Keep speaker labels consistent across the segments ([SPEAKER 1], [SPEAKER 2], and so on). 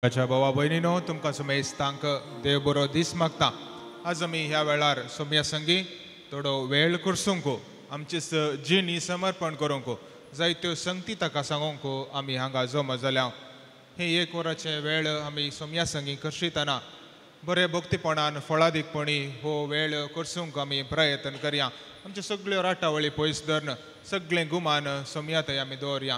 [SPEAKER 1] अच्छा भावा भयणीनो तुमकां सुमेस्तांक देव बरो दीस मागता. आज आमी ह्या वेळार सोम्या संगी थोडो वेळ करसूंक आमचे जिणी समर्पण करूंक जायत्यो संगती ताका सांगूंक आमी हांगा जमा जाल्या. हे एक वराचे वेळ आमी सोम्या संगी करशितना बरे भक्तीपणान फळादीकपणी हो वेळ करसूंक आमी प्रयत्न करया. आमच्यो सगळ्यो राटावळी पयस धरून सगळें गुमान सोम्या थंय आमी दवरया.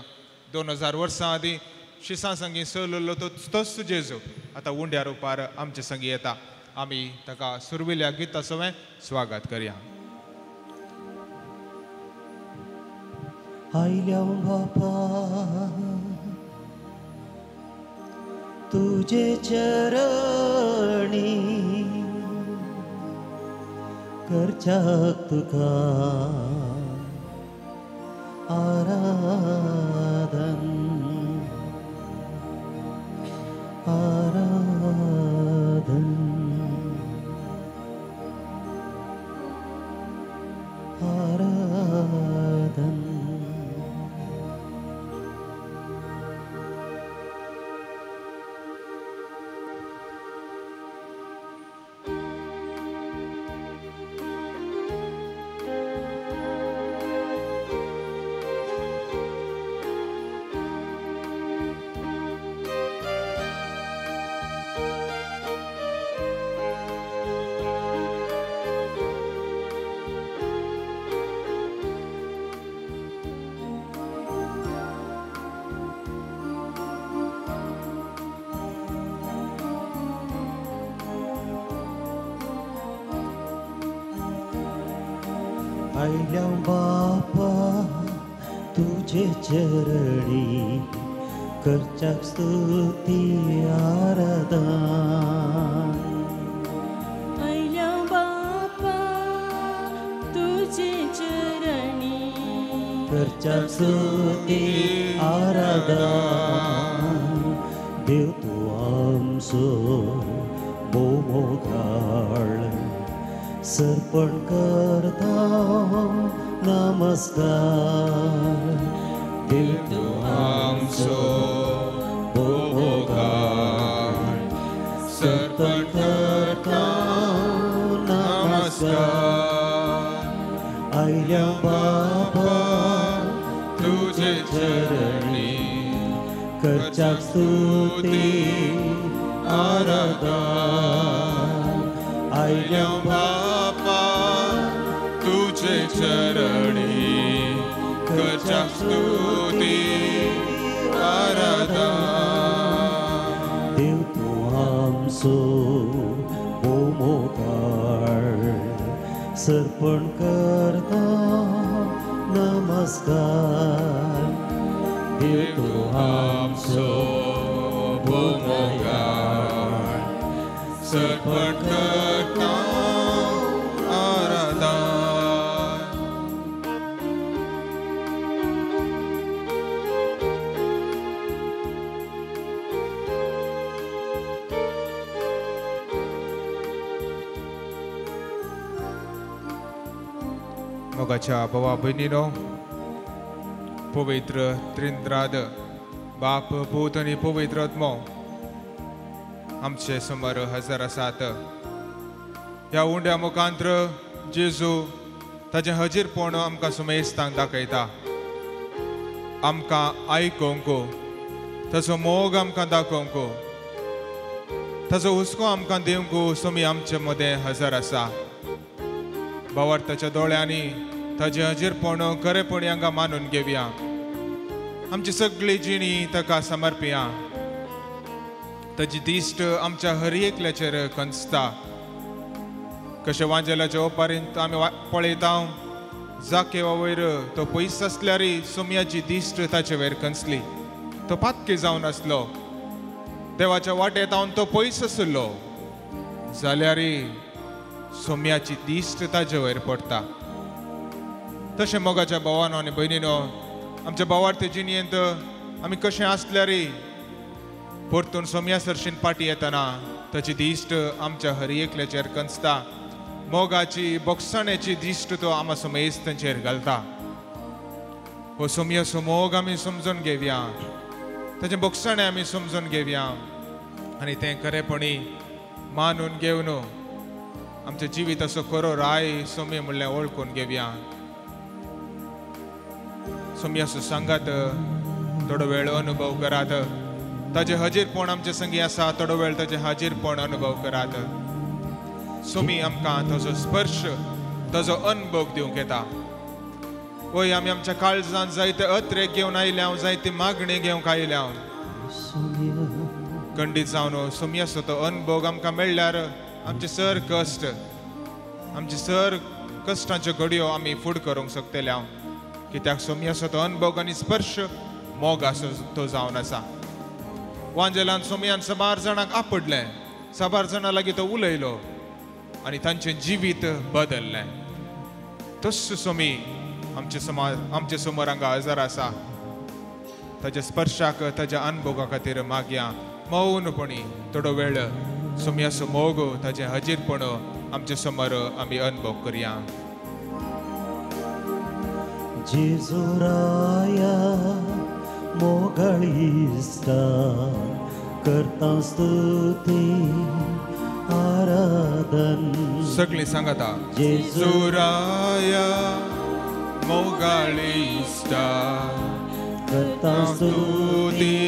[SPEAKER 1] 2000 वर्सां आदीं शिसा संगी चललो तोच जेजू आतां उंड्या रुपार आमचे संगी येता. आमी ताका सुरविल्या गितां सवें स्वागत करया.
[SPEAKER 2] आयल्या बापा तुझे चरणी करच्याक तुका आराधन आराधन आराधन. आयल्या बापा तुझे चरणी करच्याक स्तुती आराधन.
[SPEAKER 3] आयल्या बापा तुझे चरणी
[SPEAKER 2] करच्याक स्तुती आराधन. देव तू आमचो मोगाळ सर्पण करता नमस्कार. देव तू
[SPEAKER 1] आमचो मोगाळ सर्पण करता नमस्कार.
[SPEAKER 2] आयल्या बाबा
[SPEAKER 1] तुझे चरणी
[SPEAKER 2] करच्याक स्तुती आराधन. आयल्या
[SPEAKER 1] बापा तुझे चरणी करच्याक स्तुती आराधन.
[SPEAKER 2] देव तू आमचो मोगाळ सर्पण करता नमस्कार. देव तू आमचो
[SPEAKER 1] मोगाळ सर्पण करता आराधन. मोगाच्या भावा भयणीनो पवित्र त्रिंद्राद बाप पूत आनी पवित्र आत्मो आमचे समोर हजर आसात. ह्या उंड्या मुखांतर जेजू ताजें हजीरपण आमकां सुमेस्तांक दाखयता. आमकां आयकोंक ताचो मोग आमकां दाखोवंक ताचो हुस्को आमकां दिवंक सुमी आमचे मदें हजर आसा. भावार्थाच्या दोळ्यांनी ताजें हजीरपण खरेपणी हांगा मानून घेवया. आमची सगळी जिणी ताका समर्पया. ताची दिश्ट आमच्या हर एकल्याचेर कंचता. कशें वांजेलाच्या ओपारींत आमी पळयता जाकेवा वयर तो पयस आसल्यारय सोम्याची दिश्ट ताचे वयर कंचली. तो पातकी जावन आसलो. देवाच्या वाटेंत हांव तो पयस आसलो जाल्यारय सोम्याची दिश्ट ताचे वयर पडटा. तशें मोगाच्या भावानो आनी भयणीनो आमच्या भावार्थी जिणयेंत आमी कशें आसल्यारय परतून सोम्या सरशीन पाटी येतना ताची दिश्ट आमच्या हर एकल्याचेर कंचता. मोगाची बोगसण्याची दिश्ट तो आमा सुमेस्तांचेर घालता. हो सोम्याचो मोग आमी समजून घेवया. ताजें बोगसणें आमी समजून घेवया. आणि ते खरेपणी मानून घेवन आमचे जिवीत असो खरो राय सोमी म्हणल्यार ओळखून घेवया. सोमी असो सांगात थोडो वेळ अनुभव करात. ताजे हजीरपण आमचे संगी आसा, थोडो वेळ ताजे हाजीरपण अनुभव करात. सोमी आमकां ताजो स्पर्श, ताजो अनुभव दिवंक येता. वय आमी आमच्या काळजांत जायते अत्रे घेवन आयल्या, जायती मागणी घेवंक आयल्या. खंडीत जावन सोमी असो तो अनुभव आमकां मेळ्ळ्यार आमचे सर कश्ट, आमचे सर कश्टाच्यो घडयो आमी फूड करूंक शकतल्या. कित्याक सोमी असो तो अनुभव आनी स्पर्श मोग असो तो जावन आसा. वांजेलान सोमयान साबार जाणांक आपडलें, साबार जाणां लागीं तो उलयलो आनी तांचें जिवीत बदललें. तस्सो सोमी आमचे समोर हांगा हजर आसा. ताच्या स्पर्शाक, ताच्या अनुभवा खातीर मागया मौनपणी थोडो वेळ सोमी असो मोग, ताजें हजीरपण आमचे समोर आमी अनुभव करया.
[SPEAKER 2] जेजुराया मोगळीस्ता करता स्तुती आराधन.
[SPEAKER 1] सगळीं सांगाता. जेजुराया मोगाळीस्ता
[SPEAKER 2] करता स्तुती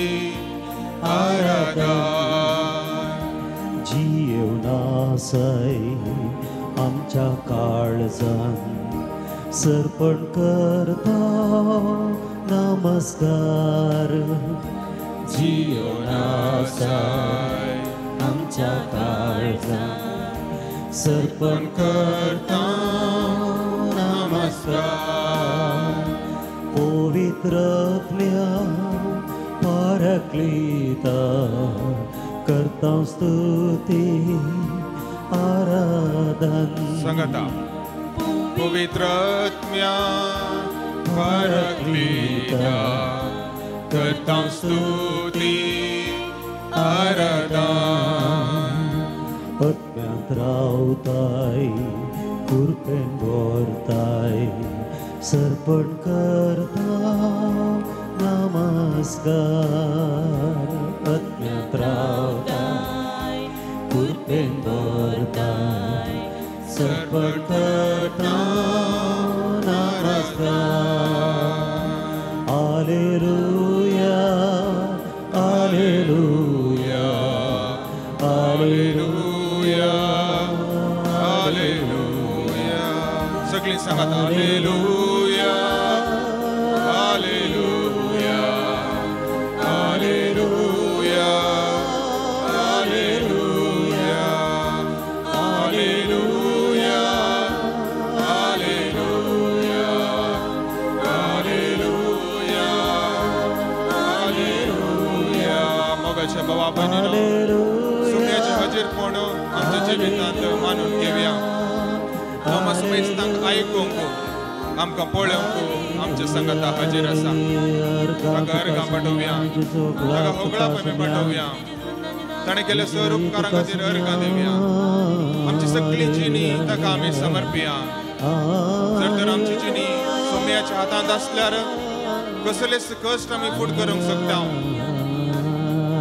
[SPEAKER 1] आराधन.
[SPEAKER 2] जीवनासय आमच्या काळजान सर्पण करता नमस्कार. जीवनासय आमच्या काळजान सर्पण करता नमस्कार. पवित्रत्म्या पारक्लिता करता स्तुती आराधन.
[SPEAKER 1] सांगाता. पवित्रत्म्या पारक्लिता करता स्तुती आराधन.
[SPEAKER 2] आत्म्यांत रावताय कृपेन भरताय सर्पण करता नमस्कार. आत्म्यांत रावताय कृपेन भरताय सर्पण करता नमस्कार. Hallelujah hallelujah hallelujah
[SPEAKER 1] hallelujah. सगळीं सांगात. Hallelujah hallelujah hallelujah hallelujah hallelujah hallelujah hallelujah hallelujah. मोगाच्या बाबा बहिणीनो, सोम्याचे हजीरपण आमच्या जिवितांत मानून घेवया. आमकां सुमेस्तांक आयकूंक, आमकां पळोवंक आमच्या संगता हजीर आसा. ताका अर्गां पाठोवया, ताका होगळापणी पाठोवया. ताणें केले सर उपकारा खातीर अर्गां दिवया. आमची सगळी जिणी ताका आमी समर्पिया. जर तर आमची जिणी सोम्याच्या हातांत आसल्यार कसलेच कश्ट आमी फूड करूंक शकता.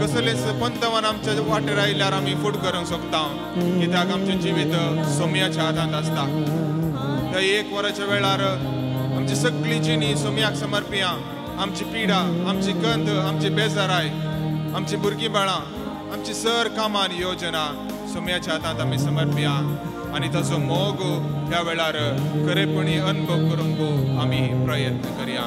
[SPEAKER 1] कसलेच पंतवान आमच्या वाटेर आयल्यार आमी फूड करूंक शकता. कित्याक आमचें जिवीत सोम्याच्या हातांत आसता. त्या एक वराच्या वेळार आमची सगळी जिणी सोम्याक समर्पिया. आमची पिडा, आमची गंध, आमची बेजाराय, आमची भुरगीं बाळां, आमची सर कामां आनी योजना सोम्याच्या हातांत आमी समर्पिया. आनी ताचो मोग ह्या वेळार खरेपणी अनुभव करूंक आमी प्रयत्न करया.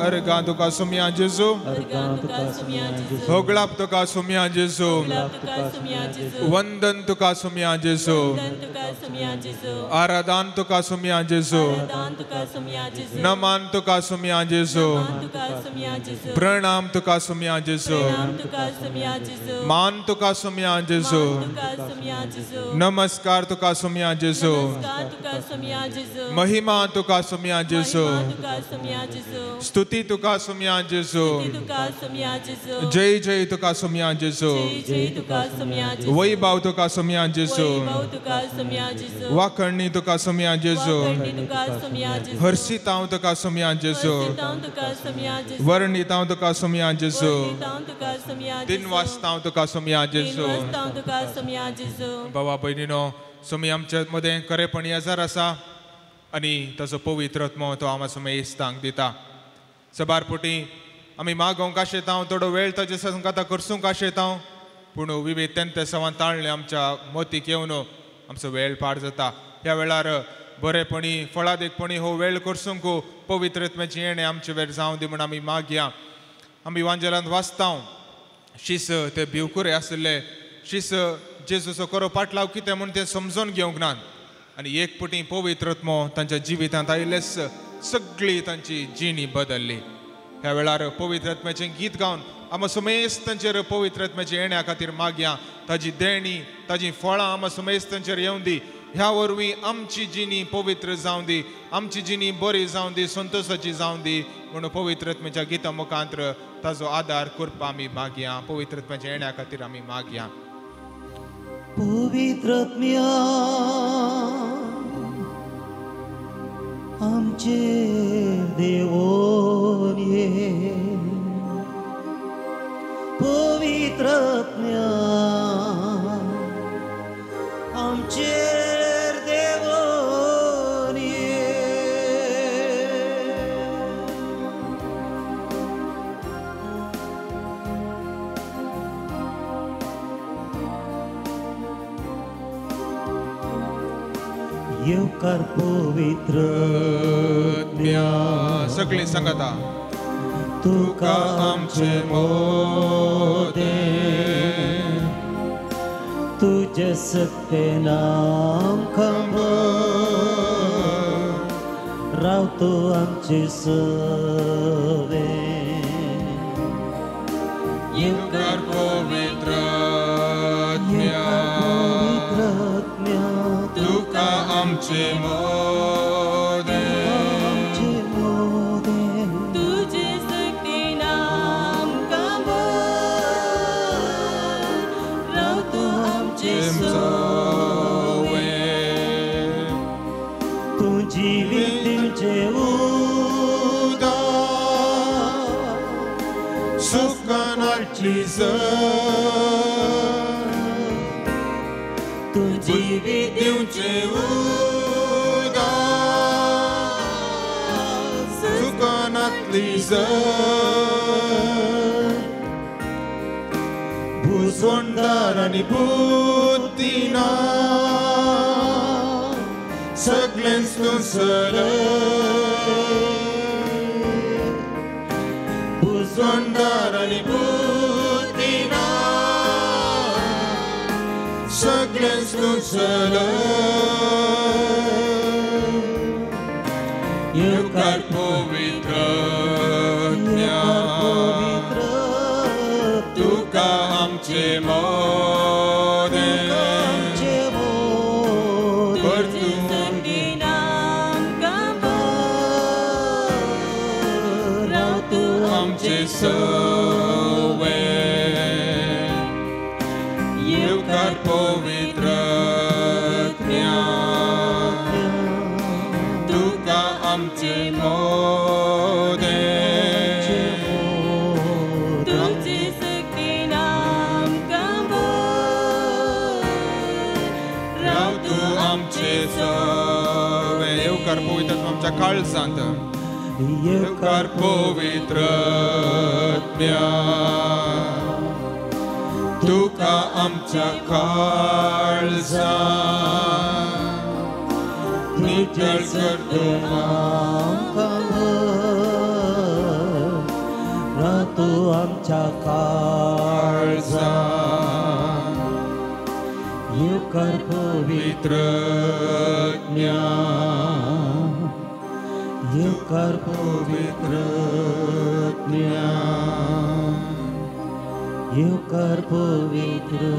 [SPEAKER 1] अर्गां तुका सुमया जेजू
[SPEAKER 3] अर्गां तुका सुमया जेजू
[SPEAKER 1] होगळाप तुका सुमया जेजू
[SPEAKER 3] होगळाप तुका सुमया जेजू
[SPEAKER 1] वंदन तुका सुमया जेजू
[SPEAKER 3] वंदन तुका सुमया जेजू
[SPEAKER 1] आराधन तुका सुमया जेजू
[SPEAKER 3] आराधन तुका सुमया जेजू
[SPEAKER 1] नमन तुका सुमया जेजू
[SPEAKER 3] मान तुका सुमया जेजू
[SPEAKER 1] प्रणाम तुका सुमया जेजू
[SPEAKER 3] नाम तुका सुमया जेजू
[SPEAKER 1] मान तुका सुमया जेजू
[SPEAKER 3] तुका सुमया जेजू
[SPEAKER 1] नमस्कार तुका सुमया जेजू
[SPEAKER 3] नमस्कार तुका सुमया जेजू
[SPEAKER 1] महिमा तुका सुमया जेजू
[SPEAKER 3] तुका सुमया जेजू
[SPEAKER 1] स्तुती तुका सुमया जेजू
[SPEAKER 3] तुका सुमया जेजू
[SPEAKER 1] जय जय तुका सुमया जेजू
[SPEAKER 3] जय तुका सुमया जेजू
[SPEAKER 1] वैभव तुका सुमया जेजू
[SPEAKER 3] वैभव तुका सुमया जेजू
[SPEAKER 1] वाखणी तुका सुमया जेजू
[SPEAKER 3] वाखणी तुका सुमया जेजू
[SPEAKER 1] हर्षितांव तुका सुमया जेजू
[SPEAKER 3] हर्षितांव तुका सुमया जेजू
[SPEAKER 1] वर्णितांव तुका सुमया जेजू
[SPEAKER 3] वर्णितांव तुका सुमया जेजू
[SPEAKER 1] दिनवासतांव तुका सुमया जेजू
[SPEAKER 3] दिनवासतांव तुका सुमया जेजू
[SPEAKER 1] भावा भयणीनो सुमी आमच्या मध्ये खरेपणी आजार आसा आनी ताचो पवित्र आत्मो तो आमच्या सुमे इस्तांक दिता सबारपोटी आमी मागोवंक आशेतांव थोडो वेळ ताचे संगता करसूंक आशेतांव पूण विवेकतेन ते सवान ताळ्ळे आमच्या मोतीक येवन आमचो वेळ पाड जाता ह्या वेळार बरेपणी फळादेकपणी हो वेळ करसूंक पवित्र आत्म्याची येणे आमचे वेळ जावं दी म्हण आमी मागया आमी वांजेलांत वाचतांव शीस ते भिवकुरे आसले शीस जेजूचो करो पाटलाव कितें म्हूण तें समजून घेवंक नात आनी एक पुटी पवित्र आत्मो तांच्या जिवितांत आयिल्लेच सगळी तांची जिणी बदलली ह्या वेळार पवित्र आत्म्याचें गीत गावन आमी सुमेस्त तांचेर पवित्र आत्म्याच्या येण्या खातीर मागया ताजी देणी ताजी फळां आमी सुमेस्त तांचेर येवं दी ह्या वरवीं आमची जिणी पवित्र जावं दी आमची जिणी बरी जावं दी संतोशाची जावं दी म्हणून पवित्र आत्म्याच्या गिता मुखांतर ताजो आदार करपा आमी मागया पवित्र आत्म्याच्या येण्या खातीर आमी मागया
[SPEAKER 2] पवित्र आत्म्या आमचे देवोन ये पवित्र आत्म्या आमचे देवोन ये येवकार पवित्र
[SPEAKER 1] आत्म्या सगळी सांगाता
[SPEAKER 2] तुका आमचे मोदे तुझे सत्य नाम रावतो आमचे सवे
[SPEAKER 1] येवकार पवित्र आत्म्या तुका आमचे मोदे
[SPEAKER 3] तुझे सत्य नाम रावतो आमचे
[SPEAKER 1] सवे
[SPEAKER 2] तुझी विधीचे उदार
[SPEAKER 1] सुखानाची
[SPEAKER 2] तुझी
[SPEAKER 1] दिवचे उदार सुखानातली भूसोंडार आणि बुद्धीना सगळेंच तुसर भूसोंडार आणि बुद्धीना सगळेंच तुसर येवकार पवित्र आत्म्या तुका आमचे मोदे आमचे सवे येवकार पवित्र आत्म्या तुका आमचे मोदे
[SPEAKER 3] तुझे सत्य नाम
[SPEAKER 1] राव तू आमचे सवे येवकार पवित्र आमच्या काळजांत येवकार पवित्र आत्म्या तुका आमच्या काळजांत नितळ करतो
[SPEAKER 2] तू आमच्या काळजा येवकार पवित्र ज्ञान येवकार पवित्र ज्ञान येवकार पवित्र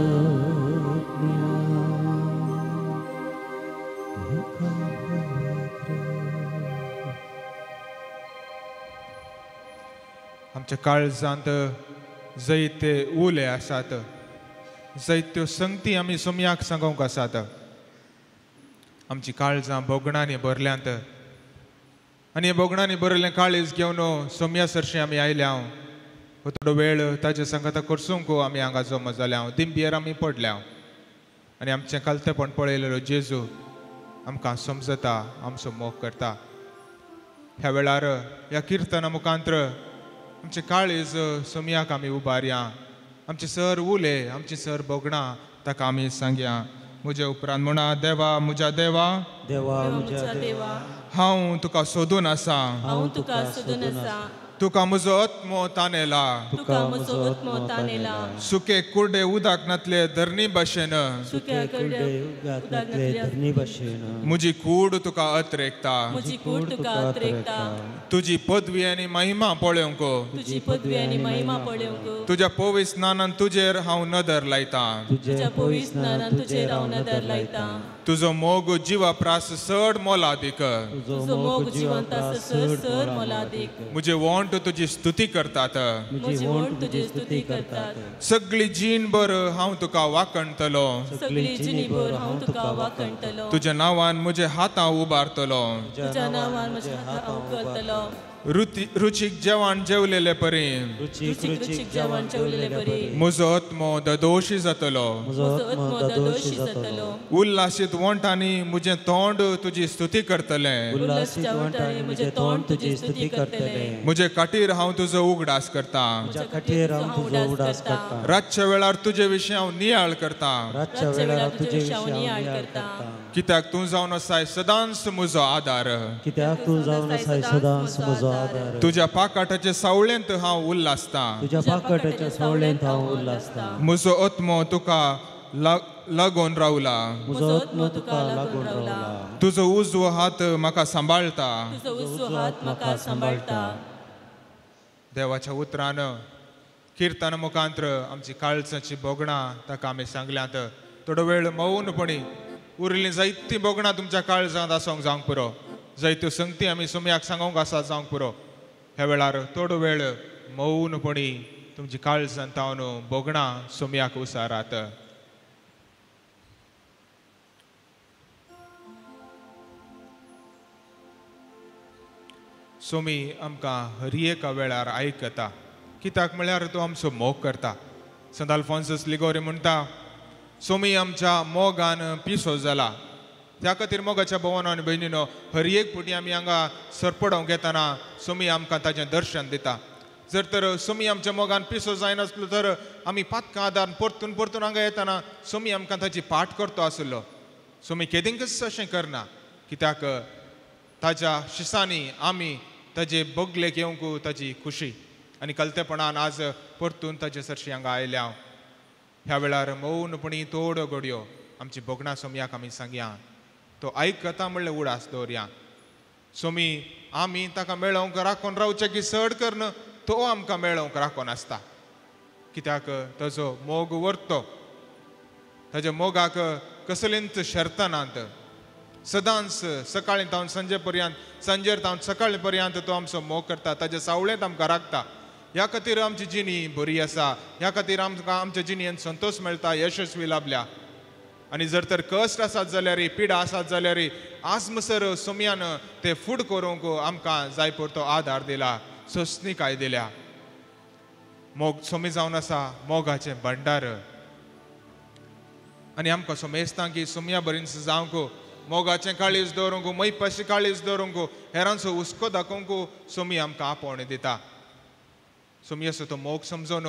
[SPEAKER 2] ज्ञान येवकार पवित्र
[SPEAKER 1] आमच्या काळजांत जायते उले आसात जायत्यो संगती आमी सोमयाक सांगूंक आसात आमची काळजां बोगणांनी भरल्यांत आनी हे बोगणांनी भरलें काळीज घेवन सोमया सरशी आमी आयल्या थोडो वेळ ताजे संगता करसूंक आमी हांगा जमा जाल्या दिंबेर आमी पडल्या आनी आमचें कालतेपण पळयलेलो जेजू आमकां समजता आमचो मोग करता ह्या वेळार ह्या किर्तना मुखांतर आमचे काळीज सोमयाक आमी उबारया आमचे सर उले आमची सर बोगणां ताका आमी सांगया म्हजे उपरांत म्हणा देवा म्हज्या देवा
[SPEAKER 2] देवा
[SPEAKER 3] म्हज्या देवा
[SPEAKER 1] हांव तुका सोदून आसा
[SPEAKER 3] हांव तुका सोदून आसा
[SPEAKER 1] तुका म्हजो आत्मो तानेला
[SPEAKER 3] तुका म्हजो आत्मो तानेला
[SPEAKER 1] सुके कुर्डे उदकांतले धरणी भाशेन
[SPEAKER 3] सुक्या कडे
[SPEAKER 2] उदकांतले धरणी भाशेन
[SPEAKER 1] म्हजी कूड तुका अत्रेकता
[SPEAKER 3] म्हजी कूड तुका अत्रेकता
[SPEAKER 1] तुजी पदवी आनी महिमा पळोवंक
[SPEAKER 3] तुजी पदवी आनी महिमा पळोवंक
[SPEAKER 1] तुज्या पवी स्नानान तुजेर हांव नदर लायता
[SPEAKER 3] तुज्या पवी स्नानान तुजेर हांव नदर लायता
[SPEAKER 1] तुजो मोग जिवा प्रास चड मोलादीक
[SPEAKER 3] तुजो मोग जिवंत आसा सर मोलादीक
[SPEAKER 1] म्हजे वोंट तुजी स्तुती करतात
[SPEAKER 3] म्हजी वोंट तुजी स्तुती करतात
[SPEAKER 1] सगळी जीणभर हांव तुका वाकणतलो
[SPEAKER 3] सगळी जिणीभर हांव तुका वाकणटलो
[SPEAKER 1] तुज्या नांवान म्हजे हातां उबारतलो
[SPEAKER 3] तुज्या नांवान म्हज्या हातां करतलो
[SPEAKER 1] रुचीक जेवण जेवलेले परी
[SPEAKER 2] रुचीक
[SPEAKER 3] रुचीक जेवण जेवलेले बरी
[SPEAKER 1] म्हजो आत्मो दोशी जातलो
[SPEAKER 2] म्हजो आत्मो दोशी जातलो
[SPEAKER 1] उल्हासीत वोंटांनी म्हजें तोंड तुजी स्तुती करतलें
[SPEAKER 2] उल्हासीत वंटांनी म्हजें तोंड तुजी स्तुती करतलें
[SPEAKER 1] म्हजे खातीर हांव तुजो उगडास करता
[SPEAKER 2] म्हज्या खातीर हांव तुजो उडास करता
[SPEAKER 1] रातच्या वेळार तुजे विशीं हांव नियाळ करता
[SPEAKER 2] रातच्या वेळार तुजे विशीं हांव नियाळ करता
[SPEAKER 1] कित्याक तूं जावन आसाय सदांच म्हजो आदार
[SPEAKER 2] कित्याक तूं जावन आसाय सदांच म्हजो आदार
[SPEAKER 1] तुज्या पाकाटाचे सावळेंत हांव उल्हासता
[SPEAKER 2] तुज्या पाकटाच्या सावळेंत हांव उल्हासता
[SPEAKER 1] म्हजो आत्मो तुका लागून रावला
[SPEAKER 2] म्हजो आत्मो तुका लागून रावला
[SPEAKER 1] तुजो उजवो हात म्हाका सांबाळता
[SPEAKER 3] तुजो उजवो हात म्हाका सांबाळटा
[SPEAKER 1] देवाच्या उतरान किर्तन मुखांतर आमची काळजाची बोगणां ताका आमी सांगल्यांत थोडो वेळ मौनपणी उरलीं जायतीं बोगणां तुमच्या काळजांत आसूंक जावंक पुरो जायत्यो संगती आमी सोमयाक सांगूंक आसा जावंक पुरो ह्या वेळार थोडो वेळ मौनपणी तुमची काळजांत तावन बोगणां सोमयाक उसारात सोमी आमकां हर एका वेळार आयकता कित्याक म्हळ्यार तो आमचो मोग करता संत अल्फॉन्सस लिगोरी म्हणटा सोमी आमच्या मोगान पिसो जाला त्या खातीर मोगाच्या भवनान भयणीनो हर एक फावटी आमी हांगा सरपडोवंक येताना सोमी आमकां ताचें दर्शन दिता जर तर सोमी आमच्या मोगान पिसो जायनासलो तर आमी पातकां आदार परतून परतून हांगा येताना सोमी आमकां ताची पाठ करतो आसलो सोमी केदींकच अशें करना कित्याक ताच्या शिसांनी आमी ताजे बगलेक येवंक ताची खुशी आनी कलतेपणान आज परतून ताचे सरशी हांगा आयल्या ह्या वेळार मौनपणी थोड्यो घडयो आमची बोगणां सोमयाक आमी सांगया तो आयकता म्हणल्यार उडास दवरया सोमी आमी ताका मेळोवंक राखोन रावचें की चड करन तो आमकां मेळोवंक राखोन आसता कित्याक ताजो मोग व्हरतो ताज्या मोगाक कसलींच शर्त नात सदांच सकाळीं तावन संजे पर्यंत संजेर तावन सकाळी पर्यंत तो आमचो मोग करता ताजे सावळेंत आमकां राखता ह्या खातीर आमची जिणी बरी आसा ह्या खातीर आमकां आमच्या जिणेंत संतोश मेळटा यशस्वी लाभल्या आनी जर तर कश्ट आसात जाल्यार पिडा आसात जाल्यार आज मसर सोमयान ते फूड करूंक आमकां जाय पुरतो आदार दिला सोंसणीकाय दिल्या मोग सोमी जावन आसा मोगाचें भंडार आनी आमकां सोमेस्ता की सोमया बरींच जावंक मोगाचें काळीज दवरूंक मैपाशी काळीज दवरूंक हेरांचो हुस्को दाखोवंक सोमी आमकां आपोवणें दिता सोमी असो तो मोग समजून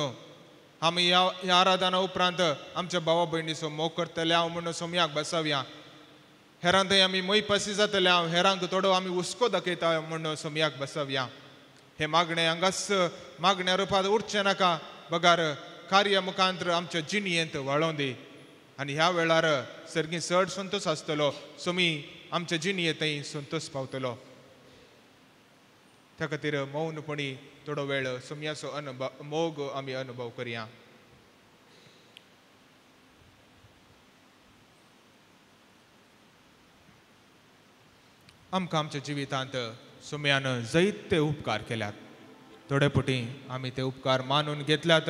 [SPEAKER 1] आमी ह्या आराधना उपरांत आमच्या भावा भयणीचो मोग करतले हांव म्हणून सोमयाक बसवया हेरां थंय आमी मैपाशी जातले हांव हेरांक थोडो आमी हुस्को दाखयता म्हणून सोमयाक बसवया हे मागणे हांगास मागण्या रुपात उरचे नाका बगार कार्य मुखांतर आमच्या जिणयेंत वाळोवन दी आनी ह्या वेळार सर्गी चड संतोश आसतलो सोमी आमच्या जिणयेंतय संतोश पावतलो त्या खातीर मौनपणी थोडो वेळ सोमयाचो अनुभव मोग आमी अनुभव करया. आमकां आमच्या जिवितांत सोम्यान जायते उपकार केल्यात. थोडे पुटी आमी ते उपकार मानून घेतल्यात.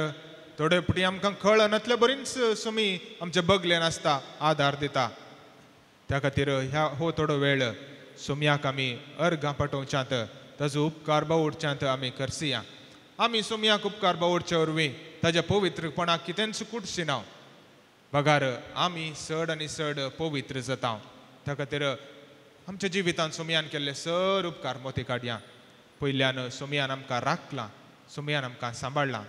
[SPEAKER 1] थोडे पुटी आमकां कळनातले बरीच सोमी आमचे बगलेन आसता आधार दिता. त्या खातीर ह्या हो थोडो वेळ सोम्याक आमी अर्घां पाठोवच्यांत ताजो उपकार बावडच्यांत आमी करसिया. आमी सोम्याक उपकार बावडचे वरवीं ताज्या पवित्रपणाक कितेंच कुडसी ना बगार आमी चड आनी चड पवित्र जाता. त्या खातीर आमच्या जिवितांत सोमयान केल्ले सर उपकार मोती काडया. पयल्यान सोमयान आमकां राखलां, सोमयान आमकां सांबाळलां.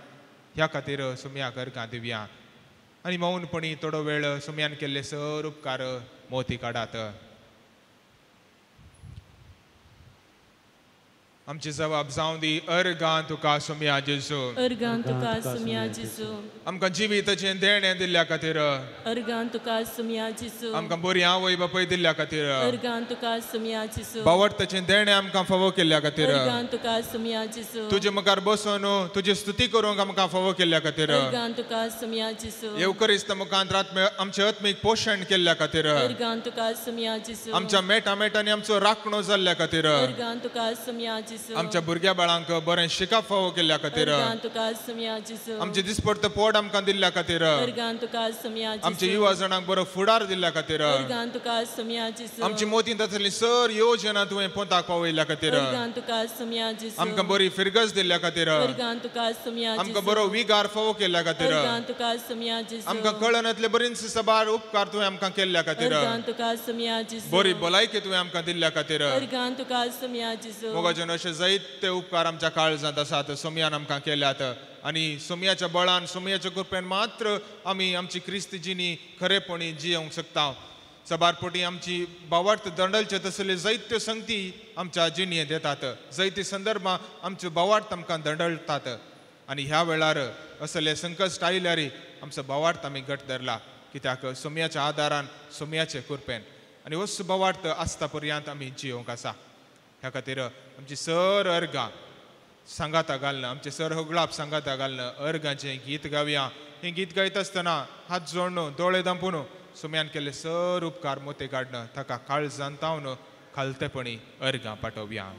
[SPEAKER 1] ह्या खातीर सोमयाक अर्घां दिवया आनी मौनपणी थोडो वेळ सोमयान केल्ले सर उपकार मोती काडात. आमचे जबाब जावं दी अर्घां तुका सोमया जेजू.
[SPEAKER 3] अर्घां तुका सोमया जेजू.
[SPEAKER 1] आमकां जिविताचें देणें दिल्ल्या खातीर.
[SPEAKER 3] अर्घां तुका सोमया जेजू.
[SPEAKER 1] आमकां बरी आवय बापूय दिल्ल्या खातीर.
[SPEAKER 3] अर्घां तुका सोमया जेजू.
[SPEAKER 1] बावडताचें देणें आमकां फावो केल्ल्या खातीर.
[SPEAKER 3] अर्घां तुका सोमया जेजू.
[SPEAKER 1] तुजे मुखार बसून तुजी स्तुती करूंक आमकां फावो केल्ल्या खातीर.
[SPEAKER 3] अर्घां तुका सोमया जेजू.
[SPEAKER 1] येवकरिस्त मुखांत आमचें आत्मीक पोशण केल्ल्या खातीर.
[SPEAKER 3] अर्घां तुका सोमया जेजू.
[SPEAKER 1] आमच्या मेटामेटांनी आमचो राखणो जाल्ल्या खातीर.
[SPEAKER 3] अर्घां तुका सोमया जेजू.
[SPEAKER 1] आमच्या भुरग्या बाळांक बरें शिकप फावो केल्ल्या खातीर.
[SPEAKER 3] अर्घां तुका सोमया जेजू.
[SPEAKER 1] आमचे दिसपडतो पोट आमकां दिल्ल्या खातीर.
[SPEAKER 3] अर्घां तुका सोमया जेजू.
[SPEAKER 1] आमच्या युवा जाणांक बरो फुडार दिल्ल्या खातीर.
[SPEAKER 3] अर्घां तुका सोमया जेजू.
[SPEAKER 1] आमची मोतीन जातली सर योजना तुवें पोंताक पावयल्ल्या खातीर.
[SPEAKER 3] अर्घां तुका सोमया जेजू.
[SPEAKER 1] आमकां बरी फिरगस दिल्ल्या खातीर.
[SPEAKER 3] अर्घां तुका सोमया जेजू.
[SPEAKER 1] आमकां बरो विगार फावो केल्ल्या खातीर.
[SPEAKER 3] अर्घां तुका सोमया जेजू.
[SPEAKER 1] आमकां कळनातले बरीच सबार उपकार तुवें आमकां केल्ल्या खातीर.
[SPEAKER 3] अर्घां तुका सोमया जेजू.
[SPEAKER 1] बरी भलायकी तुवें आमकां दिल्ल्या खातीर.
[SPEAKER 3] अर्घां तुका सोमया जेजू.
[SPEAKER 1] मोगाचें अशे जायते उपकार आमच्या काळजांत आसात सोमयान आमकां केल्यात आनी सोमयाच्या बळान सोमयाच्या कृपेन मात्र आमी आमची क्रिस्त जिणी खरेपणी जियोंक शकता. सबारपोटी आमची बावार्थ दंडलचे तसले जायत्यो संगती आमच्या जिणयेंत येतात. जायती संदर्भां आमच्यो बावार्थ आमकां दंडळटात आनी ह्या वेळार असले संकश्ट आयल्यार आमचो बावार्थ आमी घट धरला कित्याक सोमयाच्या आदारान सोमयाचे कृपेन आनी वस बावार्थ आसता पर्यंत आमी जियोंक आसा. ह्या खातीर आमची सर अर्घां सांगाता घालना आमचे सर होगळाप सांगाता घालना अर्घांचें गीत गावया. हें गीत गायत आसतना हात जोडून दोळे दांपून सोम्यान केल्ले सर उपकार मोते काडन ताका काळजांत तावन खालतेपणी अर्घां पाठोवया.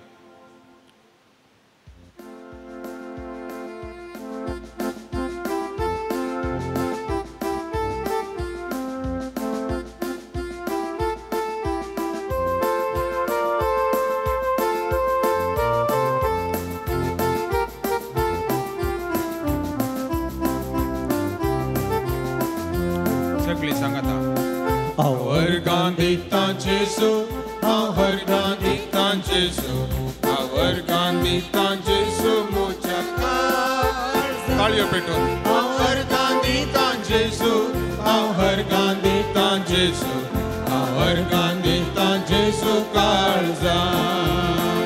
[SPEAKER 1] Our Jesu, our Gandhitan Jesu, our Gandhitan Jesu, mucha Talia Petun. Our Gandhitan Jesu, our Gandhitan Jesu, our Gandhitan Jesu, Kalza.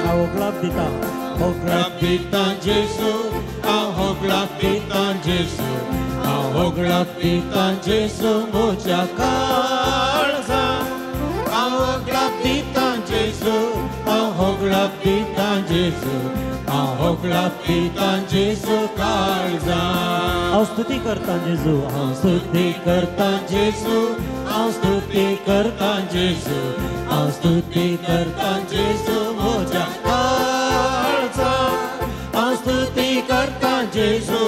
[SPEAKER 2] Our Glabditan, our
[SPEAKER 1] Glabditan Jesu, our Glabditan Jesu, our Glabditan Jesu, mucha Kalza. Our Glabditan Jesu, our Glabditan Jesu, our Glabditan Jesu, Kalza.
[SPEAKER 2] our स्तुति करता जेजू,
[SPEAKER 1] our स्तुति करता Jesu, our स्तुति करता Jesu, our स्तुति करता Jesu, मुझा Kalza. Our स्तुति करता Jesu,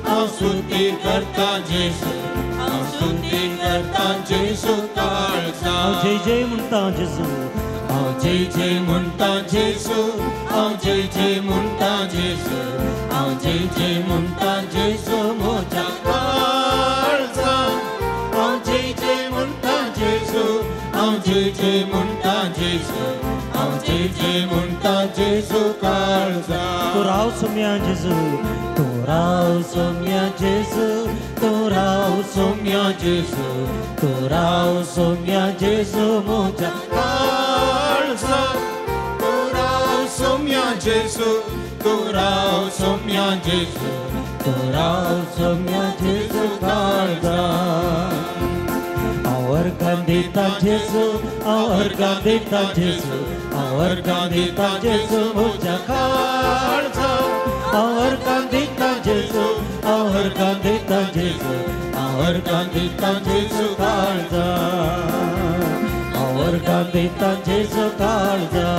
[SPEAKER 1] our स्तुति करता Jesu, our स्तुति करता Jesu, Kalza.
[SPEAKER 2] जय जय म्हणता जेजू,
[SPEAKER 1] जय जय म्हणता जेजू, जय जय म्हणता जेजू, जय जय म्हणता जेजू, मोठा काळजा. जय जय म्हणता जेजू, जय जय म्हणता जेजू, जय जय म्हणता जेजू, काळजा.
[SPEAKER 2] तू राव सोम्या जेजू, तू राव सोम्या जेजू, तू राव सोम्या जेजू, तू राव सोम्या जेजू, मोठा
[SPEAKER 1] काळजा. तू राव सोम्या जेजू तू राव सौम्या जेजू
[SPEAKER 2] तू राव सौम्या जेजू काळजा आवर कांदिता जेजू आवर कांदिता जेजू आवर कांदिता जेजू म्हज्या काळजा आवर कांदिता जेजू आवर कांदिता जेजू आवर कांदिता जेजू काळजा आवर कांदिता जेजू काळजा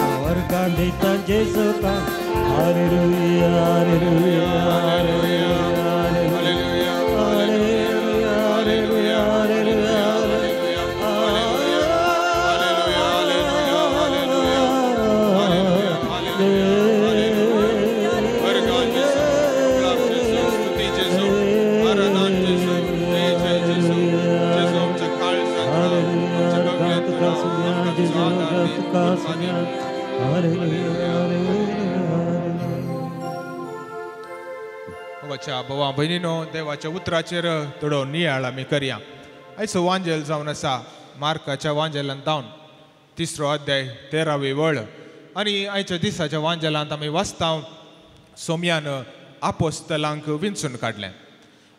[SPEAKER 2] आवर कांदिता जेजू काळजा hallelujah hallelujah hallelujah hallelujah hallelujah hallelujah
[SPEAKER 1] भावा भयणीनो देवाच्या उतराचेर थोडो नियाळ आमी करया आयचो वांजेल जावन आसा मार्काच्या वांजेलांत जावन 3रो अध्याय 13वी वळ आनी आयच्या दिसाच्या वांजेलांत आमी वाचता सोम्यान आपोस्तलांक विंचून काडलें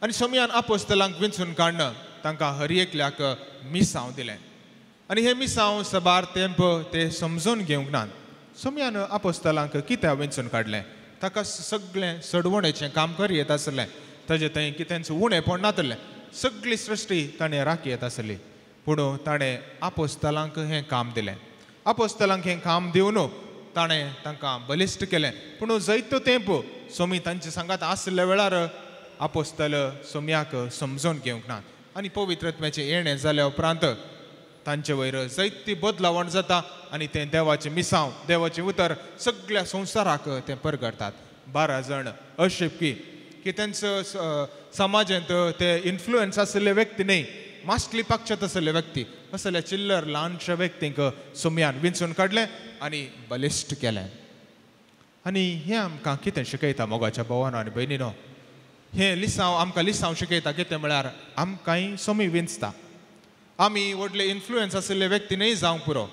[SPEAKER 1] आनी सोम्यान आपोस्तलांक विंचून काडन तांकां हर एकल्याक मिसांव दिलें आनी हे मिसांव सबार तेंप ते समजून घेवंक नात सोम्यान आपोस्तलांक कित्याक विंचून काडलें ताका सगळें सडवणेचें काम करी येत आसलें ताजें थंय कितेंच उणेंपण नातलें सगळी सृश्टी ताणें राखी येत आसली पूण ताणें आपोस्तलांक हें काम दिलें आपोस्तलांक हें काम दिवन ताणें तांकां बलिश्ट केलें पूण जायतो तेंप सोमी तांचे सांगात आसल्या वेळार आपोस्तल सोम्याक समजून घेवंक ना आनी पवित्रत्म्याचें येणें जाल्या उपरांत तांचे वयर जायती बदलावण जाता आनी तें देवाचें मिसांव देवाचें उतर सगळ्या संवसाराक तें परगडतात 12 जाण अशे की तेंचो समाजांत ते इन्फ्लुएन्स आसले व्यक्ती न्ही मास्टली पाक्षात आसले व्यक्ती असले चिल्लर ल्हानशा व्यक्तींक सोम्यान विंचून काडलें आनी बलिश्ट केलें आनी हें आमकां कितें शिकयता मोगाच्या भावानो आनी भयणीनो हें लिसांव आमकां लिसांव शिकयता कितें म्हळ्यार आमकांय सोमी विंचता आमी व्हडले इन्फ्लुएन्स आशिल्ले व्यक्ती न्हय जावंक पुरो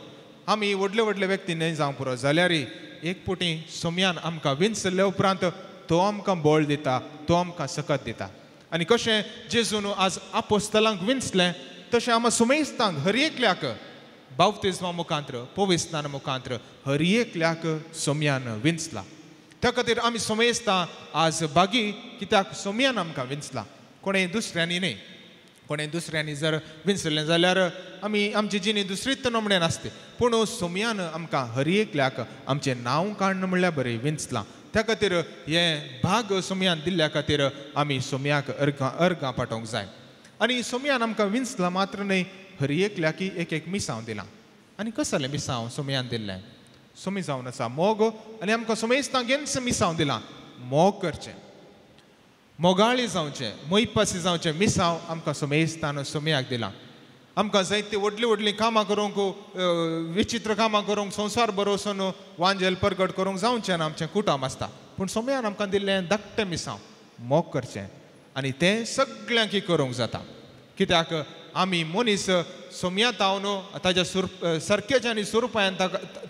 [SPEAKER 1] आमी व्हडले व्यक्ती न्हय जावंक पुरो जाल्यार एक पुटी सोम्यान आमकां विंचले उपरांत तो आमकां बळ दिता तो आमकां सकत दिता आनी कशें जेजून आज आपोस्तलांक विंचलें तशें आमी सुमेस्तांक हर एकल्याक बावतिस्मा मुखांत्र पविस्ताना मुखांत्र हर एकल्याक सोम्यान विंचला त्या खातीर आमी सुमेस्तां आज बागी कित्याक सोम्यान आमकां विंचला कोणें दुसऱ्यांनी न्हय कोणें दुसऱ्यांनी जर विंचलें जाल्यार आमी आमची जिणी दुसरीच नमणेन आसता पूण सोम्यान आमकां हर एकल्याक आमचें नांव काडन म्हणल्यार बरें विंचलां त्या खातीर हें भाग सोम्यान दिल्ल्या खातीर आमी सोम्याक अर्गां पाठोवंक जाय आनी सोम्यान आमकां विंचलां मात्र न्हय हर एकल्याक एक मिसांव दिलां आनी कसलें मिसांव सोम्यान दिल्लें सोमी जावन आसा मोग आनी आमकां सोमेस्तांक गेन्स मिसांव दिलां मोग करचें मोगाळी जावचें मोयपासी जावचें मिसांव आमकां सोमेस्तान सोम्याक दिलां आमकां जायतीं व्हडलीं कामां करूंक विचित्र कामां करूंक संवसार बरो वचून वांजेल परगट करूंक जावचें ना आमचें कुटुंब आसता पूण सोम्यान आमकां दिल्लें धाकटें मिसांव मोग करचें आनी तें सगळ्यांक करूंक जाता कित्याक आमी मनीस सोम्या तावन ताच्या सरकेच्या आनी सुरपायान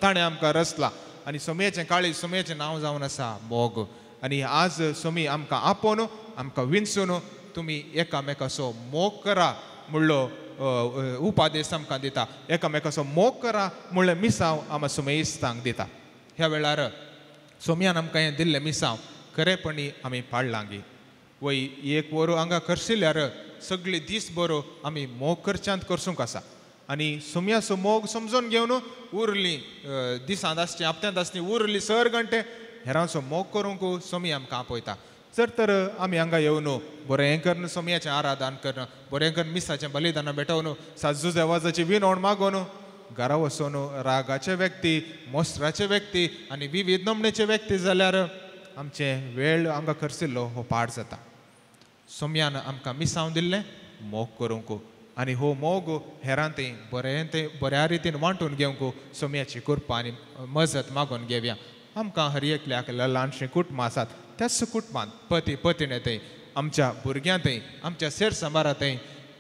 [SPEAKER 1] ताणें आमकां रचला आनी सोम्याचें काळीज सोम्याचें नांव जावन आसा मोग आनी आज सोमी आमकां आपोवन आमकां विंचून तुमी एकामेकाचो मोग करा म्हणलो उपादेश आमकां दिता एकामेकाचो मोग करा म्हणलें मिसांव आमी सोमेस्तांक दिता ह्या वेळार सोम्यान आमकां हें दिल्लें मिसांव खरेपणी आमी पाळलां गी वय एक वरो हांगा करशिल्ल्यार सगळी दीस बरो आमी मोग करच्यांत करसूंक आसा आनी सोम्याचो मोग समजून घेवन उरलीं दिसांत आसचें हप्त्यांत आसचीं उरलीं सर घंटे हेरांचो मोग करूंक सोमी आमकां आपयता जर तर आमी हांगा येवन बरें करून सोम्याचें आराधन करून बरें करून मिसाचें बलिदान भेटोवन साजुजे वाजाची विनवण मागोवन घरा वचून रागाचे व्यक्ती मोस्त्राचे व्यक्ती आनी विविध नमणेचे व्यक्ती जाल्यार आमचे वेळ हांगा करशिल्लो हो पाड जाता सोम्यान आमकां मिसांव दिल्लें मोग करूंक आनी हो मोग हेरांत बऱ्या रितीन वांटून घेवंक सोम्याची कृपा आनी मजत मागून घेवया आमकां हर एकल्याक ल्हानशें कुटुंब आसात त्याच कुटुंबांत पती पत्नींतय आमच्या भुरग्यांतय आमच्या सेर सांबारांतय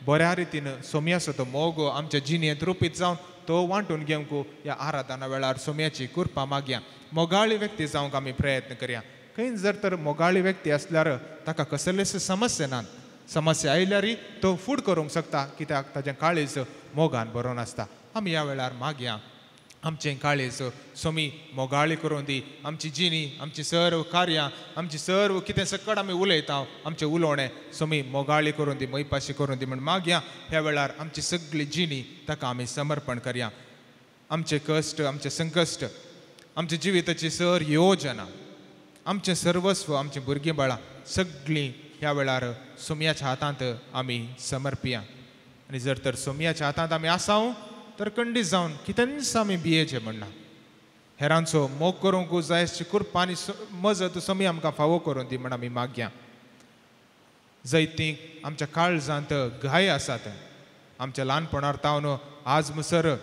[SPEAKER 1] बऱ्या रितीन सोम्याचो तो मोग आमच्या जिणेंत रुपीत जावन तो वांटून घेवंक ह्या आराधना वेळार सोम्याची कृपा मागया. मोगाळी व्यक्ती जावंक आमी प्रयत्न करया. खंय जर तर मोगाळी व्यक्ती असल्यार ताका कसलेच समस्या नात. समस्या आयल्यारय तो फूड करूंक शकता, कित्याक ताजें काळीज मोगान भरून आसता. आमी ह्या वेळार मागया आमचें काळीज सोमी मोगाळी करून दी. आमची जिणी, आमची सर्व कार्यां, आमची सर्व कितें सकट आमी उलयता, आमचें उलोवणें सोमी मोगाळी करून दी, मैपाशी करून दी म्हण मागया. ह्या वेळार आमची सगळी जिणी ताका आमी समर्पण करया. आमचे कश्ट, आमचे संकश्ट, आमच्या जिविताची सर योजना, आमचें सर्वस्व, आमचीं भुरगीं बाळां सगळीं ह्या वेळार सोमयाच्या हातांत आमी समर्पिया. आनी जर तर सोमयाच्या हातांत आमी आसाव तर खंडीत जावन कितेंच आमी भियेचें म्हणना. हेरांचो मोग करूंक जाय अशी कृपा आनी मजत सोमी आमकां फावो करून दी म्हण आमी मागया. जैतीं आमच्या काळजांत घाय आसात, आमच्या ल्हानपणार तावन आज मुसर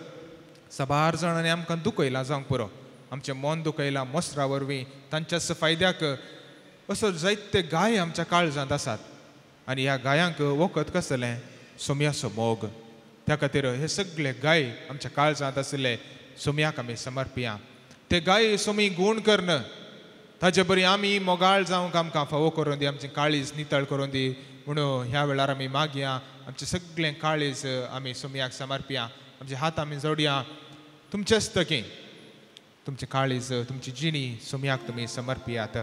[SPEAKER 1] साबार जाणांनी आमकां दुखयलां जावंक पुरो. आमचें मन दुखयलां मसरा वरवीं, तांच्याच फायद्याक असो जायते गाय आमच्या काळजांत आसात. आनी ह्या गायांक वखद कसलें? सोमयाचो मोग. त्या खातीर हे सगळे गाय आमच्या काळजांत आसले सोमयाक आमी समर्पिया. ते गाय सोमी गूण करन, ताचे बरी आमी मोगाळ जावंक आमकां फावो करून दी, आमचें काळीज नितळ करून दी म्हणून ह्या वेळार आमी मागया. आमचें सगळें काळीज आमी सोमयाक समर्पिया. आमचे हात आमी जोडया. तुमचेच तकी तुमचें काळीज, तुमची जिणी सोमयाक तुमी समर्पियात.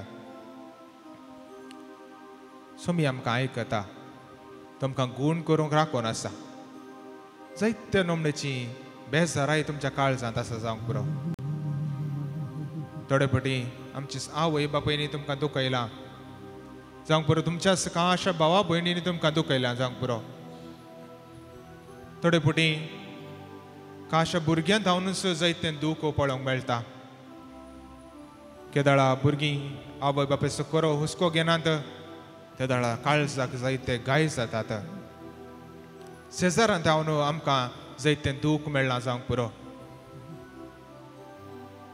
[SPEAKER 1] सोमी आमकां आयकता, तुमकां गूण करूंक राखून आसा. जायत्या नमणेची बेजाराय तुमच्या काळजांत आसा जावंक पुरो. थोडे फावटी आमची आवय बापायनी तुमकां दुखयलां जावंक पुरो, तुमच्या कांशा भावा भयणींनी तुमकां दुखयलां जावंक पुरो. थोडे फावटी कांशा भुरग्यां धांवनूच जायतें दूख पळोवंक मेळटा. केदाळा भुरगीं आवय बापायचो कोरो हुस्को घेनात, त्या दाळा काळजाक जायते गाय जातात. शेजारांत धांवन आमकां जायतें दूख मेळना जावंक पुरो.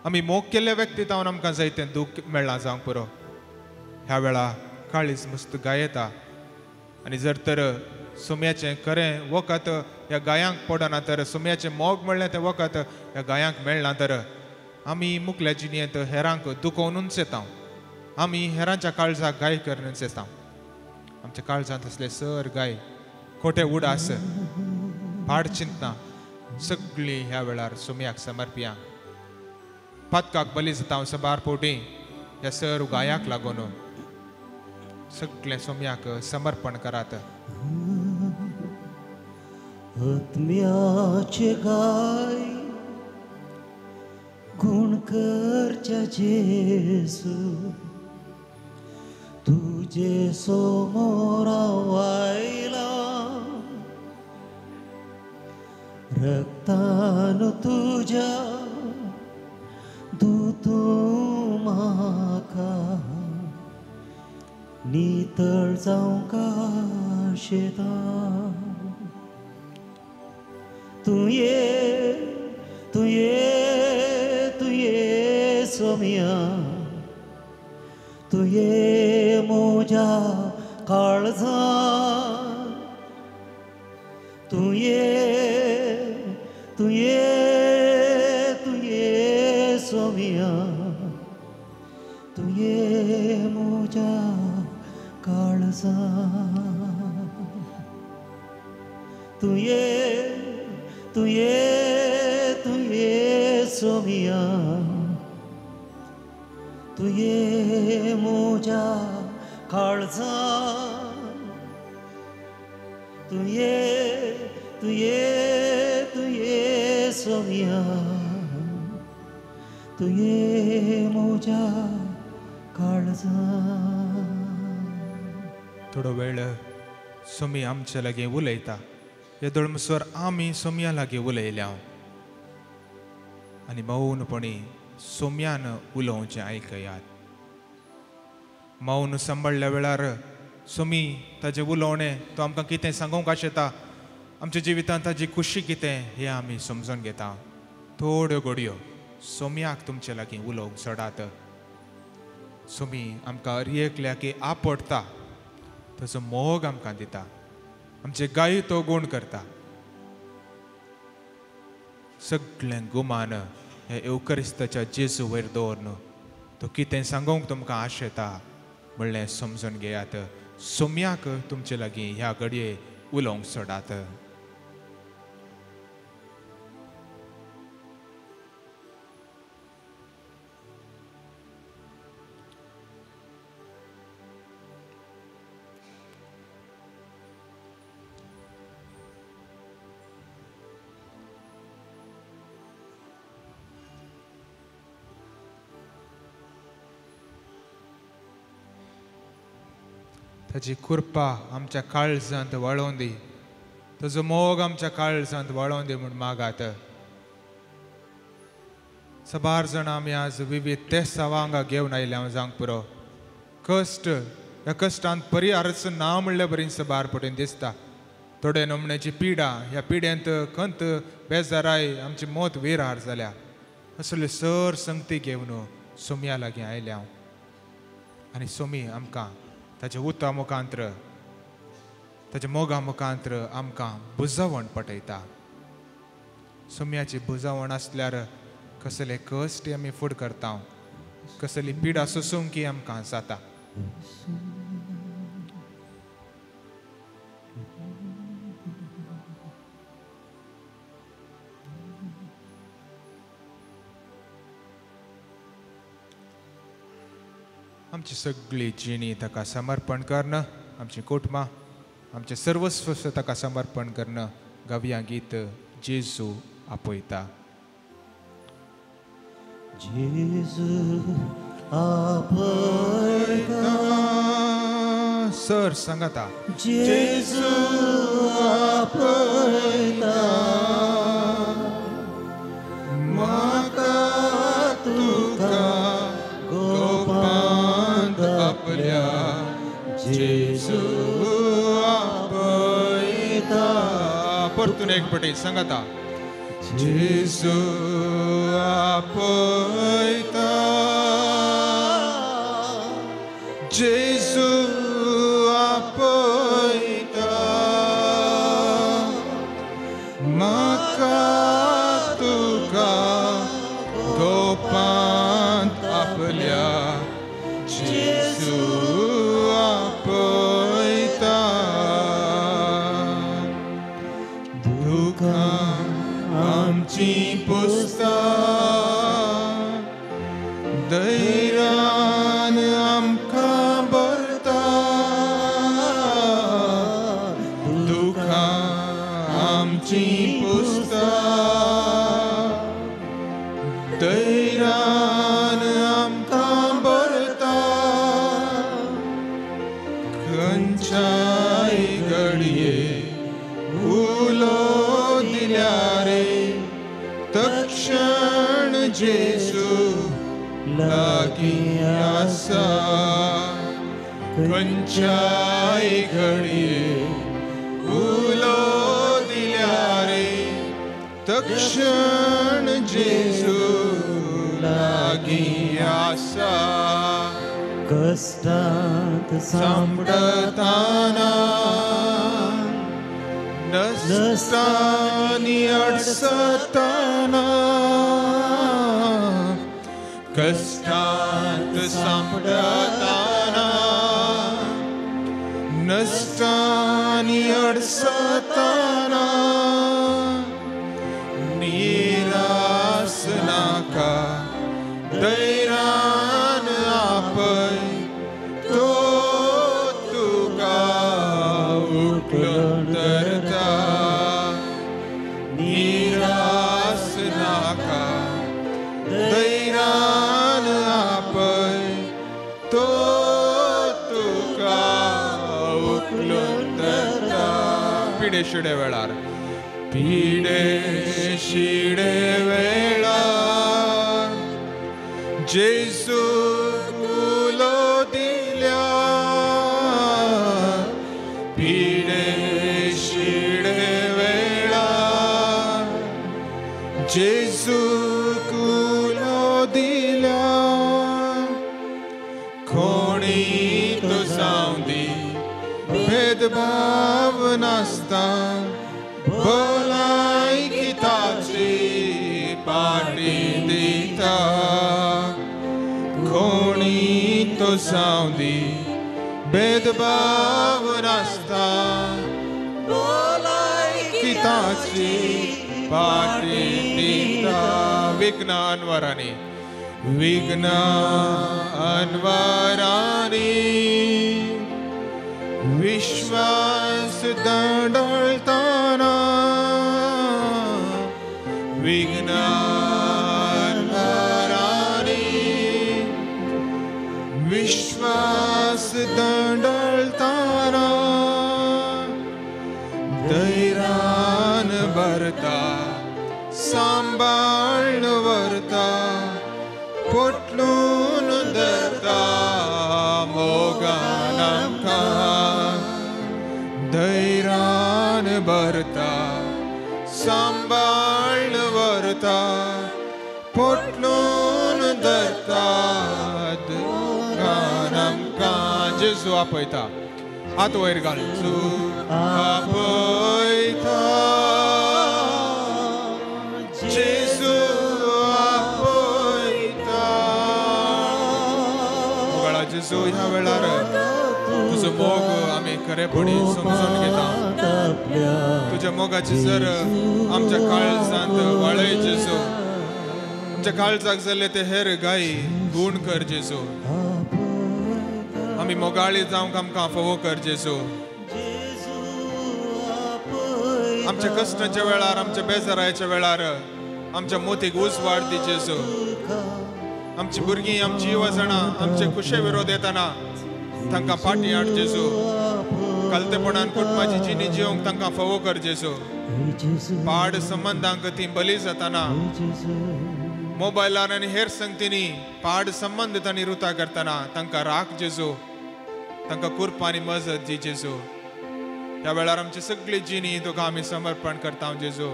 [SPEAKER 1] आमी मोग केल्ल्या व्यक्ती धांवन आमकां जायतें दूख मेळना जावंक पुरो. ह्या वेळा काळीज मस्त गायता. आनी जर तर सोम्याचें खरें वखद ह्या गायांक पडना, तर सोम्याचें मोग मेळ्ळें तें वखद ह्या गायांक मेळना, तर आमी मुखल्या जिणेंत हेरांक दुखोवनूच येता. आमी हेरांच्या काळजाक गाय करूनच येता. आमच्या काळजांत असले सर गाय, खोटे उडास, पाड चिंतना सगळी ह्या वेळार सोमयाक समर्पिया. पातकाक बली जाता हांव सबार पोटी ह्या सर गायाक लागून सगळें सोमयाक समर्पण करात.
[SPEAKER 2] आत्म्याचे गाय गुण करच्या जेसू, तुझे समोर आयला. रक्तान तुझ्या धुतो म्हाका, नितळ जावंक आशेता. तूं ये, तूं ये, तूं ये सोमया, तूं ये म्हज्या काळजांत. तूं ये, तूं ये, तूं ये सोमया, तूं ये म्हज्या काळजांत. तूं ये, तूं ये, तूं ये सोमया, तूं ये म्हज्या काळजांत. तूं ये, तूं ये, तूं ये सोमया, तूं ये म्हज्या काळजांत.
[SPEAKER 1] थोडो वेळ सोमी आमचे लागीं उलयता. येदोळ मुसर आमी सोमया लागीं उलयल्या आनी मौनपणी सोम्यान उलोवचें आयकयात. मौन सांबाळल्या वेळार सोमी ताजें उलोवणें तो आमकां कितें सांगूंक आशेता, आमच्या जिवितांत ताजी खुशी कितें हें आमी समजून घेता. थोड्यो घडयो सोम्याक तुमचे लागीं उलोवंक सोडात. सोमी आमकां अरियेकल्या की आपडटा, ताचो मोग आमकां दिता. आमचे गायी तो गूण करता. सगळें गुमान हे एवकरिस्ताच्या जेजू वयर दवरन तो कितें सांगूंक तुमकां आशेता म्हणलें समजून घेयात. सोम्याक तुमचे लागीं ह्या घडये उलोवंक सोडात. ताची कृपा आमच्या काळजांत वळोवन दी. ताजो मोग आमच्या काळजांत वळोवन दी म्हूण मागात. सबार जाण आमी आज विविध तेसा वांगा घेवन आयले हांव जावंक पुरो. कश्ट ह्या कश्टांत बरी अर्च ना म्हणल्यार बरी सबार पटेन दिसता. थोडे नमण्याची पिडा ह्या पिड्यांत खंत बेजाराय आमची मोत वेरार जाल्या. असले सर संगती घेवन सोम्या लागीं आयले हांव. आनी सोमी आमकां ताच्या उता मुखांत्र ताच्या मोगा मुखांत्र आमकां बुजवण पटयता. सोम्याची बुजवण आसल्यार कसले कश्ट आमी फूड करता, कसली पिडा सोसूंक आमकां जाता. आमची सगळी जिणी ताका समर्पण करणं, आमची कुटुंबां आमचे सर्वस्व ताका समर्पण करणं गावया गीत जेजू आपयता.
[SPEAKER 2] जेजू आपयता
[SPEAKER 1] सर सांगाता.
[SPEAKER 2] जेजू आपयता म्हाका तुका गोपांत आपल्या. जेजू आपयता.
[SPEAKER 1] परतून एक पटी सांगाता. जेजू आपयता. जेजू आपयता म्हाका तुका गोपांत आपल्या. जेजू आपयता. दुखां आमची पुस्ता धैर्यान आमकां भरता. दुखां आमची पुस्ता धैर्यान आमकां भरता. खंयच्याय घडये उलो दिल्यार तक्षण जेजू लागीं आसा. खंयच्याय घडये उलो दिल्यार तक्षण जेजू लागीं आसा.
[SPEAKER 2] कष्टांत
[SPEAKER 1] सांपडताना नसतानी अडसताना. कष्टांत सांपडताना नसतानी अडसताना. निराश नाका धैर्यान आपय. तो तुका उखलून धरता. निराश नाका धैर्यान आपय. तो तुका उखलून धरता. पिडे शिडे वेळार पिडे शिडे वेळार जेजू उलो दिल्या. पिडे शिडे वेळार जेजू उलो दिल्या. कोणी तो जावं दी भेदभाव नासता. भलायकी ताची एकतो जावंदी भेदभाव नासता किताची पाटी निघता विघ्न अनवरांनी विश्वास दंडळताना विघ्न अनवरांनी विश्वास दंडळताना धैर्यान भरता सांभाळण व्हरता पोटलून धरता मोगान आमकां धैर्यान भरता सांभाळण व्हरता पोटलून धरता मोगान आमकां जेजू आपयता हात वयर घाल आपयता जेजू आपयता वेळा जेजू ह्या वेळार तुजो मोग आमी खरेपणी समजून घेता तुझ्या मोगाची जर आमच्या काळजांत वाळय जेजू आमच्या काळजाक जाल्ले ते हेर गायी गुण कर जेजू आमी मोगाळी जावंक आमकां फोवो कर जेजू आमच्या कश्टाच्या वेळार आमच्या बेजाराच्या वेळार आमच्या मोतीक उजवाड दी जेजू आमची भुरगीं आमची युवजणां आमचे कुशे विरोध येताना तांकां फाटी हाड जेजू कलतेपणान कुटुंबाची जिणी जिवंक तांकां फोवो कर जेजू पाड संबंधांक ती बली जाताना मोबायलार आनी हेर संगतींनी पाड संबंध तांणी रुता करताना तांकां राख जेजू तांकां कुर्प आनी मजत दी जेजू ह्या वेळार आमची सगळी जिणी तुका आमी समर्पण करता जेजू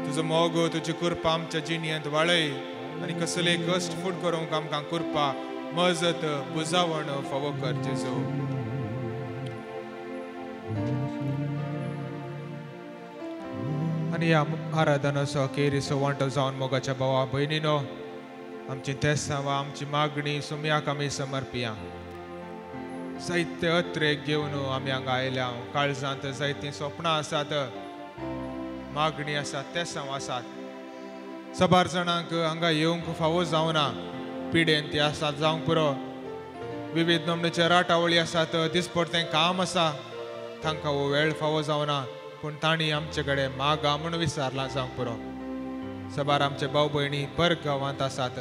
[SPEAKER 1] तुजो मोग तुजी कुर्पा आमच्या जिणयेंत वाळय आनी कसले कश्ट फूट करूंक आमकां कुर्पा मजत बुजावण फोवो कर जेजू आनी ह्या आराधनाचो अखेरीचो वांटो जावन मोगाच्या भावा भयणीनो आमची तेसांवां आमची मागणी सुमयाक आमी समर्पिया जायते अत्रेक घेवन आमी हांगा आयल्या काळजांत जायतीं स्वप्नां आसात मागणी आसात तेसांव आसात सबार जाणांक हांगा येवंक फावो जावना पिडेन ती आसात जावंक पुरो विविध नमनेचे राटावळी आसात दिसपडतें काम आसा तांकां हो वेळ फावो जावना पूण तांणी आमचे कडेन मागा म्हूण विचारलां जावंक पुरो सबार आमचे भाव भयणी पर गांवांत आसात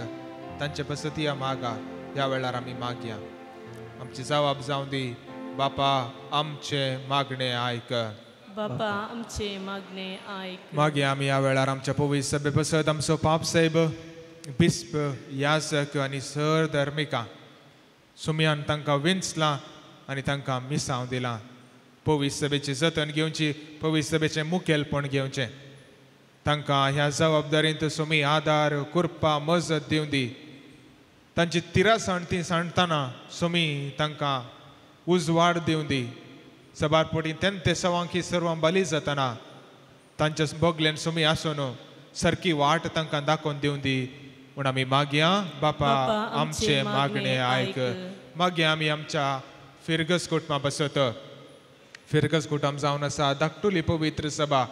[SPEAKER 1] तांचे पसतीया मागा ह्या वेळार आमी मागया आमची जबाब जावं दी बापा आमचे मागणे आयक
[SPEAKER 3] बापा आमचे मागणे आयक
[SPEAKER 1] मागया आमी ह्या वेळार आमच्या पवित्र सभे पसत आमचो पाप साहेब बिस्प याजक आनी सर धर्मिका सुमयान तांकां विंचलां आनी तांकां मिसांव दिलां पवित्र सभेची जतन घेवची पवित्र सभेचें मुखेलपण घेवचें तांकां ह्या जबाबदारींत सुमी आदार कुर्पा मजत दिवं दी तांची तिरासण ती सांडटाना सुमी तांकां उजवाड दिवं दी सबारपटी तेन्ते सवांकी सर्वां बली जाताना तांच्या बोगलेन सुमी आसून सारकी वाट तांकां दाखोवन दिवं दी म्हूण आमी मागया बापा आमचे मागणे आयक मागया आमी आमच्या फिरगस कुटुंबा बसत फिरगस कुटुंब जावन आसा धाकटुली पवित्र सभा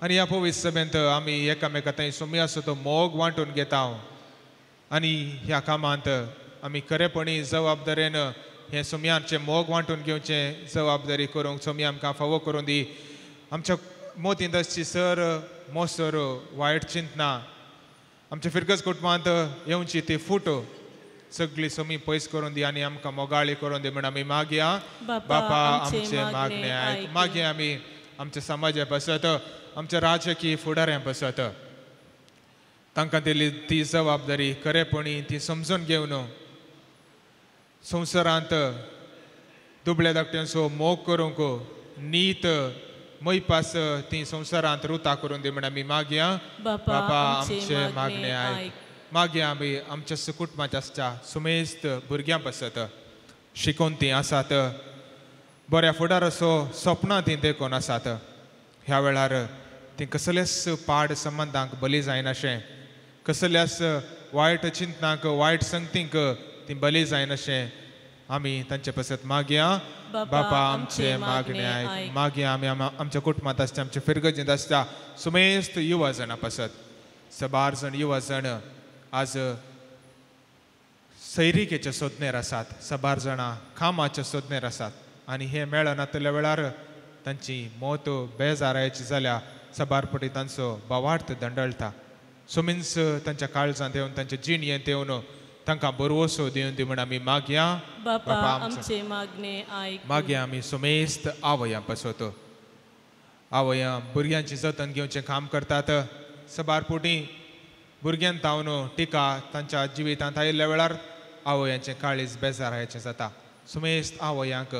[SPEAKER 1] आनी ह्या पवित्र सभेंत आमी एकामेका थंय सुमी आसा तो मोग वांटून घेता आनी ह्या कामांत आमी खरेपणी जबाबदारेन हे सुमयांचे मोग वांटून घेवचे जबाबदारी करूंक सुमी आमकां फावो करून दी आमच्या मोतींत आसची सर मोसर वायट चिंतना आमच्या फिरगस कुटुंबांत येवची ती फूट सगळी सुमी पयस करून दी आनी आमकां मोगाळी करून दी म्हण आमी मागया बापा आमचे मागणे आयक मागया आमी आमच्या समाजा बसत आमच्या राजकीय फुडाऱ्यां बसत तांकां दिली ती जबाबदारी खरेपणी ती समजून घेवन संवसारांत दुबळ्या धाकट्यांचो मोग करूंक नीत मैपास ती संवसारांत रुता करून दी म्हण आमी मागया बापा आमचे मागणे आयक मागया आमी आमच्या कुटुंबाच्या आसच्या सुमेस्त भुरग्यां बसत शिकून ती आसात बऱ्या फुडाराचो सपनां ती देखून आसात ह्या वेळार ती कसलेच पाड संबंधांक बली जायनाशें कसल्याच वायट चिंतनाक वायट संगतींक ती बली जायन अशें आमी तांचे पासत मागया. बापा आमचे मागणे आयक. मागया आमी आमच्या कुटुंबात आसता, आमच्या फिरगतींत आसता सुमेस्त युवा जाणां पासत. सबार जण युवा जण आज सैरिकेच्या सोदनेर आसात, सबार जाणां कामाच्या सोदनेर आसात आनी हे मेळनातल्या वेळार तांची मौत बेजारायची जाल्या सबार पटी तांचो भावार्थ दंडळटा. सुमिन्स तांच्या काळजांत येवन तांच्या जिणयेंत येवन तांकां बरवसो दिवन दी म्हण आमी मागया.
[SPEAKER 3] बापा आमचे मागणे आयक.
[SPEAKER 1] मागया आमी सुमेस्त आवयां पासत. आवयां भुरग्यांची जतन घेवचें काम करतात. सबार पोटी भुरग्यांक तावन टिका तांच्या जिवितांत आयिल्ल्या वेळार आवयांचें काळीज बेजारायचें जाता. सुमेस्त आवयांक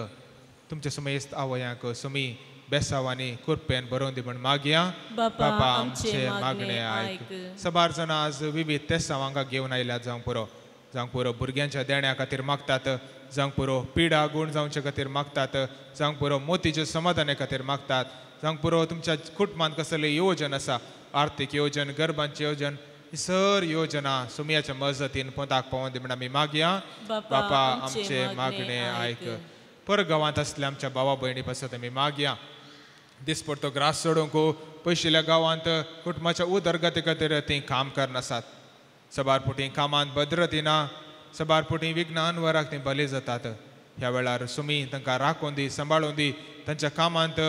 [SPEAKER 1] तुमच्या सुमेस्त आवयांक सुमी बेसावांनी कुरपेन बरोवन दी म्हण मागया. बापा आमचे मागणे आयक. सबार जाणां आज विविध तेसां वांगा घेवन आयल्यात. जावंक पुरो भुरग्यांच्या देण्या खातीर मागतात, जावंक पुरो पिडा गूण जावचे खातीर मागतात, जावंक पुरो मोतीच्या समाधाना खातीर मागतात, जावंक पुरो तुमच्या कुटुंबांत कसले योजन आसा, आर्थीक योजन, गरबांची योजन, ही सर योजना सुमयाच्या मजतीन पोंताक पावोन दी म्हण आमी मागया. बापा आमचे मागणे आयक. परगांवांत असल्या आमच्या भावा भयणी पासत आमी मागया. दिसपडतो ग्रास सोडूंक पयशिल्ल्या गांवांत कुटुंबाच्या उदरगती खातीर तीं काम करनासात. सबार पुटी कामांत भद्रती ना, सबार पुटी विघ्नान वराक तीं बली जातात. ह्या वेळार सुमी तांकां राखून दी, सांबाळून दी, तांच्या कामांत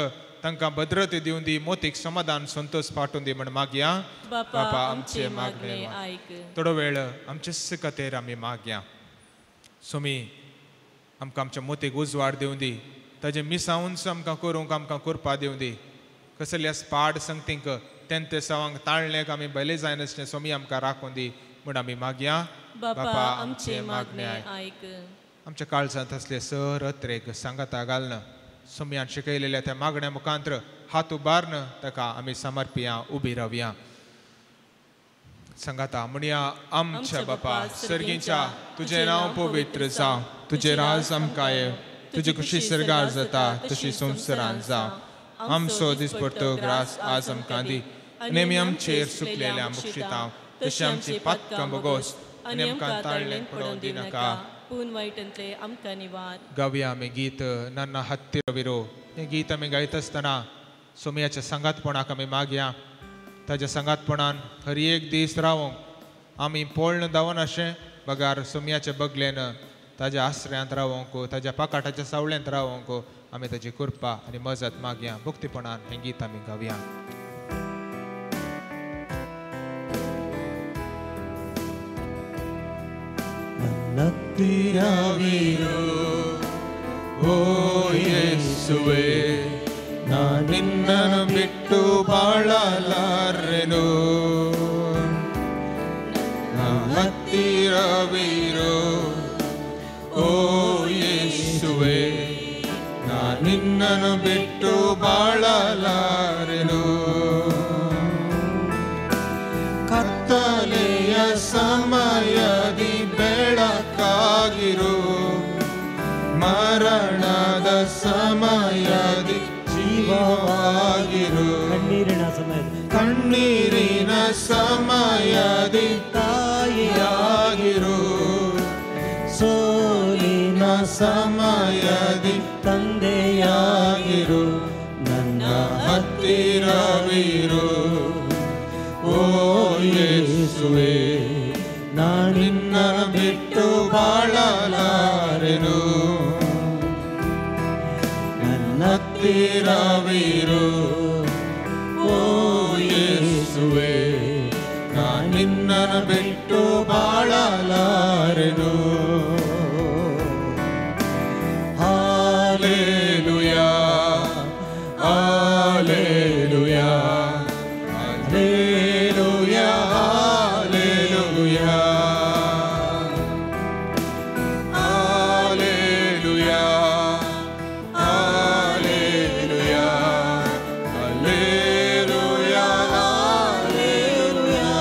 [SPEAKER 1] तांकां भद्रती दिवन दी, मोतीक समाधान संतोष पाठोवन दी म्हण मागया. बापा आमचे मागणे आयक. थोडो वेळ आमचे खातीर आमी मागया. सुमी आमकां आमच्या मोतीक उजवाड दिवन दी, ताजे मिसावूंच आमकां करूंक आमकां कुरपा दिवन दी. कसल्या पाड संगतींक तें सवांक ताळलेक आमी बले जाय नासलें सुमी आमकां राखून दी म्हण आमी मागया. बापा आमचे मागणे आयक. आमच्या काळजांत असले सर अत्रेक सांगाता घालन सुमयान शिकयलेल्या त्या मागण्या मुखांत्र हात उबारन ताका आमी समर्पिया, उबी रावया. सांगाता म्हणया. आमच्या बापा सर्गीच्या तुजें नांव पवित्र जावं, तुजें राज आमकां येव, तुजी खुशी सर्गार जाता तशी संवसारांत जावं. आमचो दिसपडटो ग्रास आज आमकां दी, आनी आमचेर सुकलेल्या मुक्षितांव तशी आमची पातकां बोगोस, आनी आमकां ताळलें पडोवन दिनाका.
[SPEAKER 3] पूण वायटांतले आमकां निवार.
[SPEAKER 1] गावया आमी गीत नन्ना हत्तीरविरो. हें गीत आमी गायत आसतना सुमयाच्या संगातपणाक आमी मागया. ताच्या संगातपणान हर एक दीस रावोंक आमी पोळण दावन अशें बगार सुमयाच्या बगलेन ताज्या आश्रयांत रावोंक, ताज्या पाकाटाच्या सावळ्यांत रावोंक आमी ताची कृपा आनी मजत मागया. भक्तीपणान हें गीत आमी गावया. ಓ ಯೇಸುವೆ, ನಿನ್ನನ್ನು ಬಿಟ್ಟು ಬಾಳಲಾರೆನು. ಹತ್ತಿರವಿರೋ ಓ ಯೇಸುವೆ, ನಿನ್ನನ್ನು ಬಿಟ್ಟು ಬಾಳಲಾರೆನು. ಕತ್ತಲೆಯ ಸಮಯದಿ ಬೆಳಕಾಗಿರು, ಮರಣದ ಸಮಯದಿ ಜೀವವಾಗಿರು. ಕಣ್ಣೀರಿನ ಸಮಯದಿ ತಾಯಿಯಾಗಿರು, ಸೋಲಿನ ಸಮಯದಿ ತಂದೆಯಾಗಿರು. ನನ್ನ ಹತ್ತಿರವಿರು ಓ ಯೇಸುವೆ, ನಿನ್ನ ಬಿಟ್ಟು ಬಾಳಲಾರೆನು. ನನ್ನ ಹತ್ತಿರವಿರು ಓ ಯೇಸುವೆ, ನಿನ್ನ ಬಿಟ್ಟು ಬಾಳಲಾರೆನು. Hallelujah, hallelujah, hallelujah, hallelujah, hallelujah, hallelujah, hallelujah, hallelujah.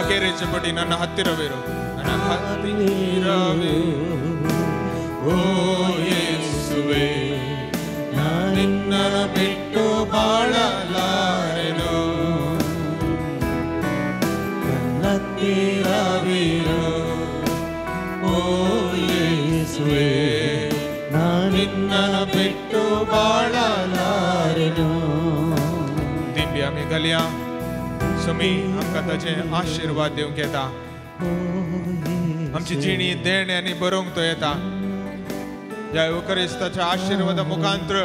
[SPEAKER 1] ಅಕೆರೆಚ್ಚ ಪಡಿ ನನ್ನ ಹತ್ತಿರವಿರು, ನನ್ನ ಹತ್ತಿರವಿರು ಓ ಯೇಸುವೆ, ನಿನ್ನ ಬಿಟ್ಟು ಬಾಳಲಾರೆನು. ನನ್ನ ಹತ್ತಿರವಿರು ಓ दिंडी आमी घालया सुमी आमकां ताचे आशीर्वाद दिवंक येता आमची जिणी देण आनी बरोवंक तो येता ह्या युकरिस्ताच्या आशीर्वादा मुखांतर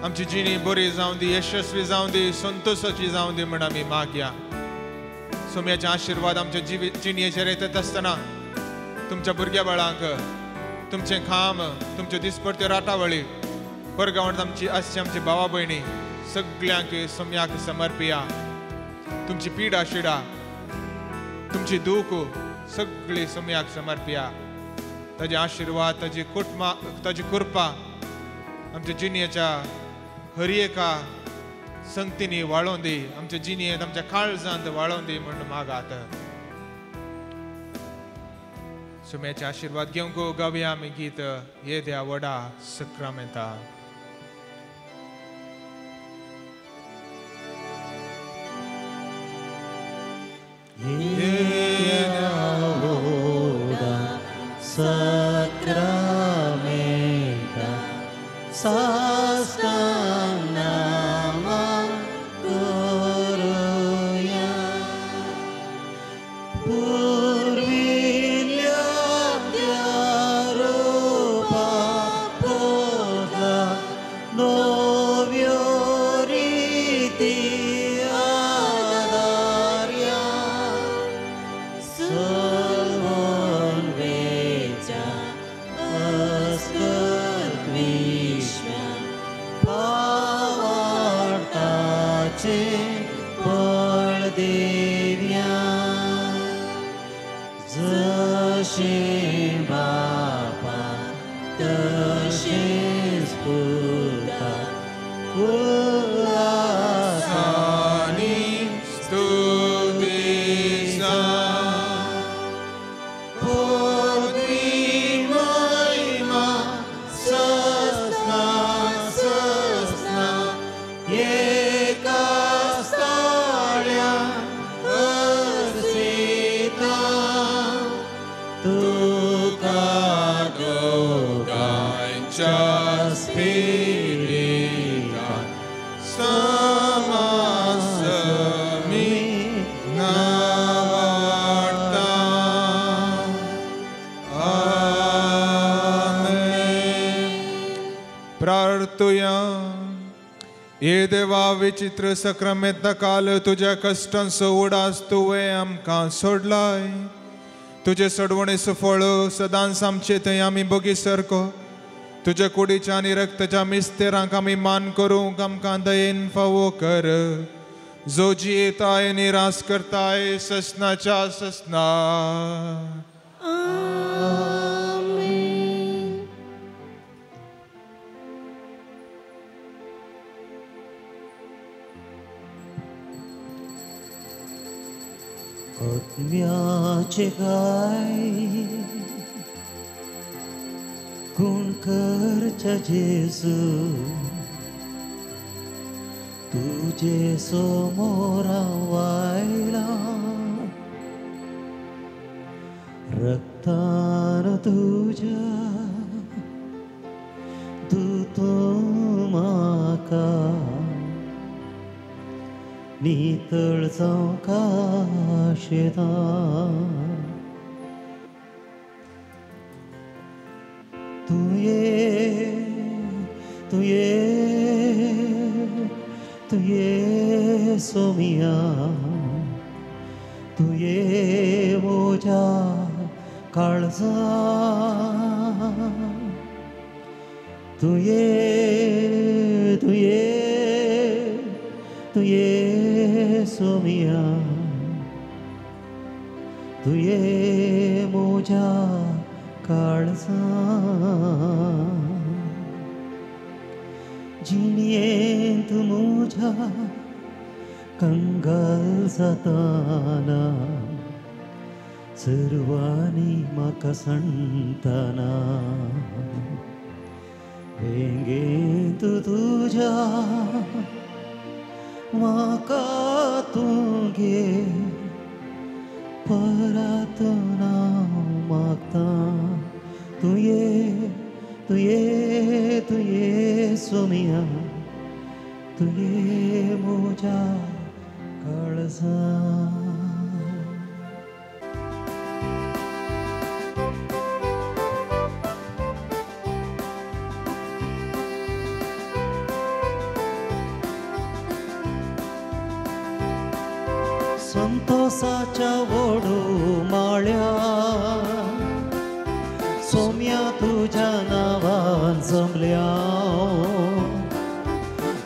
[SPEAKER 1] आमची जिणी बरी जावं दी यशस्वी जावं दी संतोषाची जावं दी म्हण आमी मागया सोम्याचे आशीर्वाद आमच्या जिणयेचेर येतात आसतना तुमच्या भुरग्या बाळांक तुमचे खाम तुमचे दिसपरते राटावळी परगांवांत आमची आसची आमची भावा भयणी सगळ्यांक सोम्याक समर्पिया तुमची पिडा शिडा तुमची दूख सगळी सोम्याक समर्पिया ताजे आशीर्वाद ताजी कृपा आमच्या जिणयेच्या हर एका संगतींनी वाळोवन दी आमच्या जिणयेंत आमच्या काळजांत वाळोवन दी म्हण मागात सोम्याचे आशीर्वाद घेवंक गावया आमी गीत ये द्या vada सक्रामेंता
[SPEAKER 2] Sacramenta sastanama koroya purvilya dyarupa poda novioriti adarya salvon vecha पावार्ताचे पळदेव्या जशे बापा तशेच पुता उल्हासानी स्तुतीचा Spirita samasami navarta Amen. प्रार्थूया ये देवा विचित्र सक्रामेंता काल तुझ्या कष्टांचो उडास तुवें आमकां सोडलाय तुझे सडवणेचो फळ सदांच आमचे थंय आमी बगी सारको तुझ्या कुडीच्या आनी रक्ताच्या मिस्तेरांक आमी मान करूंक आमकां दयेन फावो कर जो जियेताय निराश करताय ससनाच्या ससना आत्म्याचे गाय गुणकरच्या जेजू तुझे समोर वायला रक्तान तुझ्या दूतो म्हाका नितळ जावंक आशेता तुये सोमिया तुये मोजा काळजा तुये सोमिया तुये मोजा काळजा जिणयेंत मोजा कंगाल जाताना सर्वांनी म्हाका सांगताना वेंगेंत तुझ्या म्हाका तूं घे परत नांव मागता तुये सोमिया
[SPEAKER 4] तुये मोजा काळजा संतोषाच्या ओढू माळ्या सोम्या तुझ्या नावान जमल्या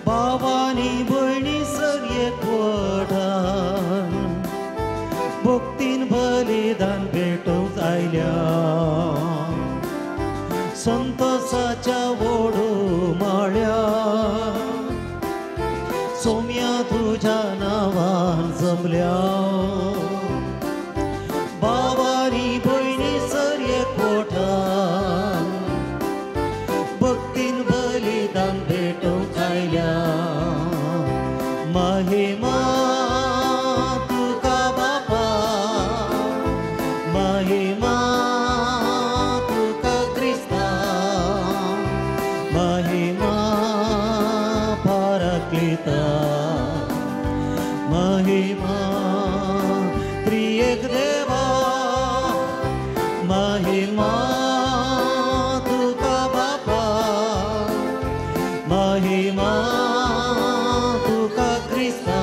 [SPEAKER 4] भावानी भयणी सर एकवटान भक्तीन बलिदान भेटूंक आयल्या संतोषाच्या ओढू माळ्या सोम्या तुझ्या नावान जमल्या भावानी भयणी सर एकवटान भक्तीन बलिदान भेटूंक आयल्या महिमा तुका बापा महिमा तुका क्रिस्ता महिमा पाराक्लिता महिमा त्रिएक देवा महिमा तुका बापा महिमा तुका क्रिस्ता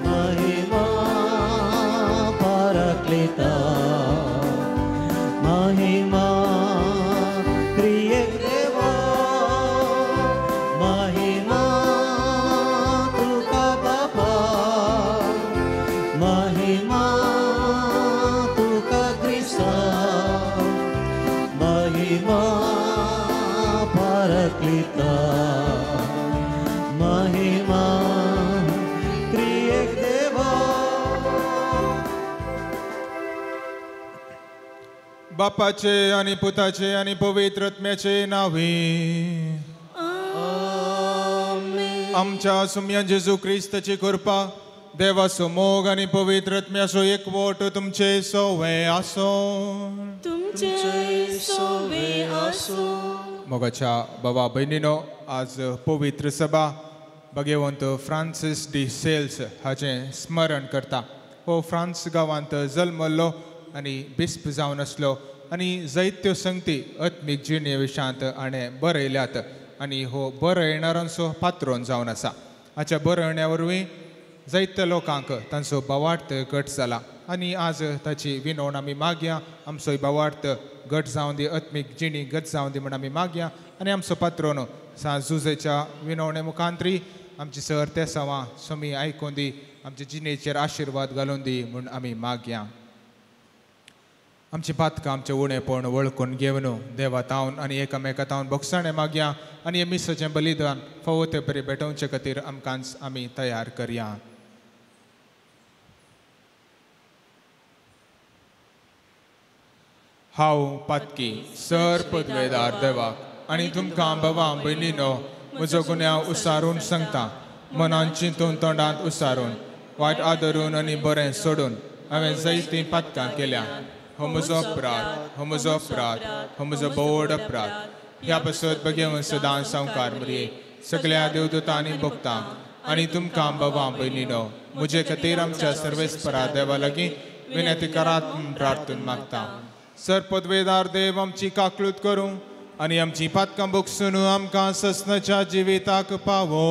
[SPEAKER 4] महिमा पाराक्लिता महिमा त्रिएक देवा महिमा तुका बापा महिमा तुका क्रिस्ता महिमा पाराक्लिता महिमा त्रिएक देवा
[SPEAKER 2] बापाचे आणि पुताचे आणि पवित्र आत्म्याचे नावे आमच्या सुम्या जेजू क्रिस्ताची कृपा देवाचो मोग आणि पवित्र आत्म्याचो एकवट तुमचे सवे आसो
[SPEAKER 3] तुमचे सोवे आसो
[SPEAKER 2] मोगाच्या बाबा बहिणीनो आज पवित्र सभा भगवंत फ्रांसिस डी सेल्स हाचें स्मरण करता हो फ्रांस गांवांत जल्मल्लो आनी बिस्प जावन आसलो आनी जायत्यो संगती आत्मीक जिणे विशांत हाणें बरयल्यात आनी हो बरयणारांचो पात्रोन जावन आसा हाच्या बरयण्या वरवीं जायत्या लोकांक तांचो भावार्थ घट जाला आनी आज ताची विनवण आमी मागया आमचो भावार्थ घट जावन दी आत्मीक जिणी घट जावन दी म्हण आमी मागया आनी आमचो पात्रोन सांज जुजेच्या विनवणे मुखांतरी आमची सर ते सवां समी आयकून दी आमच्या जिणेचेर आशिर्वाद घालून दी म्हूण आमी मागया आमची पातकां आमचें उणेपण वळखून घेवन देवा तावन आनी एकामेका तावन भोगसाणें मागया आनी हे मिसाचें बलिदान फावो ते बरें भेटोवचे खातीर आमकांच आमी तयार करया हांव पातकी सर पदवेदार देवाक आनी तुमकां भावां भयणीनो म्हजो गुन्यांव उसारून सांगता मनान चिंतून तोंडांत उसारून वायट आदरून आनी बरें सोडून हांवें जायतीं पातकां केल्या हो म्हजो अपराध हो म्हजो अपराध हो म्हजो बोड अपराध ह्या पासत बगेवन सदां संवकार मरिये सगळ्या देवदूतांनी भक्तांक आनी तुमकां भावां भयणीनो म्हजे खातीर आमच्या सर्वेस्परा देवा लागीं विनंती करात म्हूण प्रार्थून मागता सर पदवेदार देव आमची काकलूत करूं आनी आमची पातकां भोगसून आमकां ससनाच्या जिविताक पावो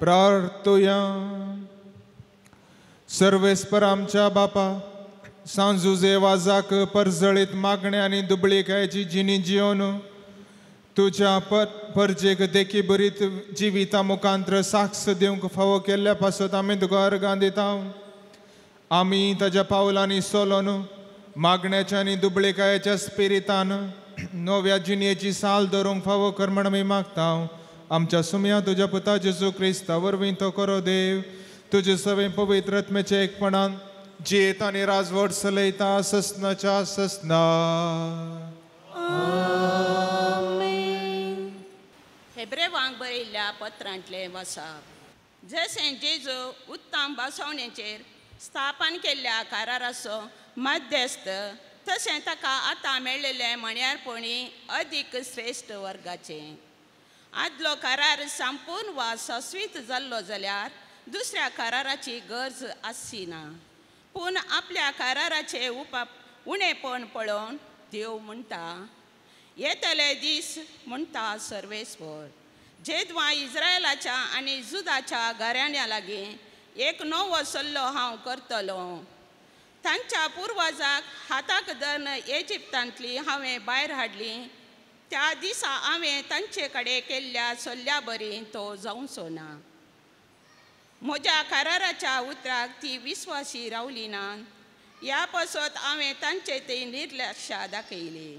[SPEAKER 2] प्रार्थुया. सर्वेस्पर आमच्या बापा, सांजुजे वाजाक परजळीत मागणे आनी दुबळीकायची जिणी जिवन तुझ्या परजेक देखी बरीत जिविता मुखांतर साक्ष दिवंक फावो केल्ल्या पासत आमी तुका अर्गां दिता. आमी ताच्या पावलांनी सोलोन मागण्याच्या आनी दुबळीकायेच्या स्पिरितान नव्या जिणेची साल धरूंक फावो कर म्हण आमी मागता. आमच्या सुमया तुज्या पुता जेजू क्रिस्ता वरवीं तो करो देव तुजे सवे पवित्र आत्म्याच्या एकपणान जियेत आनी राजवट चलयता ससनाच्या ससना.
[SPEAKER 5] हेब्रेवांक बरयल्ल्या पत्रांतले वचप. जशें जेजू उत्तम बसवणेचेर स्थापन केल्ल्या काराराचो मध्यस्थ, तशें ताका आतां मेळिल्लें म्हण्यारपणी अदीक श्रेश्ठ वर्गाचे. आदलो करार संपूर्ण वा सस्वीत जाल्लो जाल्यार दुसऱ्या कराराची गरज आसची ना. पूण आपल्या कराराचे उणेपण पळोवन देव म्हणटा, येतले दीस म्हणटा सर्वेस्वर, जेदवा इस्रायलाच्या आनी जुदाच्या घराण्या लागीं एक नवो सल्लो हांव करतलो. तांच्या पुर्वजाक हाताक धरून इजिप्तांतली हांवें भायर हाडली, त्या दिसा हांवें तांचे कडेन केल्ल्या सल्ल्या बरी तो जावचो ना. म्हज्या कराराच्या उतराक ती विस्वासी रावली ना. ह्या पासत हांवें तांचे ती निर्लक्ष्य दाखयली.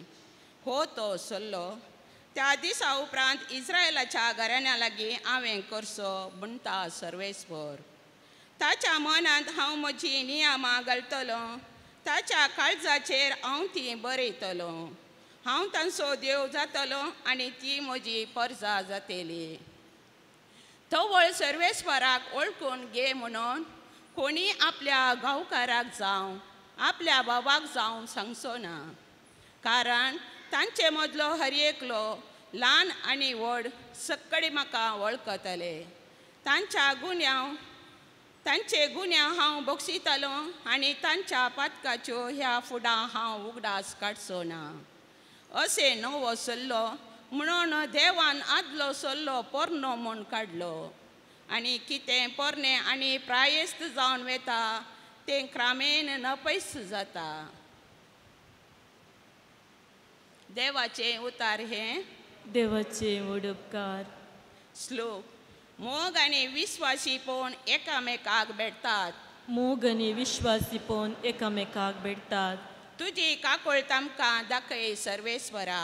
[SPEAKER 5] हो तो सल्लो त्या दिसा उपरांत इस्रायलाच्या घराण्या लागीं हांवें करचो म्हणटा सर्वेस्वर. ताच्या मनांत हांव म्हजी नियमां घालतलो, ताच्या काळजाचेर हांव ती बरयतलो. हांव तांचो देव जातलो आनी ती म्हजी परजा जातली. तवळ सर्वेस्वराक वळखून घे म्हणून कोणी आपल्या गांवकाराक जावं आपल्या बाबाक जावं सांगचो ना. कारण तांचे मदलो हर एकलो ल्हान आनी व्हड सक्कडी म्हाका वळखतले. तांचे गुन्यांव हांव बक्षितलो आनी तांच्या पातकाच्यो ह्या फुडां हांव उगडास काडचो ना. अशें नवो सल्लो म्हणून देवान आदलो सल्लो पोरनो म्हूण काडलो. आनी कितें पोरणे आनी प्रायस्त जावन वेता तें क्रामेन नपयस जाता. देवाचे उतार हे
[SPEAKER 3] देवाचे व्हड उपकार.
[SPEAKER 5] श्लोक. मोग आनी विस्वासीपण एकामेकाक भेटतात.
[SPEAKER 3] मोग आनी विश्वासीपण एकामेकाक भेटतात.
[SPEAKER 5] तुजी काकूळ तामकां दाखय सर्वेस्वरा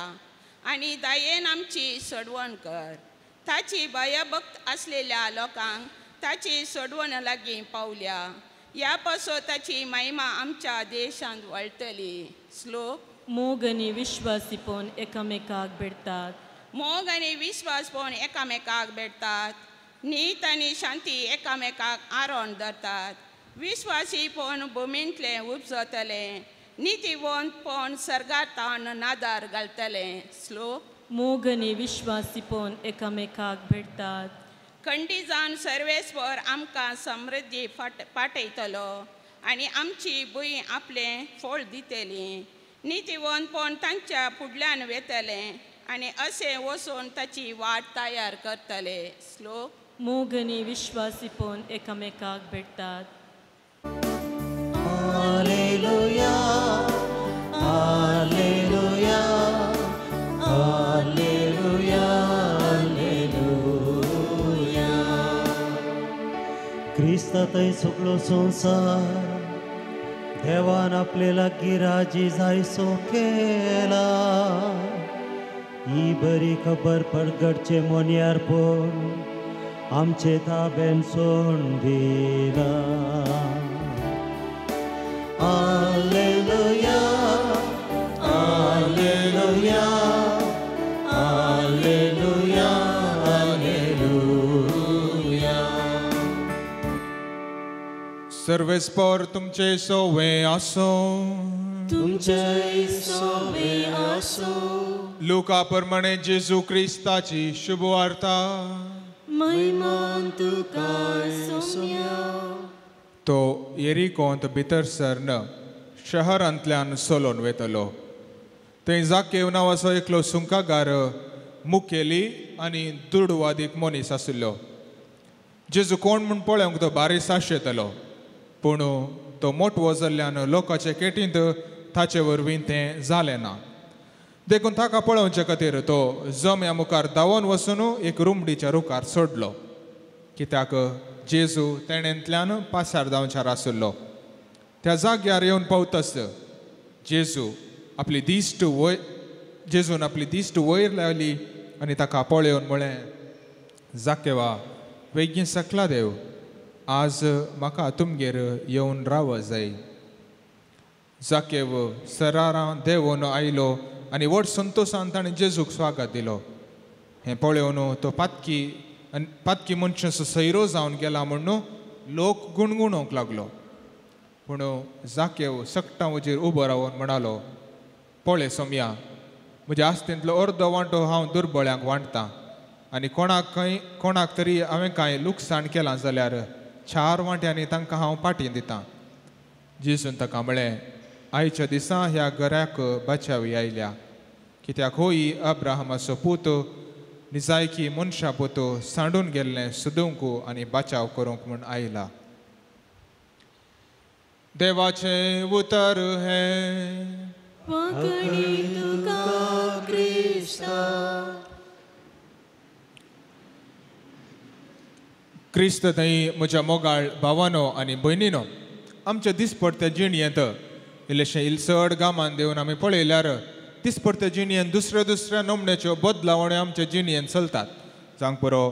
[SPEAKER 5] आनी दायेन आमची सोडवण कर. ताची भयभक्त आसलेल्या लोकांक ताची सोडवण लागीं पावल्या. ह्या पासो ताची महिमा आमच्या देशांत वळटली. श्लोक.
[SPEAKER 3] मोग आनी विश्वासीपण एकामेकाक भेटतात.
[SPEAKER 5] मोग आनी विश्वासपण एकामेकाक भेटतात. नीत आनी शांती एकामेकाक आरोन धरतात. विश्वासीपण भुमींतलें उपजतले, नितीवंतपण सर्गातान नादार घालतले. श्लोक.
[SPEAKER 3] मोग आनी विश्वासीपण एकामेकाक भेटतात.
[SPEAKER 5] खंडी जावन सर्वेस्वर आमकां समृद्धी पाठयतलो आनी आमची भूंय आपलें फळ दितली. नितीवंतपण तांच्या फुडल्यान वेतले आनी अशें वचून ताची वाट तयार करतले. श्लोक.
[SPEAKER 3] मोग आनी विश्वासीपण एकामेकाक भेटतात.
[SPEAKER 4] Hallelujah hallelujah hallelujah hallelujah. क्रिस्तांतय सगळो संवसार देवान आपले लागीं राजी जायसो केला. ही बरी खबर परगडचे मोन्यारपण आमचे ताब्यान सोडून दिला. Hallelujah hallelujah hallelujah hallelujah.
[SPEAKER 2] सर्वेस्पर तुमचे सोवे आसो.
[SPEAKER 4] तुमचे सोवे आसो.
[SPEAKER 2] लुका प्रमाणे जेजू क्रिस्ताची शुभ वार्ता.
[SPEAKER 3] महिमान तुका सोम्या.
[SPEAKER 2] तो येरिकोंत भितर सरन शहरांतल्यान सोलोन वेतलो. थंय जाकेव नांवाचो एकलो सुंकागार मुखेली आनी दुडवादीक मनीस आशिल्लो. जेजू कोण म्हूण पळोवंक तो बारीस आशेतलो, पूण तो मोठो जाल्ल्यान लोकांचे केटींत ताचे वरवीं तें जालें ना. देखून ताका पळोवचे खातीर तो जम्या मुखार धांवून वचून एक रुमडीच्या रुखार सोडलो, कित्याक जेजू तेणेंतल्यान पासार जावचार आसलो. त्या जाग्यार येवन पावतस जेजून आपली दिश्ट वयर लायली आनी ताका पळोवन म्हळें, जाकेवा, बेगीन सकला देव, आज म्हाका तुमगेर येवन राव जाय. जाकेव सरारां देंवून आयलो आनी व्हड संतोशान ताणें जेजूक स्वागत दिलो. हें पळोवन तो पातकी मनशाचो सैरो जावन गेला म्हणून लोक गुणगुणोवंक लागलो. पूण जाकेव सकटां वचेर उबो रावन म्हणालो, पळय सोम्या, म्हज्या आस्तींतलो अर्दो वांटो हांव दुर्बळ्यांक वांटतां, आनी कोणाक तरी हांवें कांय लुकसाण केलां जाल्यार 4 वांट्यांनी तांकां हांव पाटी दितां. जेजून ताका म्हळें, आयच्या दिसा ह्या घराक बचावी आयल्या, कित्याक होई अब्राहमाचो पूत निजायकी मनशा पूत सांडून गेल्लें सुदूंक आनी बचाव करूंक म्हूण आयला. देवाचें उतर हें.
[SPEAKER 3] वखणी तुका
[SPEAKER 2] क्रिस्त थंय म्हज्या मोगाळ भावानो आनी भयणीनो, आमच्या दिसपडत्या जिणयेंत इल्लेशें इल्सड गामान देवन आमी पळयल्यार दिसपडत्या जिणयेंत दुसऱ्या नमण्याच्यो बदलावण्यो आमच्या जिणयेंत चलतात. जावंक पुरो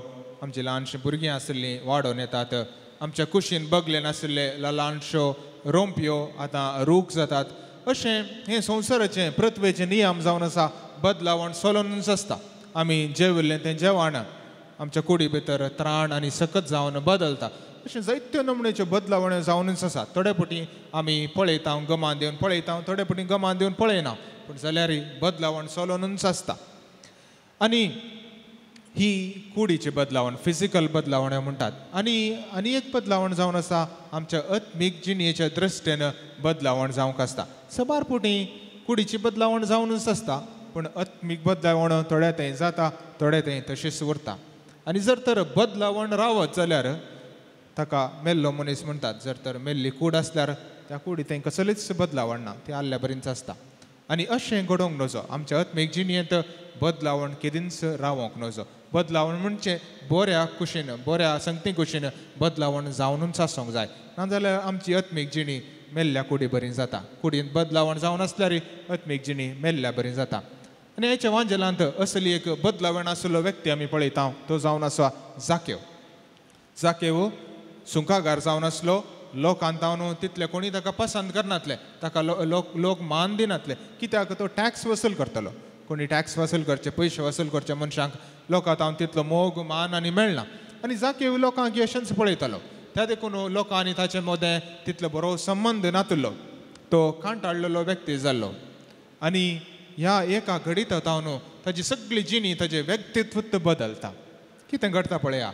[SPEAKER 2] आमची ल्हानशीं भुरगीं आशिल्लीं वाडोवन येतात, आमच्या कुशीन बगले नाशिल्ले ल्हानश्यो रोंपयो आतां रूख जातात. अशें हें संवसाराचें पृथ्वेचें नियम जावन आसा, बदलावण चलूनच आसता. आमी जेविल्लें तें जेवण आमच्या कुडी भितर त्राण आनी सकत जावन बदलता. अशें जायत्यो नमण्याच्यो बदलावण्यो जावनच आसात. थोडे फावटी आमी पळयता गमान दिवन पळयता, थोडे फावटी गमान दिवन पळयना, पूण जाल्यार बदलावण चलूनच आसता. आनी ही कुडीची बदलावण फिजिकल बदलावण्यो म्हणटात. आनी एक बदलावण जावन आसा, आमच्या आत्मीक जिणयेच्या दृश्टेन बदलावण जावंक आसता. सबार फावटी कुडीची बदलावण जावनच आसता, पूण आत्मीक बदलावण थोड्या थंय जाता, थोड्या थंय तशीच उरता. आनी जर तर बदलावण रावत जाल्यार ताका मेल्लो मनीस म्हणटात. जर तर मेल्ली कूड आसल्यार त्या कुडी थंय कसलीच बदलावण ना, ती आल्ल्या बरींच आसता. आनी अशें घडोवंक नजो, आमच्या आत्मीक जिणयेंत बदलावण केदींच रावोंक नजो. बदलावण म्हणजे बऱ्या कुशीन बऱ्या संगती कुशीन बदलावण जावनूच आसूंक जाय, नाजाल्यार आमची आत्मीक जिणी मेल्ल्या कुडी बरी जाता. कुडीन बदलावण जावन आसल्यार आत्मीक जिणी मेल्ल्या बरी जाता. आनी हेच्या वांजेलांत असली एक बदलावण आशिल्लो व्यक्ती आमी पळयता, तो जावन आसा जाकेव. जाकेव सुंकागार जावन आसलो. लोकांत तावन तितले कोणी ताका पसंद करनातले, ताका लोक मान दिनातले, कित्याक तो टॅक्स वसूल करतलो. कोणी टॅक्स वसूल करचे, पयशे वसूल करचे मनशांक लोकांत हांव तितलो मोग मान आनी मेळना. आनी जाकेव लोकांक अशेंच पळयतालो. त्या देखून लोकांनी ताचे मदें तितलो बरो संबंद नातलो. तो कांटाळलेलो व्यक्ती जाल्लो. आनी ह्या एका घडीत तावन ताची सगळी जिणी ताजें व्यक्तित्व बदलता. कितें घडटा पळया.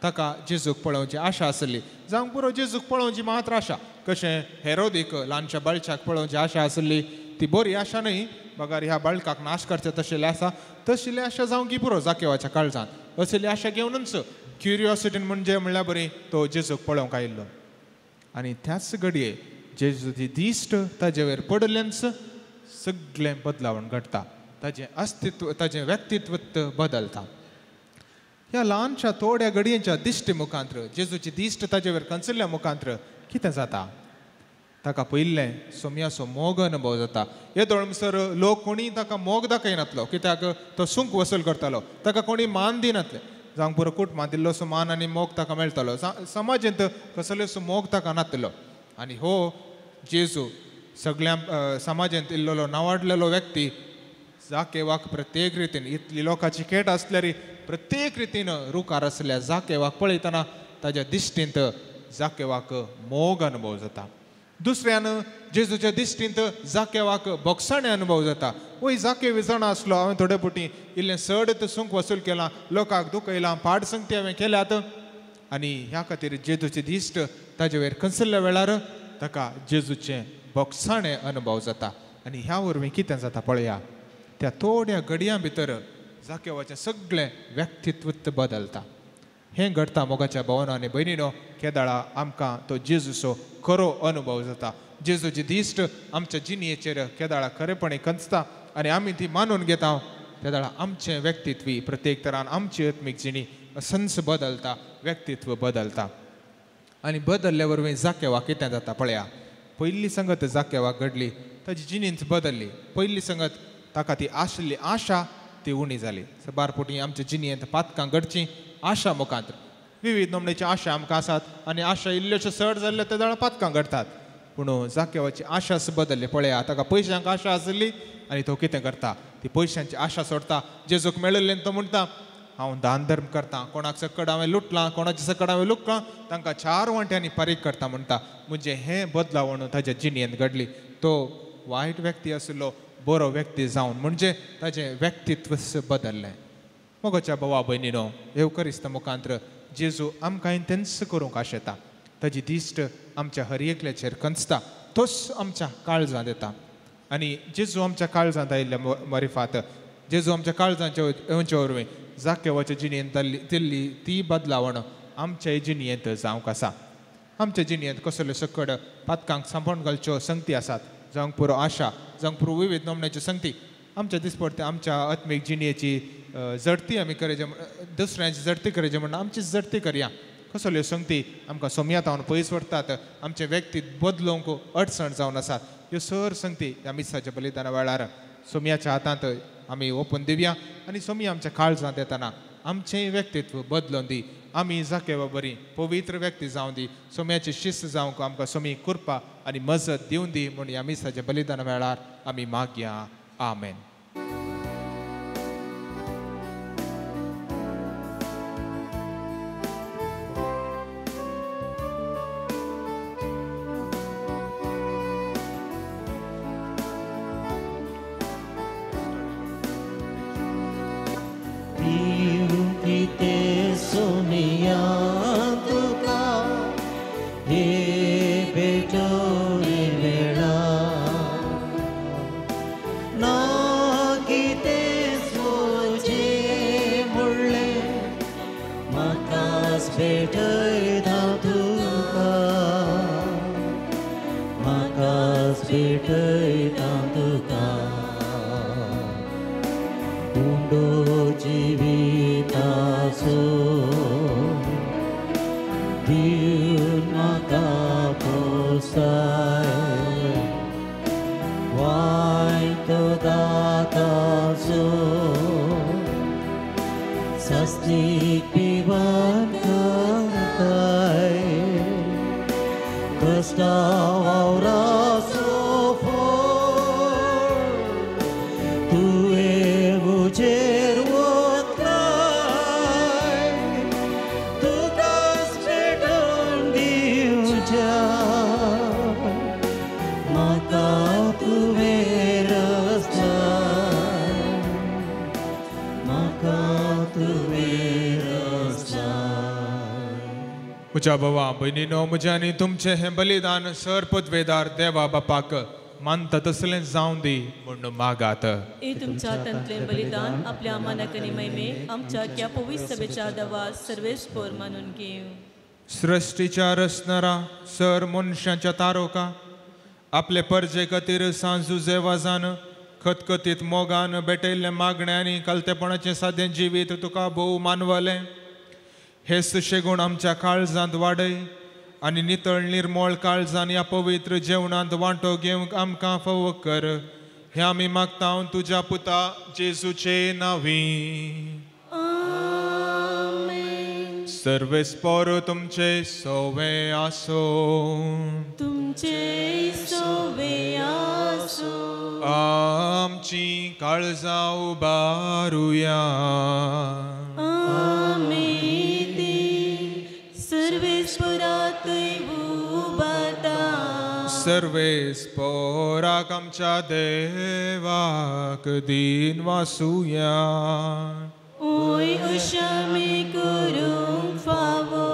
[SPEAKER 2] ताका जेजूक पळोवची आशा आसली. जावंक पुरो जेजूक पळोवची मात्र आशा. कशें हेरोदीक ल्हानशा बाळच्याक पळोवची आशा आसली, ती बरी आशा न्हय, बगार ह्या बाळकाक नाश करचे तशेले आसा, तशिल्ली आशा जावंक पुरो जाकेवाच्या काळजांत. असली आशा घेवनूच क्युरियोसिटीन म्हणजे म्हणल्यार बरी तो जेजूक पळोवंक आयिल्लो. आनी त्याच घडये जेजूची दिश्ट ताजे वयर पडलेंच सगळें बदलावण घडटा. ताजें अस्तित्व ताजें व्यक्तित्व बदलता. ह्या ल्हानशा थोड्या घडयेच्या दिश्टी मुखांत्र जेजूची दिश्ट ताजे वयर कंचल्ल्या मुखांत्र कितें जाता. ताका पयल्लें सोम्याचो मोग अनुभव जाता. येदोळ म्हणसर लोक कोणी ताका मोग दाखयनातलो, कित्याक तो सूंक वसूल करतालो. ताका कोणी मान दिनातले. जावंक पुरो कुटुंबांत इल्लोसो मान आनी मोग ताका मेळटालो. समाजांत कसलोसो मोग ताका नातलो. आनी हो जेजू सगळ्या समाजांत इल्लो नावाडलेलो व्यक्ती जाकेवाक प्रत्येक रितीन इतली लोकांची केट आसल्यार प्रत्येक रितीन रुकार आसल्या जाकेवाक पळयतना ताच्या दिश्टींत जाकेवाक मोग अनुभव जाता. दुसऱ्यान जेजूच्या दिश्टींत जाकेवाक बोगसाणे अनुभव जाता. वय जाकेव जाणा आसलो, हांवें थोडे फावटी इल्लें सड सूंक वसूल केलां, लोकांक दुखयलां, पाड संगती हांवें केल्यात. आनी ह्या खातीर जेजूची दिश्ट ताजे वयर कंसल्ल्या वेळार ताका जेजूचें बोगसाणे अनुभव जाता. आनी ह्या वरवीं कितें जाता पळया. त्या थोड्या घडयां भितर जाकेवाचें सगळें व्यक्तित्व बदलता. हें घडटा मोगाच्या भावांनो आनी भयणीनो केदाळा आमकां तो जेजूचो खरो अनुभव जाता जेजूची दिश्ट आमच्या जिणयेचेर केदाळा खरेपणी कंचता आनी आमी ती मानून घेता केदाळा आमचें व्यक्तित्व प्रत्येक तरान आमची आत्मीक जिणी संस बदलता व्यक्तित्व बदलता आनी बदल्ल्या वरवीं जाकेवा कितें जाता पळया पयली संगत जाकेवा घडली ताची जिणींच बदलली पयली संगत ताका ती आशिल्ली आशा ती उणी जाली बारपोटी आमच्या जिणयेंत पातकां घडची आशा मुखांत विविध नमणेची आशा आमकां आसात आनी आशा इल्ल्योश्यो चड जाल्ल्यो त्या वेळार पातकां घडटात पूण जाकेवाची आशाच बदलली पळया ताका पयशांक आशा आशिल्ली आनी तो कितें करता ती पयशांची आशा सोडता जेजूक मेळिल्लें तो म्हणटा हांव दान धर्म करता कोणाक सकड हांवें लुटलां कोणाचे सकड हांवें लुटलां तांकां 4 वांट्यांनी फारीक करता म्हणटा म्हणजे हें बदलावण ताच्या जिणयेंत घडली तो वायट व्यक्ती आशिल्लो बरो व्यक्ती जावन म्हणजे ताचें व्यक्तित्व बदल्लें मोगाच्या भावा भयणीनो येवकरिस्त मुखांत्र जेजू आमकां तेंच करूंक आशेता ताची दिश्ट आमच्या हर एकल्याचेर कंचता तोच आमच्या काळजांत येता आनी जेजू आमच्या काळजांत आयिल्ल्या मरिफात जेजू आमच्या काळजांच्या येवचे वरवीं जाकेवाच्या जिणयेंत दिल्ली ती बदलावण आमच्या जिणयेंत जावंक आसा आमच्या जिणयेंत कसल्यो सकड पातकांक सांबाळून घालच्यो संगती आसात जावंक पुरो आशा जावंक पुरो विविध नमण्याच्यो संगती आमच्या दिसपडटे आमच्या आत्मीक जिणयेची जडती आमी करेजे दुसऱ्यांची जडती करेजे म्हणून आमचीच जडती करया कसल्यो संगती आमकां सोमयातावन पयस व्हरतात आमचे व्यक्तीत बदलोवंक अडचण जावन आसात ह्यो सर संगती ह्या मिसाच्या बलिदाना वेळार सोमयाच्या हातांत आमी ओपून दिवया आनी सोमी आमच्या काळजांत येताना आमचें व्यक्तित्व बदलोवन दी आमी जाकेवा बरी पवित्र व्यक्ती जावन दी सोम्याची शिस्त जावंक आमकां सोमी कृपा आनी मजत दिवन दी म्हूण ह्या मिसाच्या बलिदाना वेळार आमी मागया आमेन म्हज्या भावा भयणीनो म्हजें आनी तुमचें हें बलिदान सर पदवेदार देवा बापाक मानता तसलें जावं दी म्हूण मागात
[SPEAKER 3] हे तुमच्या हातांतलें बलिदान आपल्या मानाक आनी महिमे आमच्या त्या पवित्र सभेच्या आदारात सर्वेस्पोर मानून घेव
[SPEAKER 2] सृश्टीच्या रचणारा सर मनशांच्या तारोका आपले परजे खातीर सांजू जेवाजान खतखतीत मोगान बेटयल्ले मागण्यांनी कलतेपणाचें सादें जिवीत तुका भोव मानवलें हे सुशेगूण आमच्या काळजांत वाडय आनी नितळ निर्मळ काळजान ह्या पवित्र जेवणांत वांटो घेवंक आमकां फावो कर हे आमी मागता तुज्या पुता जेजूचे नांवी सर्वेस्पोर तुमचे सोवे आसो
[SPEAKER 3] तुमचे सोवे आसो
[SPEAKER 2] आमची काळजां उबारुया सर्वेस्पोराक आमच्या देवाक दिन वासुया
[SPEAKER 3] ओय उशामी करूंक फावो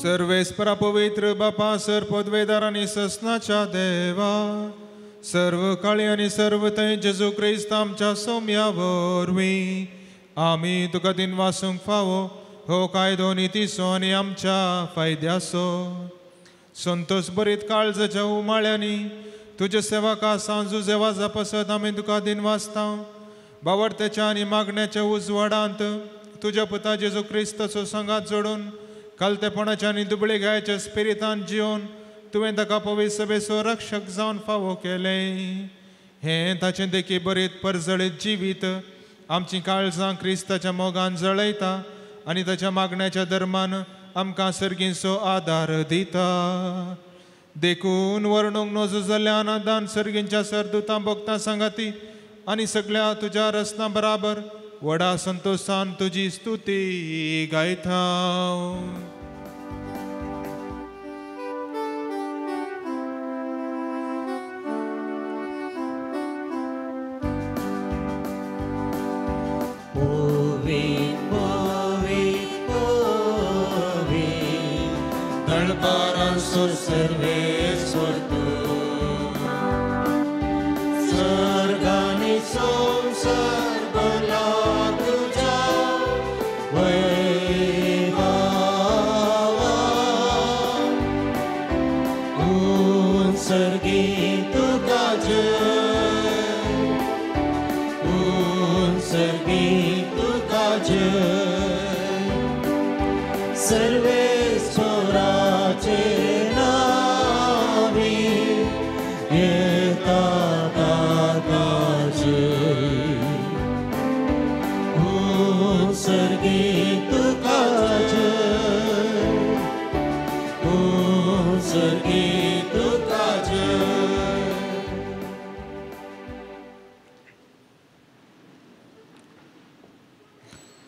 [SPEAKER 2] सर्वेस्परा पवित्र बापा सर पदवेदार आनी ससनाच्या देवा सर्व काळी आनी सर्व थंय जेजू क्रिस्त आमच्या सोम्या वरवीं आमी तुका दिन वासूंक फावो हो कायदो नितीसो आनी आमच्या फायद्याचो. संतोष बरीत काळजाच्या उमाळ्यांनी तुजे सेवका सांजू जेवा जपसत आमी तुका दिन वाचता. बावडतेच्या आनी मागण्याच्या उजवाडांत तुज्या पुता जेजू क्रिस्ताचो संगात जोडून कालतेपणाच्या आनी दुबळे गायच्या स्पिरितान जिवन तुवें ताका पवित्र सभेचो रक्षक जावन फावो केलें. हें ताचें देखी बरीत परजळीत जिवीत आमची काळजां क्रिस्ताच्या मोगान जळयता आनी ताच्या मागण्याच्या धर्मान आमकां सर्गीचो आदार दिता. देखून वर्णूंक नजो जाल्ल्या आनंदान सर्गींच्या सरदुतां भोगतां सांगाती आनी सगळ्या तुज्या रस्त्यां बराबर व्हडा संतोशान तुजी स्तुती गायता.
[SPEAKER 4] सर्वेश्वर तू सर्गानी संसार भला तुझ्या वैभवा सर्गी तुका जय सर्गी तुका जय सर्वेश्वराचे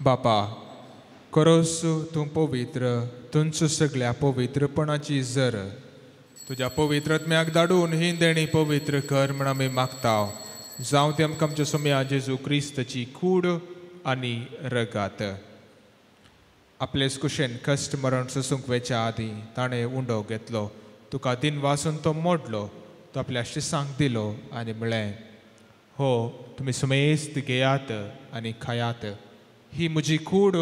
[SPEAKER 2] बापा खरोच तूं पवित्र, तुमचो सगळ्या पवित्रपणाची जर तुज्या पवित्रत्म्याक धाडून ही देणी पवित्र कर म्हण आमी मागता. जावं ती आमकां आमच्या सोम्या जेजू क्रिस्ताची कूड आनी रगात. आपलेच कुशेन कश्ट मरण सोसूंक वेच्या आदी ताणें उंडो घेतलो. तुका दिन वासून तो मोडलो, तो आपल्या शिसांक दिलो आनी म्हळें, हो तुमी सुमेस्त घेयात आनी खायात. ही म्हजी कूड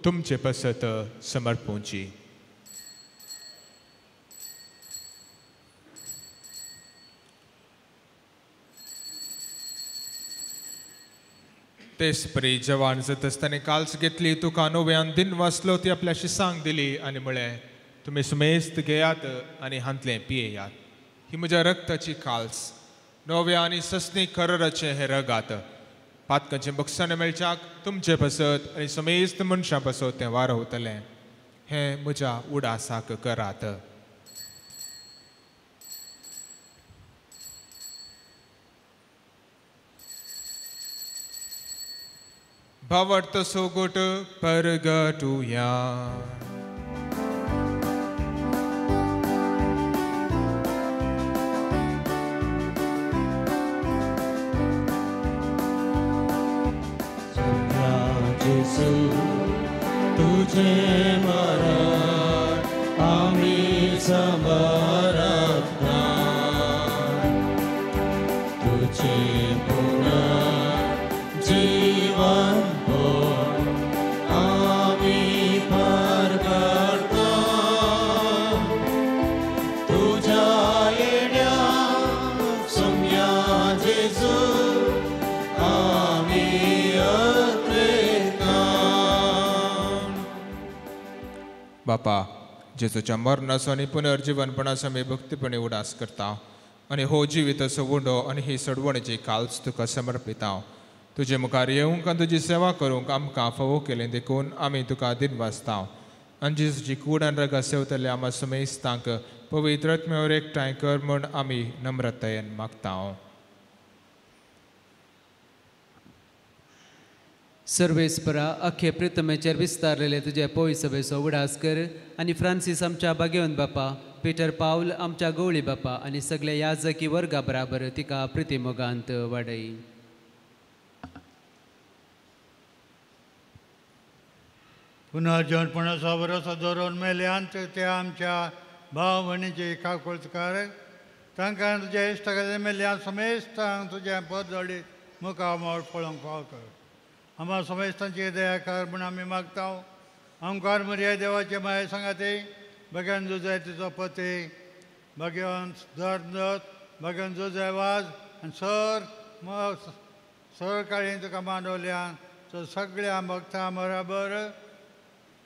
[SPEAKER 2] तुमचे पसत समर्पूंची. तेच परी जवान जात आसतना काल्स घेतली, तुका नव्यान दिन वाचलो, ती आपल्या शिसांक दिली आनी म्हळें, तुमी सुमेस्त घेयात आनी हांतलें पियेयात. ही म्हज्या रक्ताची काल्स, नव्या आनी सस्नी करराचें हें रगात. पातकांचें बक्षण मेळच्याक तुमचे पसत आनी समेस्त मनशां पसत तें वारवतलें. हें म्हज्या उडासाक करात. भावट सोगोट परगटुया.
[SPEAKER 4] तुझे मरण आम्ही समरता, तुझे जीवन हो आम्ही परगटता. तुझ्या येण्या सोम्या जेजू आम्ही
[SPEAKER 2] बापा जेजूच्या मरणाचो आनी पुनर्जीवनपणाचो आमी भक्तीपणी उडास करता आनी हो जिविताचो उंडो आनी ही सडवणेची काल्स तुका समर्पिता. तुजे मुखार येवंक आनी तुजी सेवा करूंक आमकां फावो केलें देखून आमी तुका दिन वाचता. आनी जेजूची कूड आनी रगा सेवतले आम्हा समेस्तांक पवित्र आत्म्यावर एकठांय कर म्हूण आमी नम्रतायेन मागता.
[SPEAKER 6] सर्वेस्परा अख्खे प्रितमेचेर विस्तारलेले तुजे पोय सभेचो उडास कर आनी फ्रांसीस आमच्या बागेवन बापा, पिटर पावल आमच्या गवळी बापा आनी सगळे याजकी वर्गा बराबर तिका प्रितिमोगांत वाडय.
[SPEAKER 7] पुनर्जन्मपणाचा भरोसा धरून मेल्यांत ते आमच्या भाव भयणीचे काकुळकार तांकां तुज्या इश्टाकडे मेल्ल्या समेस्तांक तुज्या पद मुखार मोड पळोवंक फाव कर. आम्हा समेस्तांची दया कर म्हूण आमी मागता. आमकां मर्या देवाचे माये सांगाते भगवान जो जाय तुजो पते भगवान दर्दत भगवान जो जाय वाज आनी सर काळी तुका मांडवल्यान तो सगळ्या भक्तां बरोबर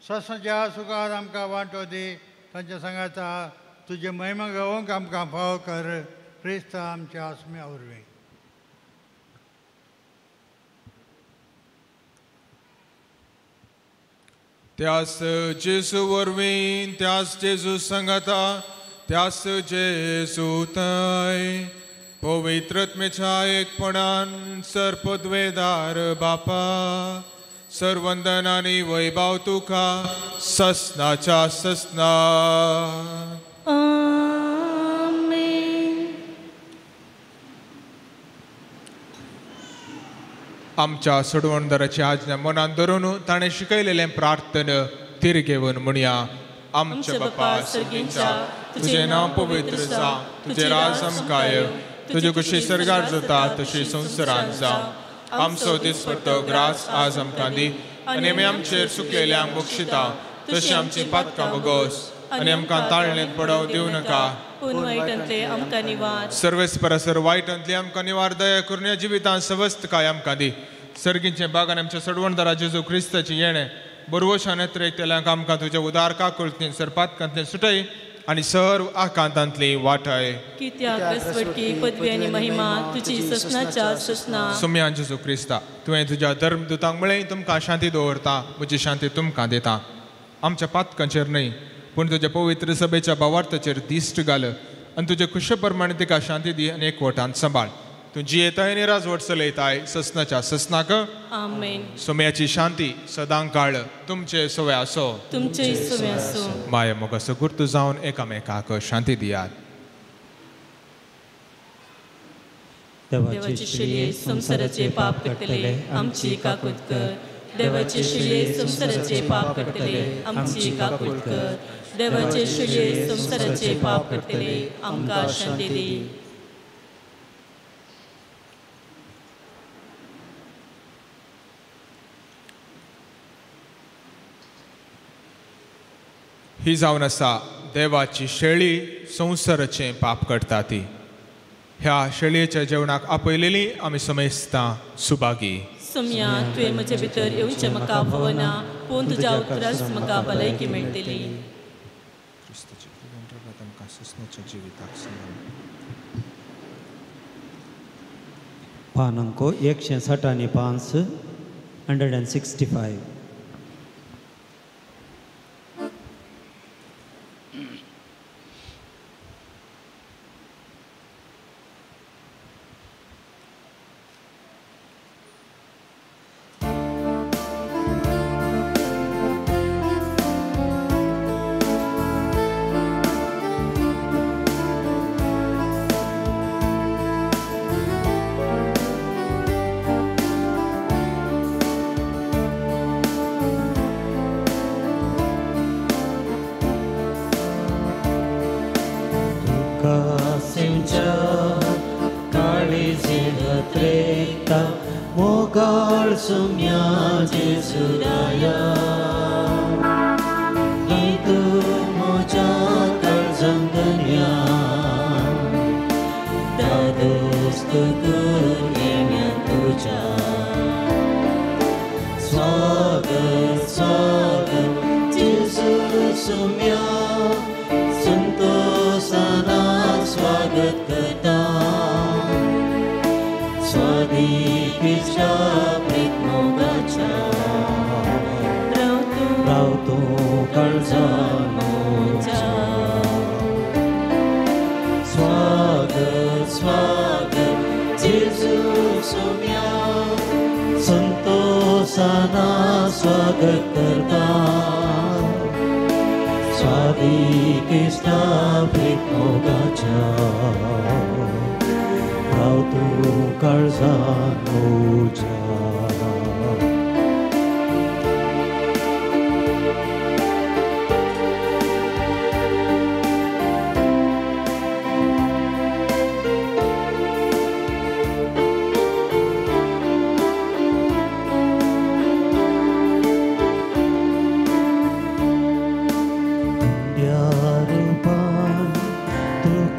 [SPEAKER 7] ससाच्या सुखार आमकां वांटो दी तांच्या सांगाता तुजे महिमा गावोंक आमकां फाव कर क्रिस्त आमच्या आस्म्या वरवीं.
[SPEAKER 2] त्यास जेजू वरवीं त्यास जेजू सांगाता त्यास जेजू थंय पवित्रत्मेच्या एकपणान सरपदवेदार बापा सर्वंदन आनी वैभव तुका ससनाच्या ससना. आमच्या सोडवणदाराची आज्ञा मनात धरून ताणें शिकयलेलें प्रार्थन तिरगेवन म्हणया. आमच्या बापा सर्गींच्या तुझें नांव पवित्र जावं, तुजें राज आमकां तुजे कशी सर्गार जाता तशी संवसारांत जावं. आमचो दिसपट्टो ग्रास आज आमकां दी आनी आमी आमचेर सुकलेल्यांक बक्षिता तशी आमची पातकां बगोस आनी आमकां ताळणेंत पडोव दिवं नाका
[SPEAKER 3] पूण वायटांतले आमकां निवार.
[SPEAKER 2] सर्वेस्परासर वायटांतली आमकां निवार दया करून ह्या जिवितांत सवस्त काय आमकां दी. सर्गींचे बागान आमच्या सोडवणदारा जेजू क्रिस्ताची येणें बरवशान येतरेकतेल्यांक आमकां तुज्या उदार काकुळतीन सरपातकांतले सुटय आनी सर्व आकांतांतली वाटाय.
[SPEAKER 3] कित्याक कसवटकी पदवी आनी महिमा तुजी ससनाच्या ससना.
[SPEAKER 2] सुम्या जेजू क्रिस्ता तुवें तुज्या धर्मदुतांक म्हळें तुमकां शांती दवरता म्हजी शांती तुमकां दिता. आमच्या पातकांचेर न्हय पूण तुज्या पवित्र सभेच्या भावार्थाचेर दिश्ट घाल आनी तुजे खुशे प्रमाणे तिका शांती दी आनी एकवटांत सांबाळ. तूं जियेताय आनी राजवट चलयताय ससनाच्या ससनाक.
[SPEAKER 3] आमेन.
[SPEAKER 2] सुम्याची शांती सदां काळ तुमचे सवय आसो.
[SPEAKER 3] तुमचे सवय आसो.
[SPEAKER 2] माय मोगाचो गुर्त जावन एकामेकाक शांती दियात.
[SPEAKER 3] देवाचे शिळे संसाराचे पाप कटले आमची काकूत कर. देवाचे शिळे संसाराचे पाप कटले आमची काकूत कर. देवाचे शिळे संसाराचे पाप कटले आमकां शांती दी.
[SPEAKER 2] ही जावन आसा देवाची शेळी संसाराचें पाप करता ती. ह्या शेळयेच्या जेवणाक आपयलेली आमी समेस्तां सुभागी.
[SPEAKER 3] सुम्या तुवें म्हजे भितर येवचें म्हाका भवना पूण तुज्या उतरास म्हाका भलायकी मेळटली.
[SPEAKER 8] पानांको 165 165.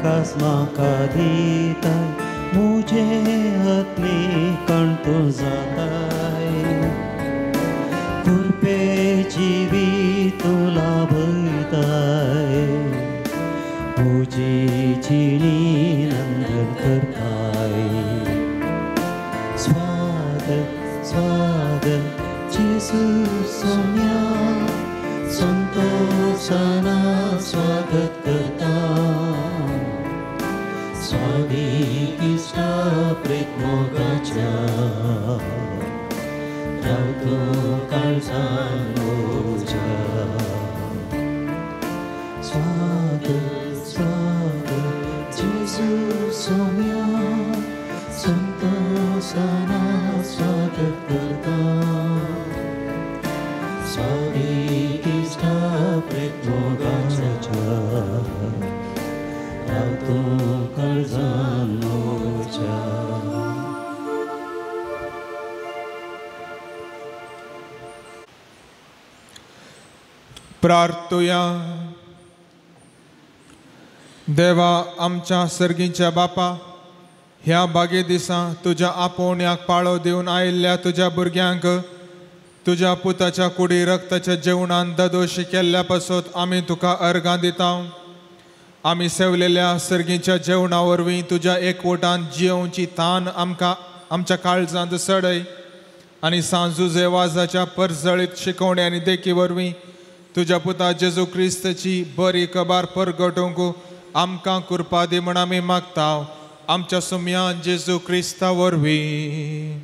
[SPEAKER 8] विकास म्हाका दिताय मुझे हातली कण तूं जाताय कुरपे जिवी तूं लाभयताय मुजी जिणी नंदन करताय स्वागत स्वागत जेसू सोम्या संतोषाना स्वागत करता स्वादिक इष्टा प्रेत मोगाच्या रावतो काळजान मोजा स्वागत स्वागत जेसू सोम्या संतोषाना स्वागत करता स्वादिक इष्टा प्रेत मोगाच्या रावतो काळजान मोजा
[SPEAKER 2] प्रार्थुया. देवा आमच्या सर्गीच्या बापा, ह्या बागे दिसा तुझ्या आपोवण्याक पाळो दिवन आयिल्ल्या तुझ्या भुरग्यांक तुझ्या पुताच्या कुडी रक्ताच्या जेवणान ददोशी केल्ल्या पासत आमी तुका अर्गां दिता. आमी सेवलेल्या सर्गीच्या जेवणा वरवीं तुज्या एकवटान जियोवची तान आमकां आमच्या काळजांत सडय आनी सांजुजे वाजाच्या परजळीत शिकवणी आनी देखी वरवीं तुज्या पुता जेजू क्रिस्ताची बरी कबार परगटोवंक आमकां कृपा दी म्हण आमी मागता. आमच्या सुम्यान जेजू क्रिस्ता वरवीं.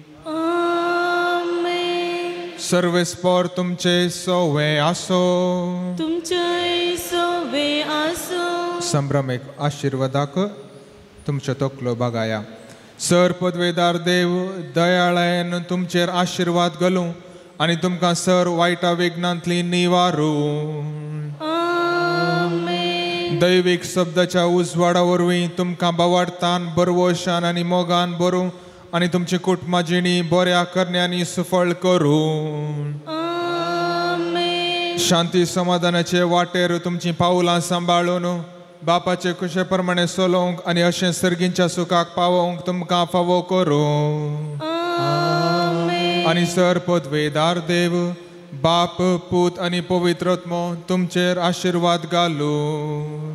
[SPEAKER 2] सर्वेस्पर तुमचे सोवे आसो.
[SPEAKER 3] तुमचे सोवे आसो.
[SPEAKER 2] संभ्रमेक आशिर्वादाक तुमचो तकलो बगाया. सर पदवेदार देव दयाळायेन तुमचेर आशिर्वाद घालूं आनी तुमकां सर वायटा विघ्नांतली निवारू. दैवीक शब्दाच्या उजवाडा वरवीं तुमकां बावार्थान बरवशान आनी मोगान भरूं आनी तुमची कुटुंबा जिणी बऱ्या करण्यांनी सफळ करूं. शांती समाधानाचे वाटेर तुमची पावलां सांबाळून बापाचे कुशे प्रमाणे चलोवंक आनी अशें सर्गींच्या सुखाक पावोवंक तुमकां फावो करूं. आनी सर पदवेदार देव बाप पूत आनी पवित्रत्मो तुमचेर आशिर्वाद घालूं.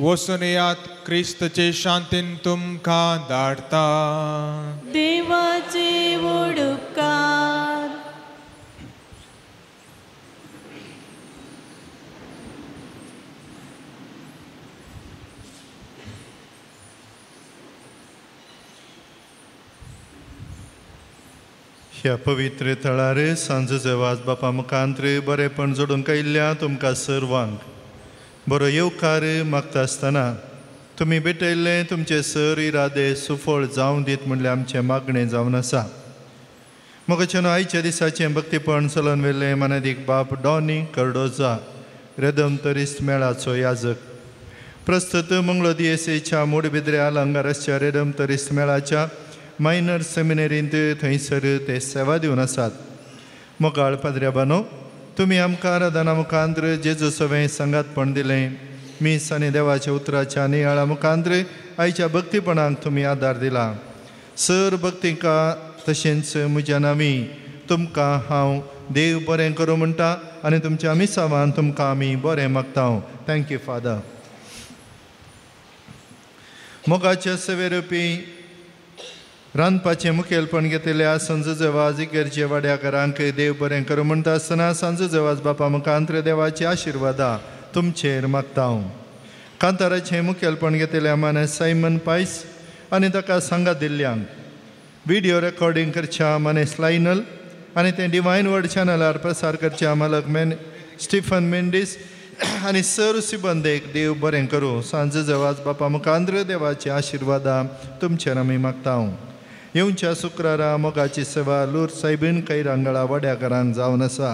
[SPEAKER 2] वचून येयात, क्रिस्तचे शांतीन तुमकां धाडटा.
[SPEAKER 3] देवाचे व्हड उपकार.
[SPEAKER 9] ह्या पवित्र थळार सांजेचे वाज बापा मुखांत्र बरेपण जोडूंक आयिल्ल्या तुमकां सर्वांक बरो येवकार मागता आसतना तुमी भेटयल्ले तुमचे सर इरादे सुफळ जावं दीत म्हणलें आमचें मागणें जावन आसा. मोगाचें आयच्या दिसाचें भक्तीपण चलोवन व्हेल्लें मानेदीक बाप डॉनी कर्डोजा रेदमतरिस्त मेळाचो याजक. प्रस्तुत मंगळो दिएसेच्या मूडबिद्रे आलंगाराच्या रेदमतरिस्त मेळाच्या मायनर सेमिनरींत थंयसर ते सेवा दिवन आसात. मोगाळ पाद्र्या बानो, तुमी आमकां आराधना मुखांत्र जेजू सवें संगातपण दिलें. मीस आनी देवाच्या उतराच्या नियाळा मुखांत्र आयच्या भक्तीपणाक तुमी आदार दिला. सर भक्तिका तशेंच म्हज्या नांवी तुमकां हांव देव बरें करूं म्हणटा आनी तुमच्या मिसावान तुमकां आमी बरें मागता. Thank you father. मोगाच्या सेवेरपी रांदपाचें मुखेलपण घेतिल्ल्या सांजेचे वाज इगर्जे वाड्याकारांक देव बरें करूं म्हणटा आसतना सांजेचे वाज बापा मुखांत्र देवाची आशिर्वादा तुमचेर मागता. कांताराचें मुखेलपण घेतिल्ल्या माने सायमन पायस आनी ताका सांगात दिल्ल्यांक व्हिडिओ रेकॉर्डिंग करच्या माने स्लायनल आनी तें डिवायन वर्ड चॅनलार प्रसार करच्या मालक स्टीफन मेंडीस आनी सर सिबंदेक देव बरें करूं. सांजेचे वाज बापा मुखांत्र देवाची आशिर्वादा तुमचेर आमी मागता. येवच्या शुक्रारा मोगाची सेवा लूर सायबीण कैरांगळा वाड्याकारांक जावन आसा.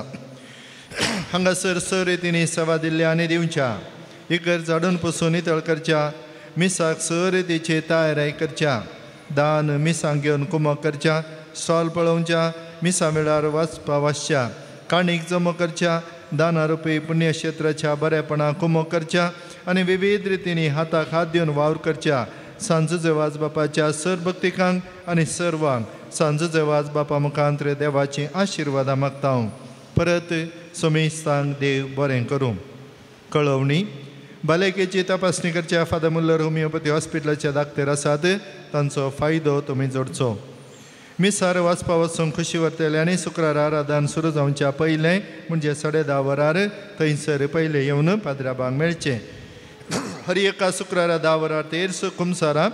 [SPEAKER 9] हांगासर सर रितींनी सेवा दिल्ल्या आनी दिवच्या इगर झाडून पुसून नितळ करच्या, मिसाक स रितीची तयारी करच्या, दान मिसांक घेवन कुमक करच्या, स्टॉल पळोवच्या, मिसा वेळार वाचच्या, काणीक जमो करच्या, दाना रुपी पुण्यक्षेत्राच्या बरेपणा कुमक करच्या आनी विविध रितींनी हाताक हात दिवन वावर करच्या सांजेचे वाजबापाच्या सर भक्तिकांक आनी सर्वांक सांजेचे वाजबापा मुखांत्र देवाची आशिर्वादां मागता हांव. परत समेस्तांक देव बरें करूं. कळवणी भलायकेची तपासणी करच्या फादर मुल्लर होमिओपॅथी हॉस्पिटलाचे दाखतेर आसात, तांचो फायदो तुमी जोडचो. मिसार वाचपा वचून खुशी व्हरतले आनी शुक्रार आराधन सुरू जावच्या पयलें म्हणजे 10:30 वरार थंयसर पयलें येवन पाद्राबांक मेळचें. हर एका शुक्रारा 10 वरार तेर कुमसारा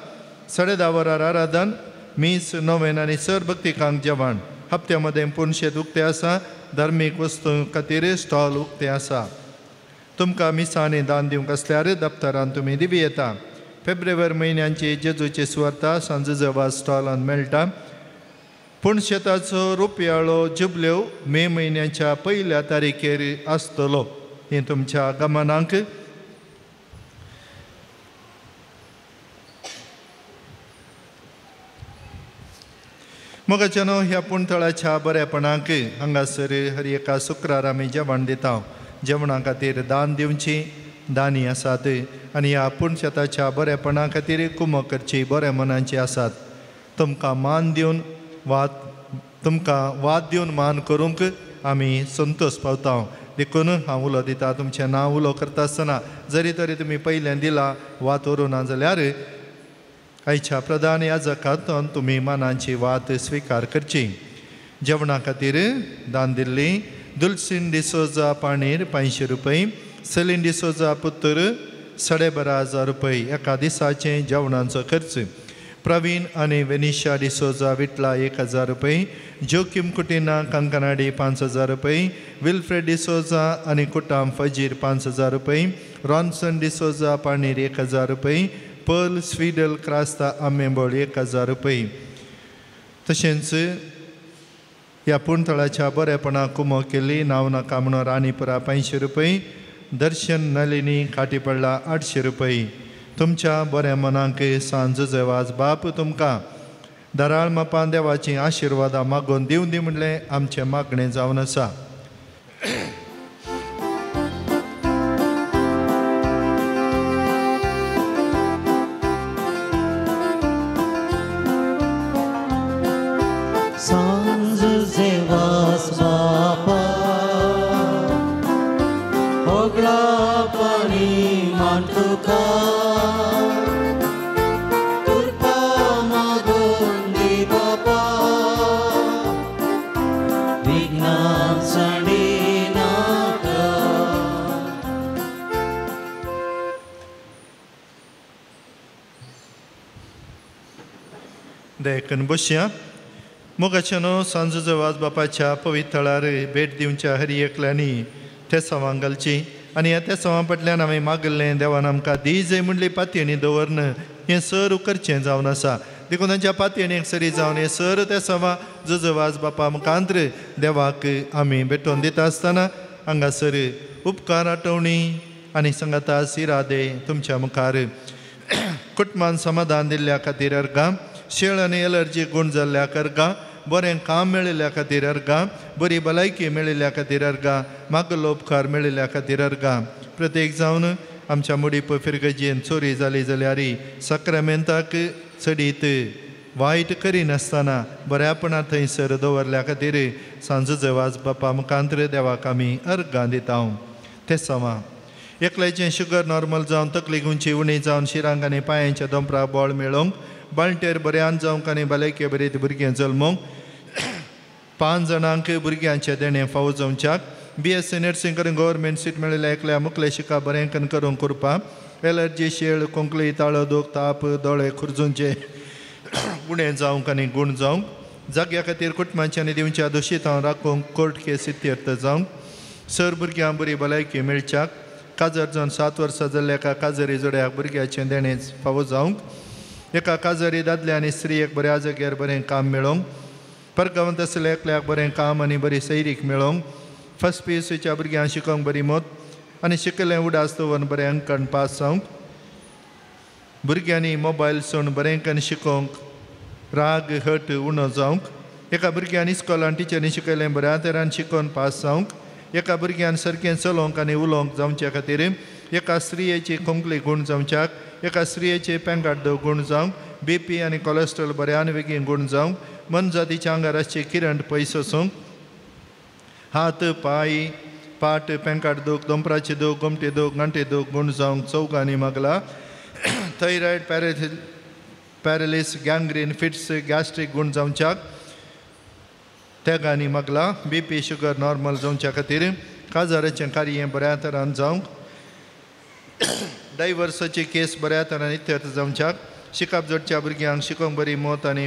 [SPEAKER 9] 10:30 वरार आराधन मीस नोवेन आनी सर भक्तिकांक जेवण. हप्त्या मदें पुणशेत उक्तें आसा. धार्मीक वस्तू खातीर स्टॉल उक्तें आसा. तुमकां मिसांनी दान दिवंक आसल्यार दफ्तरान तुमी दिवी येता. फेब्रुवारी म्हयन्यांची जेजूची सुवार्ता सांजेचे वाज स्टॉलान मेळटा. पुणशेताचो रुपयाळो जुबल्यो मे म्हयन्याच्या 1 तारखेर आसतलो. हें तुमच्या गमनाक. मोगाच्यानो ह्या पुणतळाच्या बरेपणाक हांगासर हर एका शुक्रार आमी जेवण दिता. जेवणा खातीर दान दिवची दानी आसात आनी ह्या पुणशेताच्या बरेपणा खातीर कुमक करची बऱ्या मनाची आसात. तुमकां मान दिवन तुमकां वाद दिवन मान करूंक आमी संतोश पावता. देखून हांव उलो दिता. तुमचें नांव उलो करता आसतना जरी तरी तुमी पयलें दिलां वात व्हरूं ना जाल्यार आयच्या प्रधान याजकांतून तुमी मानाची वात स्विकार करची. जेवणा खातीर दान दिल्ली दुल्सीन डिसोजा पाणीर 500 रुपये, सेलीन डिसोजा पुत्र 12,500 रुपये एका दिसाचें जेवणाचो खर्च. प्रवीण आनी वेनिशा डिसोजा विटला 1,000 रुपये, जोकिम कुटिना कंकनाडी 5,000 रुपये, विल्फ्रेड डिसोजा आनी कुटाम फजीर 5,000 रुपये, रॉन्सन डिसोजा पाणीर 1,000 रुपये, पर्ल स्वीडल क्रास्ता आंबेंबोळ 1,000 रुपये. तशेंच ह्या पुणतळाच्या बरेपणाक कुमो केली नांव नाका म्हणून राणीपुरा 500 रुपये, दर्शन नलिनी खाटीपडला 800 रुपये. तुमच्या बऱ्या मनाक सांजेचे वाज बाप तुमकां दराळ मापान देवाची आशिर्वादां मागून दिवन दी म्हणलें आमचें मागणें जावन आसा.
[SPEAKER 8] सांजेचे वाज बापा ओगळा पाणी मान तुका
[SPEAKER 9] देखून बसया. मोगाच्यानो सांजेचे वाज बापाच्या पवित्रार भेट दिवच्या हरी एकल्यांनी तेसावां घालची आनी ह्या तेसावां फाटल्यान हांवें मागल्लें देवान आमकां दिजय म्हणली पातयेणी दवरन हें सर करचें जावन आसा. देखून तांच्या पातयेणेक सरी जावन हें सर तेसावां जुजो वाज बापा मुखांत्र देवाक आमी भेटोवन दिता आसतना हांगासर उपकार आठवणी आनी संगता सिरादे तुमच्या मुखार कुटुंबान समाधान दिल्ल्या खातीर अर्गां, शेळ आनी एलर्जी गूण जाल्ल्या अर्गां, बरें काम मेळिल्ल्या खातीर अर्गां, बरी भलायकी मेळिल्ल्या खातीर अर्गां, मागलो उपकार मेळिल्ल्या खातीर अर्गां. प्रत्येक जावन आमच्या मुडीप फिरगजीन चोरी जाली जाल्यार सक्रामेंताक चडीत वायट करिनासतना बऱ्यापणा थंयसर दवरल्या खातीर सांजेचे वाज बापा मुखांत्र देवाक आमी अर्गां दिता. ते सवां एकल्याचें शुगर नॉर्मल जावन तकली उंची उणी जावन शिरांक आनी पांयांच्या दोंपराक बळ मेळोवंक, बाळटेर बऱ्यान जावंक आनी भलायके बरें भुरगें जल्मोवंक, 5 जाणांक भुरग्यांचे देणें फावो जावच्याक, BSc नर्सींग करून गव्हर्मेंट सीट मेळिल्ल्या एकल्या मुखले शिका बरें करून करपा, एलर्जी शेळ कोंकळी ताळो दूख ताप दोळे खुरजूंचे उणें जावंक आनी गूण जावंक, जाग्या खातीर कुटुंबाचे आनी दिवच्या दोशीत हांव राखूंक कोर्ट केस इत्यर्थ जावंक, सर भुरग्यांक बरी भलायकी मेळच्याक, काजर जावन 7 वर्सां जाल्ल्या एका काजरी जोड्याक भुरग्याचें देणें फावो जावंक, एका काजरी दादल्या आनी स्त्रियेक बऱ्या जाग्यार बरें काम मेळोवंक, परगांवांत आसलेल्या एकल्याक बरें काम आनी बरी सैरीक मेळोवंक, फर्स्ट PUCच्या भुरग्यांक शिकोवंक बरी मोत आनी शिकलें उडास दवरून बरें अंकण पास जावंक, भुरग्यांनी मोबायल सोडून बरें करून शिकोवंक, राग हट उणो जावंक, एका भुरग्यान इस्कॉलान टिचरीन शिकयलें बऱ्या तरान शिकोवन पास जावंक, एका भुरग्यान सारकें चलोवंक आनी उलोवंक जावचे खातीर एका स्त्रियेची खोंकली गूण जावच्याक एका स्त्रियेचे पेंगाट गूण जावंक BP आनी कोलेस्ट्रॉल बऱ्यान बेगीन गूण जावंक मन जातीच्या आंगाराचे किरण पयस वचूंक हात पाय पाट पेंकाट दूख दोंपराचे दूख गोमटे दूख गांठे दूख गूण जावंक चौगांनी मागला थायरॉयड पॅरालिस गँग्रीन फिट्स गॅस्ट्रीक गूण जावच्याक तेगांनी मागला BP शुगर नॉर्मल जावच्या खातीर काजाराचें कार्य बऱ्या तरान जावंक डायवर्साची केस बऱ्या तरान इत्यर्थ जावच्याक शिकाप जोडच्या भुरग्यांक शिकोवंक बरी मोत आनी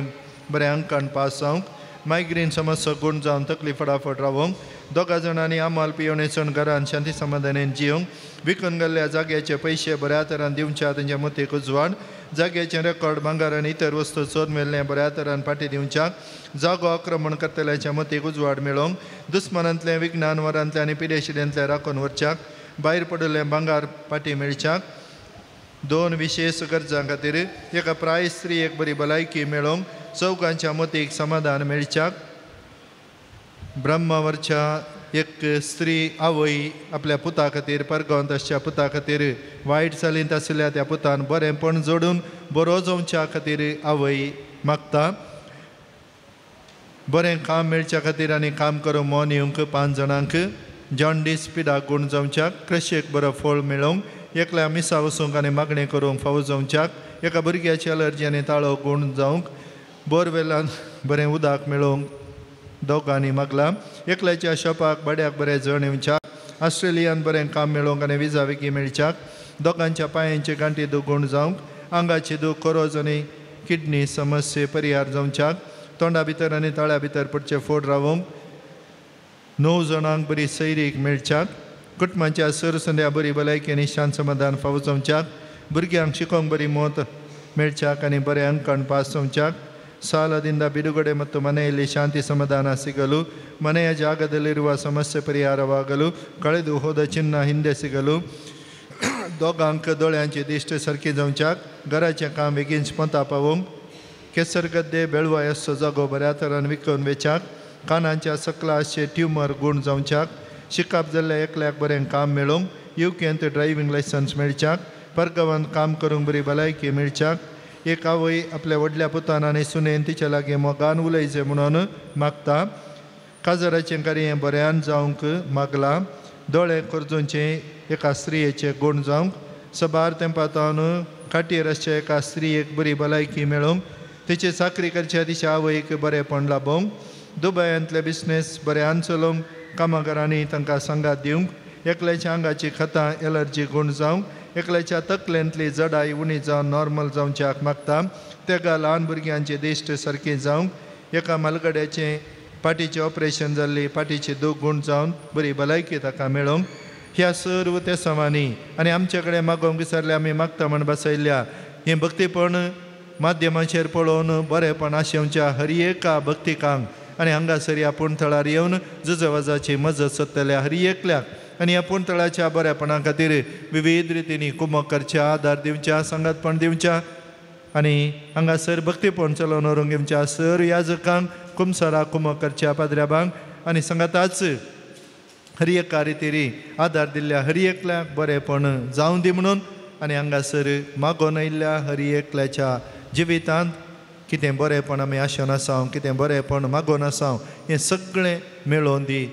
[SPEAKER 9] बऱ्या अंकान पास जावंक मायग्रेन समस्या गूण जावन तकली फटाफट रावंक दोगा जाणांनी आमाल पियोवणेचण घरान शांती समाधानान जियोंक विकून गेल्ल्या जाग्याचे पयशे बऱ्या तरान दिवच्या तांच्या मतीक उजवाड जाग्याचें रेकॉर्ड भांगार आनी इतर वस्तू चोर मेल्लें बऱ्या तरान फाटीं दिवच्याक जागो आक्रमण करतल्याच्या मतीक उजवाड मेळोवंक दुस्मानांतलें विज्ञान वरांतलें आनी पिडेशिडेंतलें राखून व्हरच्याक भायर पडिल्लें भांगार फाटीं मेळच्याक 2 विशेष गरजां खातीर एका प्राय स्त्रियेक बरी भलायकी मेळोवंक चौगांच्या मतीक समाधान मेळच्याक ब्रह्मावरच्या एक स्त्री आवय आपल्या पुता खातीर परगांत आसच्या पुता खातीर वायट चालींत आशिल्ल्या त्या पुतान बरेंपण जोडून बरो जावच्या खातीर आवय मागता बरें काम मेळच्या खातीर आनी काम करूंक मोन येवंक 5 जाणांक जॉन्डीस पिडाक गूण जावच्याक क्रशेक बरो फळ मेळोवंक एकल्या मिसा वचूंक आनी मागणी करूंक फावो जावच्याक एका भुरग्याची अलर्जी आनी ताळो गूण जावंक बोरवेलान बरें उदक मेळोवंक दोगांनी मागला एकल्याच्या शॉपाक भाड्याक बरें जण येवच्याक ऑस्ट्रेलियान बरें काम मेळोवंक आनी विजा बेगी मेळच्याक दोगांच्या पांयांचे गांठी दूख गूण जावंक आंगाची दूख कोरोज आनी किडनी समस्ये परिहार जावच्याक तोंडा भितर आनी ताळ्या भितर पडचे फोड रावंक 9 जाणांक बरी सैरीक मेळच्याक कुटुंबाच्या सरसंद्या बरी भलायकी आनी शांत समाधान फावो जावच्याक भुरग्यांक शिकोवंक बरी मोत मेळच्याक आनी बरें अंकान पास जावच्याक ಸಾಲದಿಂದ ಬಿಡುಗಡೆ ಮತ್ತು ಮನೆಯಲ್ಲಿ ಶಾಂತಿ ಸಮಾಧಾನ ಸಿಗಲು ಮನೆಯ ಜಾಗದಲ್ಲಿರುವ ಸಮಸ್ಯೆ ಪರಿಹಾರವಾಗಲು ಕಳೆದು ಹೋದ ಚಿನ್ನ ಹಿಂದೆ ಸಿಗಲು दोगांक दोळ्यांचे दिश्ट सारके जावच्याक घराचें काम बेगीन स्पंता पावोवंक केसर गद्दे बेळवाय असो जागो बऱ्या तरान विकून वेचाक कानांच्या सकलाचे ट्युमर गूण जावच्याक शिकाप जाल्ल्या एकल्याक बरें काम मेळोवंक युकेंत ड्रायव्हिंग लायसन्स मेळच्याक परगांवांत काम करूंक बरी भलायकी मेळच्याक एक आवय आपल्या व्हडल्या पुतान आनी सुनेन तिच्या लागीं मोगान उलयचें म्हणून मागता काजाराचें कार्य बऱ्यान जावंक मागला दोळे कर्जूंचें एका स्त्रियेचें गूण जावंक सबार तेंपातावन खाटीर आसच्या एका स्त्रियेक बरी भलायकी मेळोवंक तिचे चाकरी करच्या दिशा आवयक बरेंपण लाभोवंक दुबयांतले बिझनेस बऱ्यान चलोवंक कामगारांनी तांकां सांगात दिवंक एकल्याच्या आंगाची खतां एलर्जी गूण जावंक एकल्याच्या तकलेंतली जडाई उणी जावन नॉर्मल जावच्याक मागता तेका ल्हान भुरग्यांचे दिश्ट सारकें जावंक एका मालगड्याचें पाटीचें ऑपरेशन जाल्ली पाटीची दूख गूण जावन बरी भलायकी ताका मेळोवंक ह्या सर्व त्या सवांनी आनी आमचे कडेन मागोवंक विचारले आमी मागता म्हण बसयल्ल्या हें भक्तीपण माध्यमाचेर पळोवन बरेंपण आशेवच्या हर एका भक्तिकांक आनी हांगासर ह्या पुणथळार येवन जुजवाजाची मजत सोदतल्या हर एकल्याक आनी ह्या पुणथळाच्या बरेपणा खातीर विविध रितींनी कुमक करच्या आदार दिवच्या संगतपण दिवच्या आनी हांगासर भक्तीपण चलोवन व्हरूंक घेवच्या सर याजकांक कुमसारा कुमक करच्या पाद्र्याबांक आनी संगताच हर एका रितीरी आदार दिल्ल्या हर एकल्याक बरेपण जावं दी म्हणून आनी हांगासर मागोन आयिल्ल्या हर एकल्याच्या जिवितांत कितें बरेपण आमी आशेन आसां कितें बरेपण मागोन आसां हें सगळें मेळोवन दी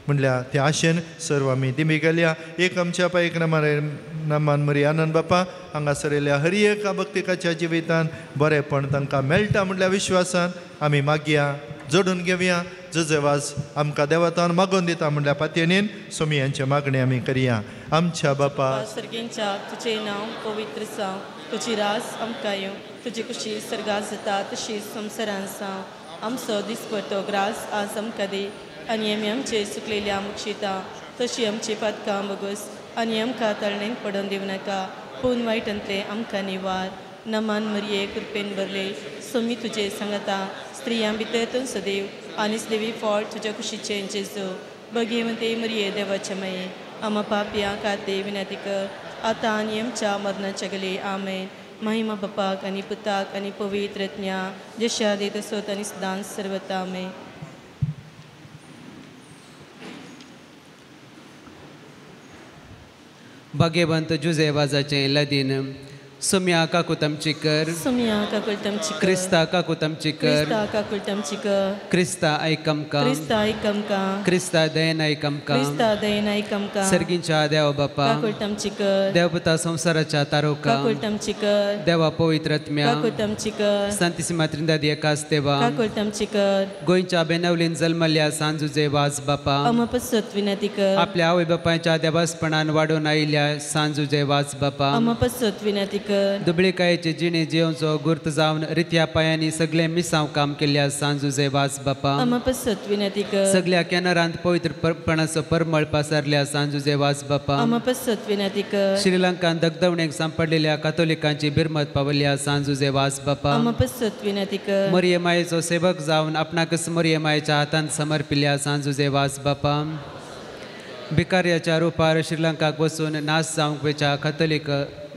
[SPEAKER 9] म्हणल्यार त्या आशेन सर्व आमी दिमी गेल्या एक आमच्या पायक नामान मरी आनंद बापा हांगासर येयल्या हर एका भक्तिकाच्या जिवितांत बरेपण तांकां मेळटा म्हणल्या विश्वासान आमी मागया जोडून घेवया जुजेवाज आमकां देवातान मागोवन दिता म्हणल्या पातयेनीन सोमयांचे मागणी आमी करया आमच्या बापा
[SPEAKER 3] सर्गेंच्या तुजें नांव पवित्र जावं तुजी रास आमकां येवं तुजी कुशी सर्गात जाता तशीच संवसारांत जावं आमचो दिसपरतो ग्रास आज आमकां दी आनी आमी आमचे चुकलेली आमक्षिता तशी आमची पातकां बगूस आनी आमकां तळणेन पडोवन दिवं नाका पूण वायटांतले आमकां निवार नमान मरिये कृपेन भरले सोमी तुजे सांगता स्त्रियां भितर तूं सदैव आनी देवी फळ तुज्या कुशीचे जेजू भगिवंते मरिये देवाचे माये आमा पापया खाते विनंती कर आतां आनी आमच्या मरणाच्या गले आमेन महिमा बापाक आनी पुताक आनी पवित्र ज्ञा जशा देत सोत आनी सदांच सर्वता आमेन
[SPEAKER 6] भाग्यवंत जुझेवाजाचें लदीन सुम्या काकुतमचीकर
[SPEAKER 3] सुम्या काकुलतमचीकर
[SPEAKER 6] क्रिस्ता काकुतमचीकर
[SPEAKER 3] क्रिस्ता काकुलतमचीकर
[SPEAKER 6] क्रिस्ता ऐकमका
[SPEAKER 3] क्रिस्ता ऐकमका
[SPEAKER 6] क्रिस्ता दयन ऐकमका
[SPEAKER 3] क्रिस्ता दयन ऐकमका
[SPEAKER 6] सर्गींच्या देव बापा
[SPEAKER 3] काकुलतमचीकर
[SPEAKER 6] देवपुता संसाराच्या तारोका
[SPEAKER 3] काकुलतमचीकर
[SPEAKER 6] देवा पवित्रत्म्या
[SPEAKER 3] काकुलतमचीकर
[SPEAKER 6] सांतिसिमा त्रिंदादी एकाच देवा
[SPEAKER 3] काकुलतमचीकर
[SPEAKER 6] गोंयच्या बेनवलीन जल्मल्ल्या सांजुजे वाज बापा
[SPEAKER 3] अमपसत विनंतीकर
[SPEAKER 6] आपल्या आवय बापायच्या देवासपणान वाडून आयिल्ल्या सांजुजे वाज बापा
[SPEAKER 3] अमपसत विनंतीकर
[SPEAKER 6] दुबळेकायेचे जिणे जिवचो गुर्त जावन रित्या पायांनी सगळे मिसांव काम केल्ल्या सांजुजे वाज बापा
[SPEAKER 3] अमपसत विनंतीकर
[SPEAKER 6] सगळ्या केनरांत पवित्रपणाचो परमळ पसरल्या सांजुजे वाज बापा
[SPEAKER 3] अमपसत विनंतीकर
[SPEAKER 6] श्रीलंकान दगदवणेक सांपडलेल्या कातोलिकांची बिरमत पावल्या सांजुजे वाज बापा
[SPEAKER 3] अमपसत विनंतीकर
[SPEAKER 6] मरियमायेचो सेवक जावन आपणाकच मरियमायेच्या हातांत समर्पिल्ल्या सांजुजे वाज बापा भिकार्याच्या रुपार श्रीलंकाक वचून नाश जावंक वेच्या कातोलिक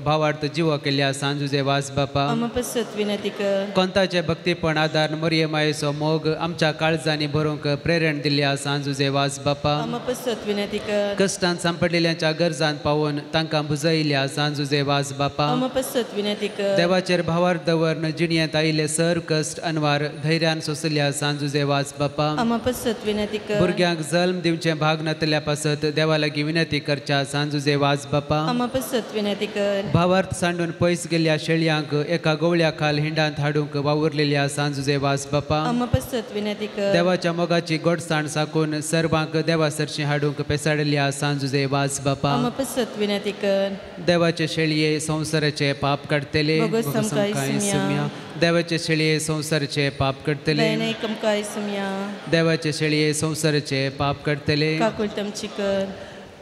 [SPEAKER 6] भावार्थ जिवो केल्ल्या सांजुजे वाज बापा
[SPEAKER 3] अमपसत विनंतीकर
[SPEAKER 6] कोंताचे भक्तीपण आदार मरियमायेचो मोग आमच्या काळजांनी भरूंक प्रेरण दिल्ल्या सांजुजे वाज बापा
[SPEAKER 3] अमपसत विनंतीकर
[SPEAKER 6] कश्टांत सांपडलेल्यांच्या गरजांत पावून तांकां बुजयल्या सांजुजे वाज बापा
[SPEAKER 3] अमपसत विनंतीकर
[SPEAKER 6] देवाचेर भावार दवरन जिणयेंत आयिल्ले सर कश्ट अनवार धैर्यान सोंसल्या सांजुजे वाज बापा
[SPEAKER 3] अमपसत विनंतीकर
[SPEAKER 6] भुरग्यांक जल्म दिवचे भाग नातल्या पासत देवा लागीं विनंती करच्या सांजुजे वाज बापा
[SPEAKER 3] अमपसत विनंतीकर
[SPEAKER 6] भावार्थ सांडून पयस गेल्ल्या शेळयांक एका गवळ्या खाल हिंडांत हाडूंक वावुरलेल्या सांजुजे वाज बापा
[SPEAKER 3] अमपसत विनंतीकर
[SPEAKER 6] देवाच्या मोगाची गोडसाण साकून सर्वांक देवा सरशी हाडूंक पेसाडल्या सांजुजे वाज बापा
[SPEAKER 3] अमपसत विनंतीकर
[SPEAKER 6] देवाचे शेळये संसाराचे पाप काडतले
[SPEAKER 3] भोगोस समकाय सुम्या.
[SPEAKER 6] देवाचे शेळये संसाराचे पाप काडतले
[SPEAKER 3] दयनैकमकाय सुम्या
[SPEAKER 6] देवाचे शेळये संसाराचे पाप काडतले
[SPEAKER 3] काकुलतमचीकर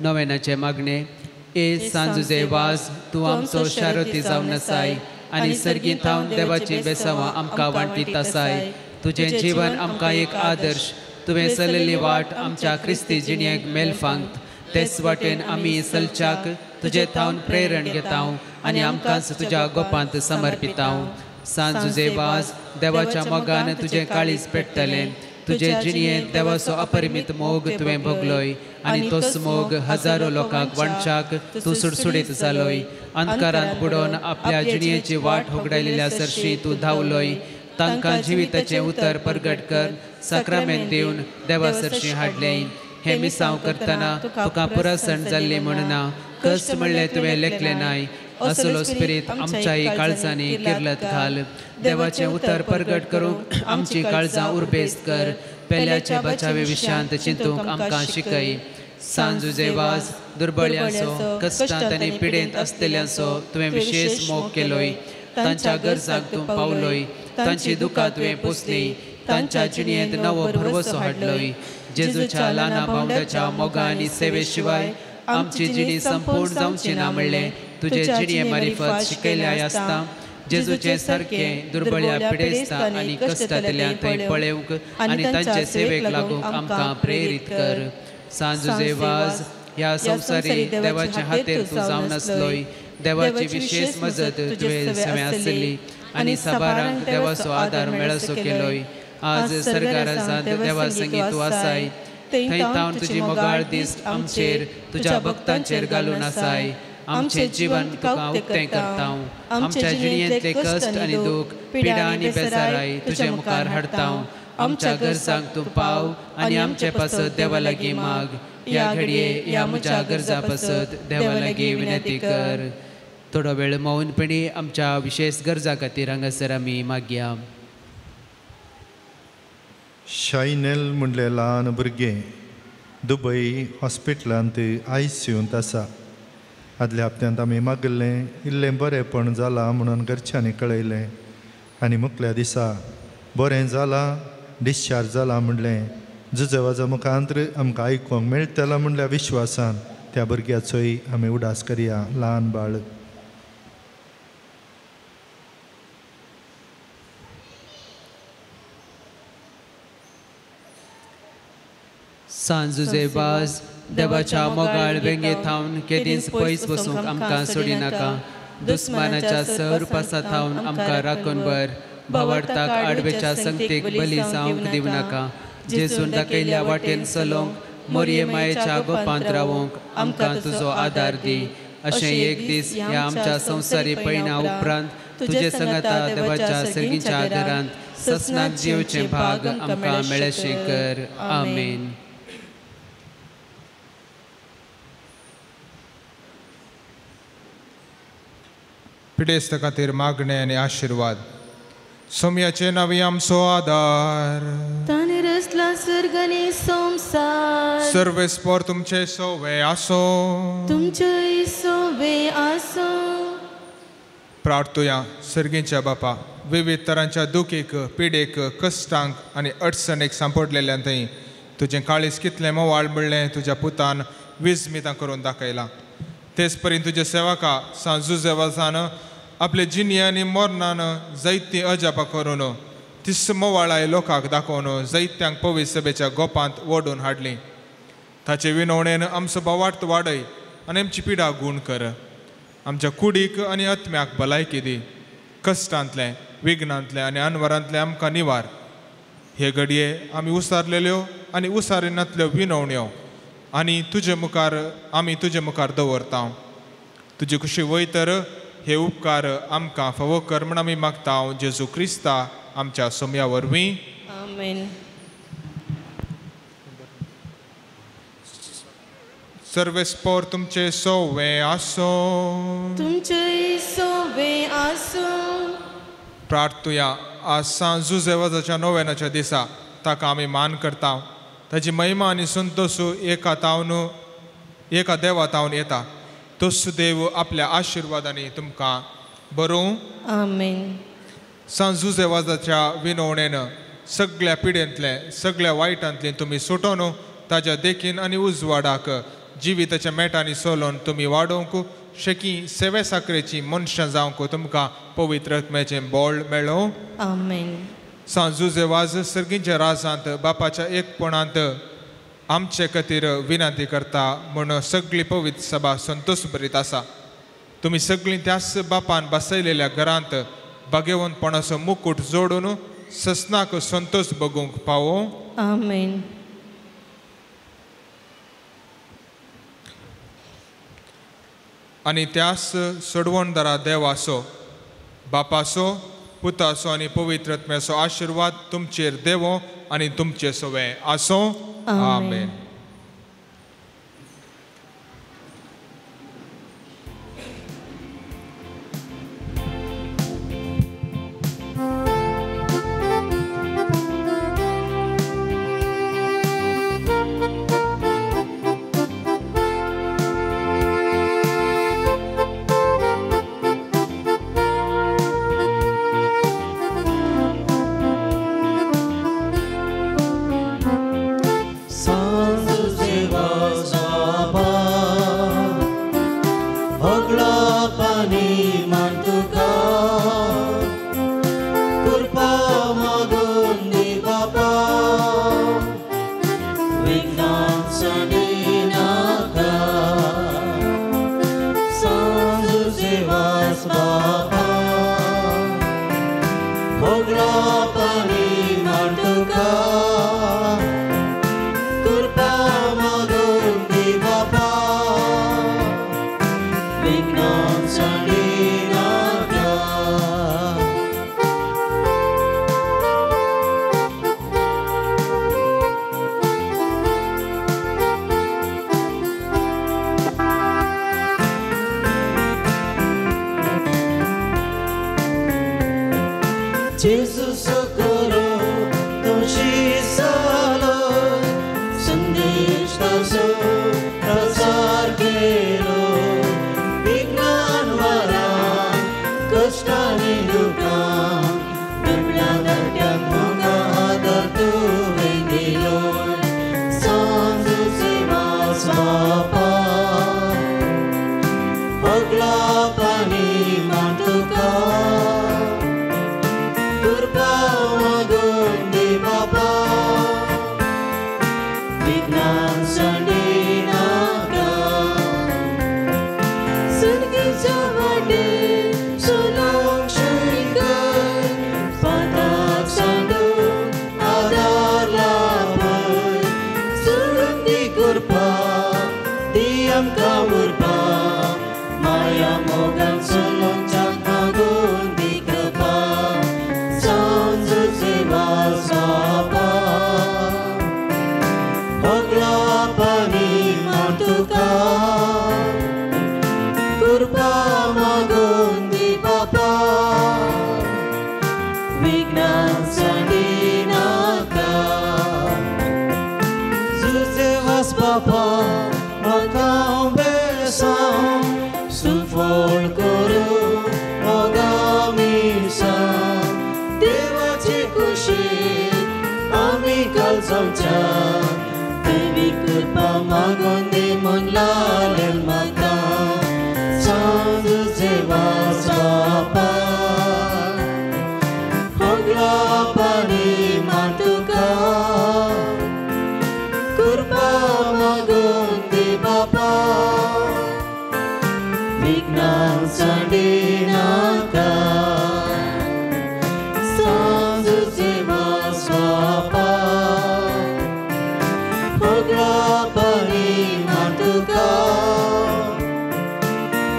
[SPEAKER 6] नोवेनाचे मागणे ए सांजुजे वाज तूं आमचो शारोती जावन आसाय आनी सर्गीं थावन देवाची बेसांवां आमकां वांटीत आसाय तुजें जीवन आमकां एक आदर्श तुवें चलयल्ली वाट आमच्या क्रिस्ती जिणेक मेलफांत तेच वाटेन आमी चलच्याक तुजें थावन प्रेरण घेतांव आनी आमकांच तुज्या गोपांत समर्पितांव सांजुजे वाज देवाच्या मोगान तुजें काळीज पेट्टलें तुजे जिणयेंत देवाचो अपरिमीत मोग तुवें भोगलोय आनी तोच मोग हजारो लोकांक वंशाक तूं सुडसुडीत जालोय अंधकारांत बुडोवन आपल्या जिणयेची वाट होगडायलेल्या सरशी तूं धांवलोय तांकां जिविताचें उतर परगट कर साक्रामेंत दिवन देवा सरशी हाडलें हे मिसांव करतना तुका पुरासण जाल्ली म्हणना कश्ट म्हणलें तुवें लेखलें नाय असलो स्पिरीत आमच्याय काळजांनी किर्लत घाल देवाचें उतर परगट करूंक आमची काळजां उर्बेस्त कर पेल्याचे बचावे विशयांत चिंतूंक आमकां शिकय सांजुजे वाज दुर्बळ्यांचो कश्टांत आनी पिडेंत आसलेल्यांचो तुवें विशेश मोग केलोय तांच्या गरजांक तूं पावलोय तांची दुखां तुवें पोसलीं तांच्या जिणयेंत नवो भरवसो हाडलोय जेजूच्या ल्हाना भावंडाच्या मोगा आनी सेवे शिवाय आमची जिणी संपूर्ण जावची ना म्हणलें तुजे जिणये मारिफत शिकयल्या आसता जेजूचे सारके दुर्बळ्या पिडेस्ता आनी कश्टांतल्यान थंय पळेवंक आनी तांचे सेवेक लागूंक आमकां प्रेरीत कर सांजुजे वाज ह्या संवसारी देवाच्या हातेर तूं जावन आसलोय देवाची विशेष मजत तुवें सवें आसली आनी साबारांक देवाचो आदार मेळसो केलोय आज सर्गाराजांत देवा संगी तूं आसाय थंय थावन तुजी मोगाळ दीस आमचेर तुज्या भक्तांचेर घालून आसाय आमचे जीवन तुका उक्तें करतांव आमच्या जिणयेंतले कश्ट आनी दूख पिडा आनी बेजाराय तुजे मुखार हाडतांव आमच्या गरजांक तूं पाव आनी आमचे पासत देवा लागीं माग ह्या घडये ह्या म्हज्या गरजा पासत देवा लागीं विनंती कर थोडो वेळ मौनपणी आमच्या विशेष गरजा खातीर हांगासर आमी मागया
[SPEAKER 9] शायनेल म्हणलें ल्हान भुरगें दुबय हॉस्पिटलांत ICUंत आसा आदल्या हप्त्यांत आमी मागल्लें इल्लें बरेंपण जालां म्हणून घरच्यांनी कळयलें आनी मुखल्या दिसा बरें जालां डिस्चार्ज जालां म्हणलें जुजेवाजा मुखांत्र आमकां आयकूंक मेळटलां म्हणल्या विश्वासान त्या भुरग्याचोय आमी उडास करया ल्हान बाळ
[SPEAKER 6] सांजुजे वाज देवाच्या मोगाळ वेंगे थावन केदींच पयस वचूंक आमकां सोडी नाका दुस्मानाच्या सर पासा थावन आमकां राखून बर भावार्थाक आडवेच्या संगतीक बली जावंक दिवं नाका जेजून दाखयल्या वाटेन चलोवंक मोरये मायेच्या गोपांत रावूंक आमकां तुजो आदार दी अशें एक दीस ह्या आमच्या संवसारी पैणा उपरांत तुजे संगता देवाच्या सर्गींच्या आदारांत ससनाक जिवचे भाग आमकां मेळशे कर. आमेन.
[SPEAKER 2] पिडेस्त खातीर मागणे आनी आशिर्वाद. सोम्याचे नावी आमचो आदार.
[SPEAKER 3] ताणे रचला सर्ग आनी संवसार.
[SPEAKER 2] सर्वेस्पर तुमचे सोवे आसो.
[SPEAKER 3] तुमचे सोवे आसो.
[SPEAKER 2] प्रार्थुया सर्गींच्या बापा, विविध तरांच्या दुखीक, पिडेक, कश्टांक आनी अडचणीक सांपडलेल्यांत तुजें काळीज कितलें मोवाळ म्हणलें तुज्या पुतान विस्मितां करून दाखयलां. तेच परीन तुज्या सेवका सांजुजे वचान आपले जिणे आनी मरणान जायतीं अजापां करून तिस मोवाळाय लोकांक दाखोवन जायत्यांक पवित्र सभेच्या गोपांत ओडून हाडलीं. ताचे विनवणेन आमचो बोवार्थ वाडय आनी आमची पिडा गूण कर. आमच्या कुडीक आनी आत्म्याक भलायकी दी. कश्टांतले, विघ्नांतले आनी अनवरांतले आमकां निवार. हे घडये आमी उसारलेल्यो आनी उसारिनांतल्यो विनवण्यो आनी आमी तुजे मुखार दवरता. तुजी खुशी वयतर हे उपकार आमकां फावो कर म्हण आमी मागता जेजू क्रिस्ता आमच्या सोम्या वरवीं.
[SPEAKER 3] आमेन.
[SPEAKER 2] सर्वेस्पर तुमचे सोवे आसो.
[SPEAKER 3] तुमचे सोवे आसो.
[SPEAKER 2] प्रार्थुया आज सांजू जेवाजाच्या नोवेनाच्या दिसा ताका आमी मान करता. ताची महिमा आनी संतोश एका देवातावन येता. तोच देव आपल्या आशिर्वादांनी तुमकां बरो.
[SPEAKER 3] आमेन.
[SPEAKER 2] सांजू जेवाजाच्या विनवणेन सगळ्या पिडेंतले, सगळ्या वायटांतले तुमी सुटोवन ताच्या देखीन आनी उजवाडाक जिविताच्या मेटांनी सोलोवन तुमी वाडोवंक शेकी सेवे साकरेची मनशां जावंक तुमकां पवित्र आत्म्याचें बोळ मेळो.
[SPEAKER 3] आमेन.
[SPEAKER 2] सांजू जेवाज सर्गींच्या राजांत बापाच्या एकपणांत आमचे खातीर विनंती करता म्हूण सगळी पवित्र सभा संतोश भरीत आसा. तुमी सगळीं त्याच बापान बसयलेल्या घरांत भाग्यवंतपणाचो मुकूट जोडून ससनाक संतोश बगूंक पावो.
[SPEAKER 3] आमेन.
[SPEAKER 2] आनी त्याच सोडवणदारा देवाचो, बापाचो, पुताचो आनी पवित्र आत्म्याचो आशिर्वाद तुमचेर देवो आनी तुमचे सोवे आसो. आमेन.
[SPEAKER 8] सफळ करू आगामीसा देवाची खुशी आम्ही काल चमच्या देवी कृपा मागून दे मन लालेल म्हाका सांजेचे वास बापा होगला पाणी मातुका कृपा मागून दे बापा विघ्नां सांडी नाका सांजेचे वास बापा होगला पाणी मातुका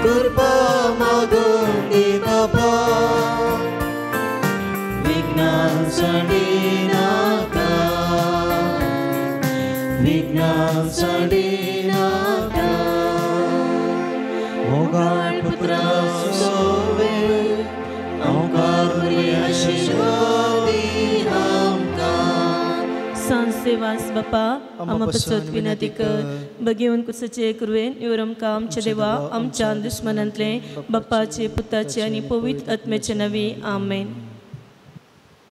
[SPEAKER 8] कृपा मागून दे बापा विघ्नां सांडी नाका विघ्नां सांडी नाका मोगाळ पुत्रा सोवे ओंकार आशीर्वादी आमकां
[SPEAKER 3] सांसेवास बापा आम पसत विनंती कर बघेवन कुसचे कुरवेन योरम का आमच्या देवा आमच्या दुश्मनांतले बाप्पाचे पुताचे आणि पवित्र आत्म्याचे नवे आमेन.